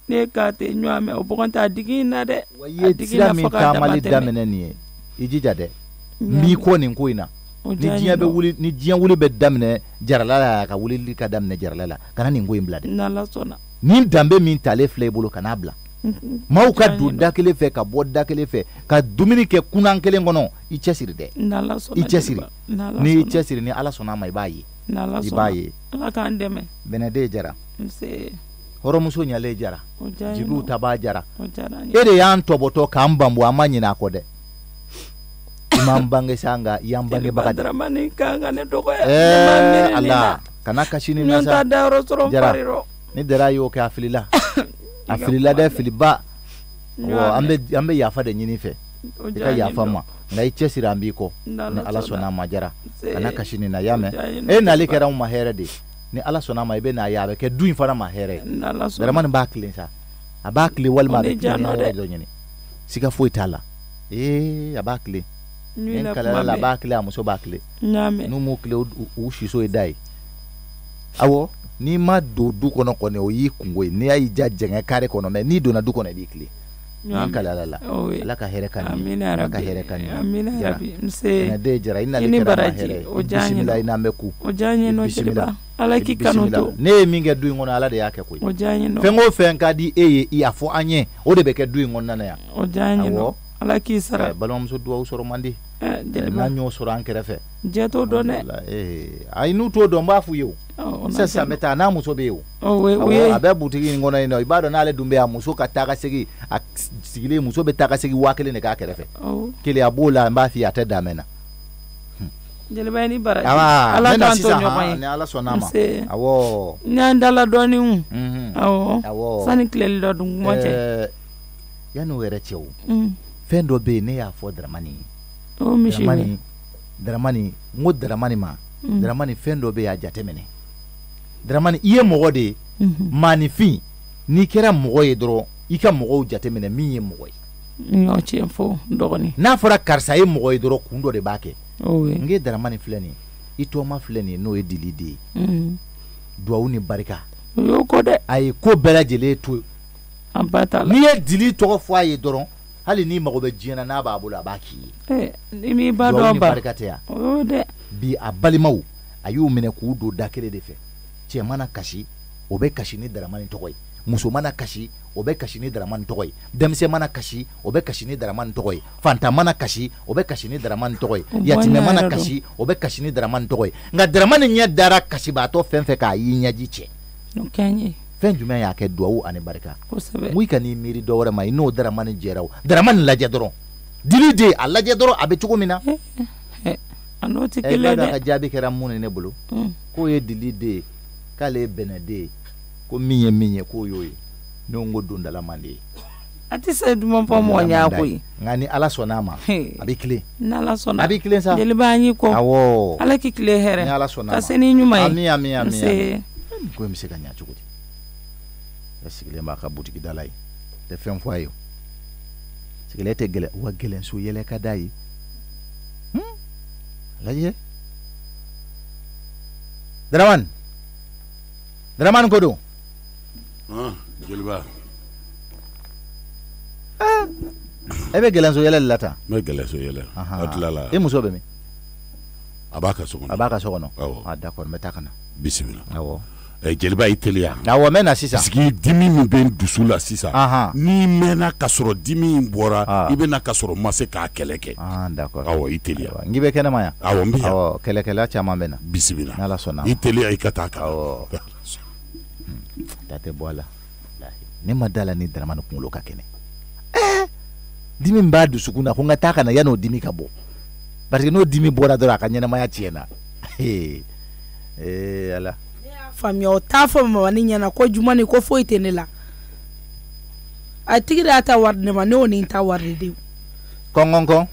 [SPEAKER 4] ne k'a tɛ ɲɔgɔn mɛn o bɔgɔn t'a digi na dɛ
[SPEAKER 8] wa i ye sira min taamali daminɛ nin ye i jija dɛ n b'i kɔ nin ko in na ni diɲɛ wuli bɛ daminɛ jarala la ka wulili ka daminɛ jarala la kana nin ko in bila dɛ
[SPEAKER 4] n'Ala sɔnna
[SPEAKER 8] nin danbe min talen filɛ i bolo kan'a bila maaw ka don da kelen fɛ ka bɔ da kelen fɛ ka dumuni kɛ kunan kelen kɔnɔ i cɛsiri dɛ i cɛsiri ni i cɛsiri ni Ala sɔnna ma i b'a ye i b'a ye
[SPEAKER 4] Ala k'an dɛmɛ
[SPEAKER 8] Bɛnɛden jara
[SPEAKER 4] nse
[SPEAKER 8] hɔrɔmuso ɲalen jara Jibrilu Taba jara e de y'an tɔbɔtɔ k'an banbɔ an ma ɲinɛ a kɔ dɛ i m'an bange sa nka i y'an bangebaga de
[SPEAKER 4] Dramani kan ka ne dɔgɔya
[SPEAKER 8] Ala kana kasi ni na sa jara ni dara y'o kɛ a filila a filila dɛ filiba an bɛ yafa de ɲini fɛ i ka yafa ma nka i cɛsiri an b'i kɔ ni Ala sɔnna ma jara kana kasi ni na y'a mɛn e nali kɛra anw ma hɛrɛ de ni Ala sɔnna ma i bɛ n'a ye a bɛ kɛ du in fana ma hɛrɛ Dramani b'a tilen sa a b'a tilen walima a bɛ tilen hɛrɛ dɔ ɲini siga foyi t'a la a b'a tilen ni kalayala la a b'a tilen a muso b'a tilen n'u m'u tilen u siso ye da ye awɔ n'i ma don du kɔnɔ kɔni o y'i kungo ye n'i y'a y'i ja jɛngɛ kare kɔnɔ mɛ n'i donna du kɔnɔ i b'i tilen ni kalayala la Ala ka hɛrɛ ka ɲi Ala ka hɛrɛ ka ɲi jara Bɛnɛden jara i nali kɛra ma hɛrɛ ye bisimila i n'an bɛ ku bisimila
[SPEAKER 4] Ala k'i kanu to
[SPEAKER 8] ne ye min kɛ du in kɔnɔ Ala de y'a kɛ koyi fɛn o fɛn ka di e ye i y'a fɔ an ye o de bɛ kɛ du in kɔnɔna yan
[SPEAKER 4] awɔ Ala k'i sara
[SPEAKER 8] balimamuso duwawu sɔrɔ man di n'an y'o sɔrɔ an kɛrɛfɛ
[SPEAKER 4] jɛ t'o dɔn dɛ
[SPEAKER 8] ayi n'u t'o dɔn n b'a f'u ye o sisan n bɛ taa n'a muso bɛ yen o a bɛ butigi in kɔnɔ yen nɔ i b'a dɔn n'ale dun bɛ yan muso ka taa ka segin a sigilen muso bɛ taa ka segin 1000 de k'a kɛrɛfɛ keleya b'o la n b'a f'i ye a tɛ dan mɛn na
[SPEAKER 4] jeliba ni baraji Ala k'an to ɲɔgɔn ye
[SPEAKER 8] ni Ala sɔnna ma awɔ
[SPEAKER 4] n'an dala dɔɔni awɔ sani tileli dɔ dun kuma cɛ
[SPEAKER 8] yanni o yɛrɛ cɛ o fɛn dɔ bɛ yen ne y'a fɔ Dramani Dramani n ko Dramani ma Dramani fɛn dɔ bɛ yen a jateminɛ Dramani i ye mɔgɔ de ye maanifin n'i kɛra mɔgɔ ye dɔrɔn i ka mɔgɔw jateminɛ min ye mɔgɔ ye
[SPEAKER 4] n y'o tiɲɛ fɔ dɔgɔni
[SPEAKER 8] n'a fɔra karisa ye mɔgɔ ye dɔrɔn kun dɔ de b'a kɛ n k'e Dramani filɛ nin ye i tɔgɔma filɛ nin ye n'o ye Dili den ye duwawu ni barika
[SPEAKER 4] o y'o kɔ dɛ
[SPEAKER 8] a ye ko bɛɛ lajɛlen to
[SPEAKER 4] an ba t'a la
[SPEAKER 8] n'i ye Dili tɔgɔ fɔ a ye dɔrɔn hali n'i mago bɛ diɲɛ na n'a b'a bolo a b'a k'i ye
[SPEAKER 4] ni m'i ba
[SPEAKER 8] duwawu
[SPEAKER 4] dɔn
[SPEAKER 8] ni
[SPEAKER 4] ba
[SPEAKER 8] barika tɛ yan
[SPEAKER 4] o y'o dɛ
[SPEAKER 8] bi a balimaw a y'u minɛ k'u don da kelen de fɛ cɛ mana kasi o bɛ kasi ni Dramani tɔgɔ ye muso mana kasi o bɛ kasi ni Dramani tɔgɔ ye denmisɛn mana kasi o bɛ kasi ni Dramani tɔgɔ ye fantan mana kasi o bɛ kasi ni Dramani tɔgɔ ye yatimɛ mana kasi o bɛ kasi ni Dramani tɔgɔ ye nka Dramani ɲɛ dara kasibaatɔ fɛn fɛn k'a y'i ɲɛji cɛ fɛn jumɛn y'a kɛ duwawu ani barika mun ka n'i miiri dɔ wɛrɛ ma i n'o Dramani jɛra o Dramani lajɛ dɔrɔn Dili den a lajɛ dɔrɔn a bɛ cogo min na
[SPEAKER 4] a n'o tɛ kelen
[SPEAKER 8] dɛ ka jaabi kɛra mun ne bolo k'o ye Dili den k'ale ye Bɛnɛden ye ko min ye k'o y'o ye ne ko dondala man di ye
[SPEAKER 4] a tɛ se duman fɔ mɔgɔ ɲɛ koyi
[SPEAKER 8] nka ni Ala sɔnna ma a bɛ tilen
[SPEAKER 4] n'Ala sɔnna
[SPEAKER 8] a bɛ tilen sa
[SPEAKER 4] jeliba an y'i kɔ
[SPEAKER 8] awɔ
[SPEAKER 4] Ala k'i tile hɛrɛ
[SPEAKER 8] ni Ala sɔnna ma
[SPEAKER 4] ka se ni ɲuman ye
[SPEAKER 8] ami ko in bɛ se ka ɲɛ cogo di e sigilen b'a ka butigi da la ye tɛ fɛn fɔ a ye sigilen tɛ gɛlɛn wa gɛlɛn so yɛlɛ ka d'a ye lajɛ Dramani ko don
[SPEAKER 3] jeliba
[SPEAKER 8] e bɛ gɛlɛn so yɛlɛ de la tan
[SPEAKER 3] n bɛ gɛlɛn so yɛlɛ a tilala
[SPEAKER 8] e muso bɛ min
[SPEAKER 3] a b'a ka so kɔnɔ
[SPEAKER 8] a b'a ka so kɔnɔ d'accord n bɛ taa ka na
[SPEAKER 3] bisimila
[SPEAKER 8] awɔ
[SPEAKER 3] jeliba i teliya
[SPEAKER 8] awɔ n bɛ na sisan
[SPEAKER 3] parce que dimi min bɛ n dusu la sisan n'i mɛnna ka sɔrɔ dimi in bɔra i bɛ na ka sɔrɔ n ma se k'a kɛlɛ kɛ
[SPEAKER 8] d'accord
[SPEAKER 3] awɔ i teliya
[SPEAKER 8] n k'i bɛ kɛnɛma yan
[SPEAKER 3] awɔ n bɛ yan
[SPEAKER 8] awɔ kɛlɛkɛla caman bɛ na
[SPEAKER 3] bisimila
[SPEAKER 8] n'Ala sɔnna
[SPEAKER 3] i teliya i ka taa kan
[SPEAKER 8] awɔ ta tɛ bɔ a la ne ma da la ni Dramani kunkolo ka kɛnɛ dimi b'a dusukun na ko n ka taa ka na yan'o dimi ka bɔ parce que n'o dimi bɔra dɔrɔn a ka ɲɛnamaya tiɲɛna Ala
[SPEAKER 1] faamuya o t'a fɔ mama ni ɲɛna ko juma ni ko foyi tɛ ne la a tigi de y'a ta wari ne ma ne y'o ni n ta wari de
[SPEAKER 8] kɔn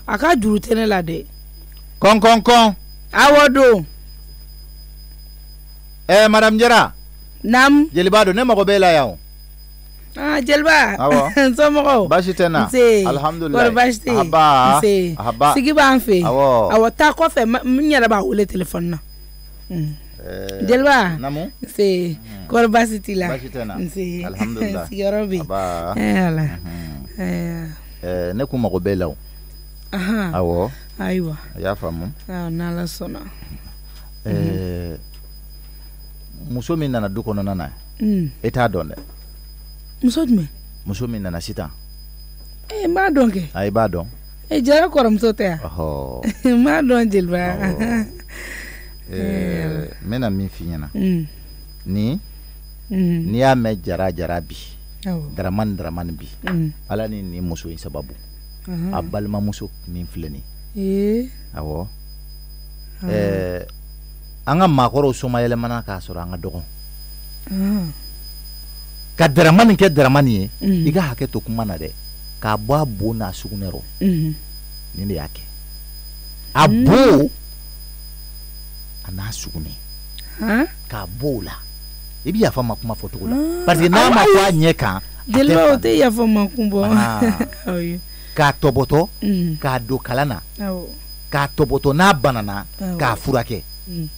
[SPEAKER 1] a ka juru tɛ ne la dɛ
[SPEAKER 8] kɔn
[SPEAKER 1] awɔ don
[SPEAKER 8] madame Jara
[SPEAKER 1] naam
[SPEAKER 8] jeliba don ne mago b'e la yan o
[SPEAKER 1] jeliba somɔgɔw
[SPEAKER 8] baasi tɛ na alhamdulilayi
[SPEAKER 1] kɔri baasi tɛ yen nse sigi b'an fɛ yen awɔ taa kɔfɛ n yɛrɛ b'a wele telefɔni na jeliba nse kɔri baasi t'i la nse sigiyɔrɔ bɛ yen ala
[SPEAKER 8] ne kun mago b'e la o awɔ
[SPEAKER 1] ayiwa
[SPEAKER 8] a y'a faamu
[SPEAKER 1] n'Ala sɔnna
[SPEAKER 8] muso min nana du kɔnɔna na e t'a dɔn dɛ
[SPEAKER 1] muso jumɛn
[SPEAKER 8] muso min nana sitan
[SPEAKER 4] m'a dɔn kɛ
[SPEAKER 8] a b'a dɔn
[SPEAKER 4] jara kɔrɔmuso tɛ yan m'a dɔn Jeliba
[SPEAKER 8] n bɛna min f'i ɲɛna ni n'i y'a mɛn jara bi daramani bi ala ni nin muso in sababu a balimamuso min filɛ nin awɔ an ka maakɔrɔw soma yɛlɛmana k'a sɔrɔ an ka dɔgɔn ka daramani kɛ daramani ye i ka hakɛ to kuma na dɛ k'a bɔ a bo n'a sugunɛ rɔ nin de y'a kɛ a bo a n'a sugunɛ k'a bɔ o la i bɛ yafa ma kuma fɔ cogo la parce que n'a ma fɔ a ɲɛ kan
[SPEAKER 4] Jeliba o tɛ yafa ma kun bɔ
[SPEAKER 8] k'a tɔbɔtɔ k'a don kalan na k'a tɔbɔtɔ n'a banana k'a furakɛ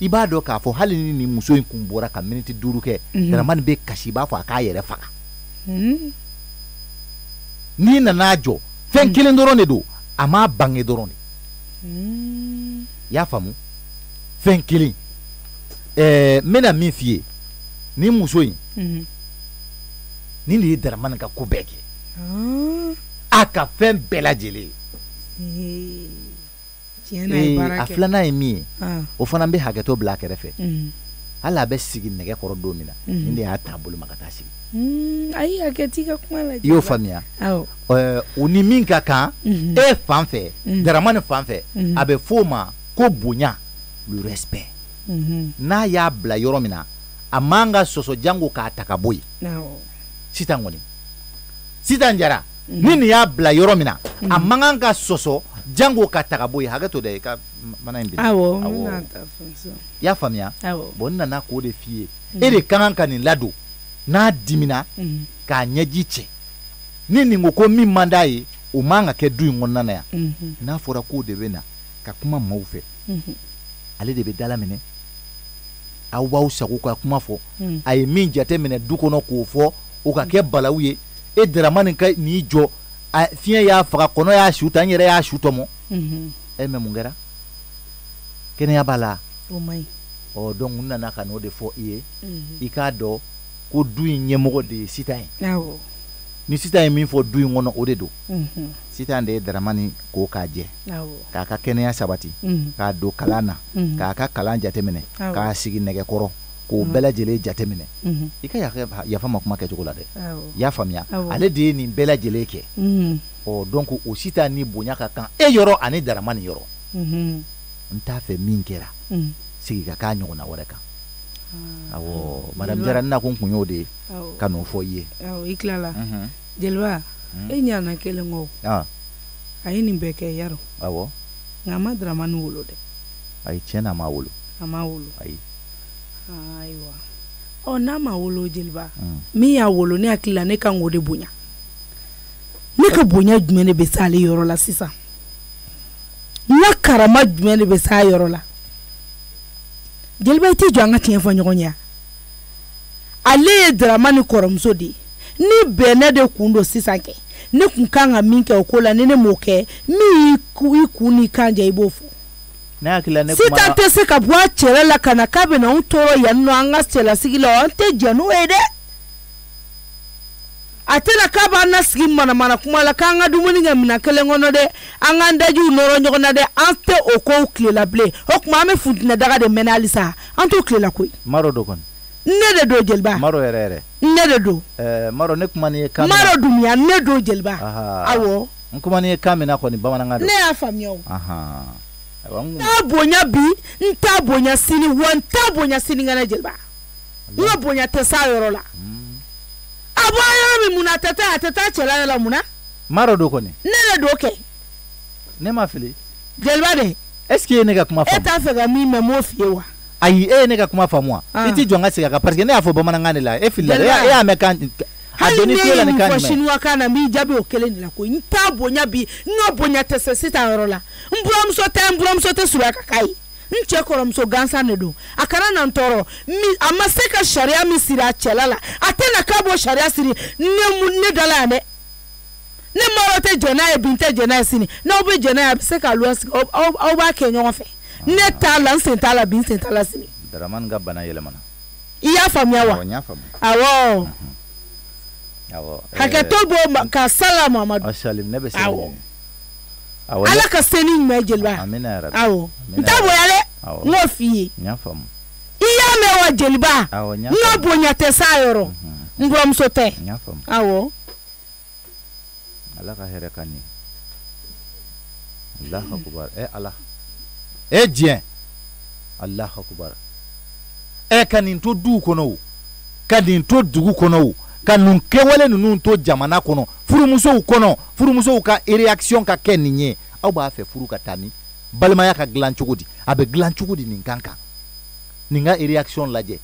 [SPEAKER 8] i b'a dɔn k'a fɔ hali ni nin muso in kun bɔra ka miniti 5 kɛ daramani bɛ kasi i b'a fɔ a k'a yɛrɛ faga n'i nana jɔ fɛn kelen dɔrɔn de don a m'a bange dɔrɔn de i y'a faamu fɛn kelen n bɛna min f'i ye ni muso in nin de ye daramani ka ko bɛɛ kɛ a ka fɛn bɛɛ lajɛlen a filanan ye min ye o fana bɛ hakɛto bila a kɛrɛfɛ hali a bɛ sigi nɛgɛ kɔrɔ don min na nin de y'a ta bolo ma ka taa sigi
[SPEAKER 4] ayi hakɛ t'i ka kuma la
[SPEAKER 8] i y'o faamuya o ni min ka kan e fan fɛ daramani fan fɛ a bɛ f'o ma ko bonya le respect n'a y'a bila yɔrɔ min na a man ka sɔsɔ jango k'a ta ka bɔ yen sitan kɔni sitan jara ni nin y'a bila yɔrɔ min na a man kan ka sɔsɔ jango ka ta ka bɔ yen hakɛ to dɛ i ka mana in bila i y'a faamuya bon n nana k'o de f'i ye e de ka kan ka nin ladon n'a dimina k'a ɲɛji cɛ ni nin ko min man d'a ye o man ka kɛ du in kɔnɔna na yan n'a fɔra k'o de bɛ na ka kuma maaw fɛ ale de bɛ dala minɛ aw b'aw sago ka kuma fɔ a ye min jate minɛ du kɔnɔ k'o fɔ o ka kɛ balawu ye e daramani ka n'i jɔ fiɲɛ y'a faga kɔnɔ y'a su ta n yɛrɛ y'a su tɔmɔ e mɛ mun kɛra kɛnɛya b'a la donc n nana ka n'o de fɔ i ye i k'a dɔn ko du in ɲɛmɔgɔ de ye sitan ye ni sitan ye min fɔ du in kɔnɔ o de don sitan de ye daramani ko k'a jɛ k'a ka kɛnɛya sabati k'a don kalan na k'a ka kalan jateminɛ k'a sigi nɛgɛkɔrɔ k'o bɛɛ lajɛlen jateminɛ i ka yafa ma kuma kɛcogo la dɛ i y'a faamuya ale de ye nin bɛɛ lajɛlen kɛ donc o sitan ni bonya ka kan e yɔrɔ ani daramani yɔrɔ n t'a fɛ min kɛra sigi ka k'a ɲɔgɔnna wɛrɛ kan awɔ madame Jara na ko n kun y'o de ka n'o fɔ i ye
[SPEAKER 4] i tilala Jeliba e ɲana kelen kɔ a ye nin bɛɛ kɛ yarɔ
[SPEAKER 8] awɔ
[SPEAKER 4] nka a ma daramani wolo dɛ
[SPEAKER 8] ayi tiɲɛ na a ma wolo ayi
[SPEAKER 4] ayiwa n'a ma wolo Jeliba min y'a wolo ne hakili la ne kan k'o de bonya ne ka bonya jumɛn de bɛ se ale yɔrɔ la sisan n ka karama jumɛn de bɛ se a yɔrɔ la Jeliba i tɛ jɔ an ka tiɲɛ fɔ ɲɔgɔn ye ale ye daramani kɔrɔmuso de ye ni bɛnɛ de kun don sisan kɛ ne kun kan ka min kɛ o ko la ni ne m'o kɛ min i kun n'i kan jɛ i b'o fɔ sitan tɛ se ka bɔ a cɛla la ka na k'a bɛ na anw tɔɔrɔ yan nɔ an ka cɛlasigi la an tɛ jɛ n'o ye dɛ a tɛna k'a b'an na sigi manamana kuma la k'an ka dumuni kɛ minɛn kelen kɔnɔ dɛ an k'an dajiw nɔrɔ ɲɔgɔn na dɛ an tɛ o kow tilela bilen o tuma an bɛ funtɛnɛ daga de mɛnɛ halisa an t'o tilela koyi
[SPEAKER 8] Maro do kɔni
[SPEAKER 4] ne de do Jeliba
[SPEAKER 8] Maro yɛrɛ
[SPEAKER 4] ne de do
[SPEAKER 8] Maro ne kuma ni ye kan
[SPEAKER 4] Maro dunya ne do Jeliba awɔ
[SPEAKER 8] n kuma ni ye kan min na kɔni bamanankan do
[SPEAKER 4] ne y'a faamuya o n t'a bonya bi n t'a bonya sini wa n t'a bonya sinikɛnɛ Jeliba n ka bonya tɛ s'a yɔrɔ la a bɔ yɔrɔ min mun na a tɛ taa cɛla yɔrɔ la mun na
[SPEAKER 8] Maro do kɔni
[SPEAKER 4] ne de do kɛ
[SPEAKER 8] ne ma fili
[SPEAKER 4] Jeliba de
[SPEAKER 8] est-ce que e ne ka kuma faamu
[SPEAKER 4] e t'a fɛ ka min mɛn m'o f'i ye wa
[SPEAKER 8] ayi e ye ne ka kuma faamu wa i ti jɔ n ka segin a kan parce que ne y'a fɔ bamanankan de la e filila e y'a mɛn kan a donni tulo la ni kan jumɛn hali ne ye nin fɔ chinois kan na n b'i jaabi o kelen de la koyi n t'a bonya bi n ka bonya tɛ se sitan yɔrɔ la n buramuso tɛ surunya ka k'a ye n cɛ kɔrɔmuso gansan de don a kana na n tɔɔrɔ a ma se ka sariya min siri a cɛla la a tɛ na k'a b'o sariya siri ne da la yan dɛ ne Maro tɛ jɛ n'a ye bi n tɛ jɛ n'a ye sini n'aw bɛ jɛ n'a ye a bɛ se k'a luwa sigi aw b'a kɛ ɲɔgɔn fɛ ne t'a la n sen t'a la bi n sen t'a la sini Daramani ka bana yɛlɛmana
[SPEAKER 4] i y'a faamuya wa
[SPEAKER 8] n y'a faamu
[SPEAKER 4] awɔ hakɛto b'o ka sala Muhamadu
[SPEAKER 8] ne bɛ se
[SPEAKER 4] Ala ka seni ɲuman jeliba awɔ n t'a bonya dɛ n k'o f'i ye i y'a mɛn wa jeliba n ka bonya tɛ s'a yɔrɔ n buramuso tɛ awɔ
[SPEAKER 8] Ala ka hɛrɛ ka ɲɛ Allahu akbar Ala diɲɛ Allahu akbar ka nin to du kɔnɔ o ka nin to dugu kɔnɔ o ka nin kɛwale ninnu to jamana kɔnɔ furumusow ka réaction ka kɛ nin ye aw b'a fɛ furu ka taa ni balimaya ka dilan cogo di a bɛ dilan cogo di nin kan nin ka réaction lajɛ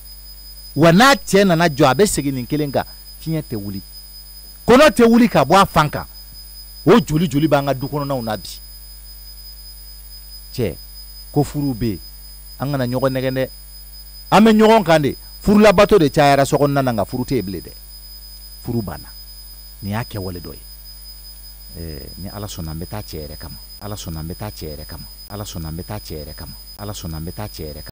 [SPEAKER 8] wa n'a cɛ nana jɔ a bɛ segin nin kelen kan fiɲɛ tɛ wuli kɔnɔ tɛ wuli ka bɔ a fan kan o joli b'an ka du kɔnɔnaw na bi cɛ ko furu bɛ yen an kana ɲɔgɔn nɛgɛn dɛ an bɛ ɲɔgɔn kan de furulabato de cayara so kɔnɔna na nka furu tɛ yen bilen dɛ furu banna nin y'a kɛwale dɔ ye ni Ala sɔnna an bɛ taa cɛ yɛrɛ kama Ala sɔnna an bɛ taa cɛ yɛrɛ kama Ala sɔnna an bɛ taa cɛ yɛrɛ kama Ala sɔnna an bɛ taa cɛ yɛrɛ kama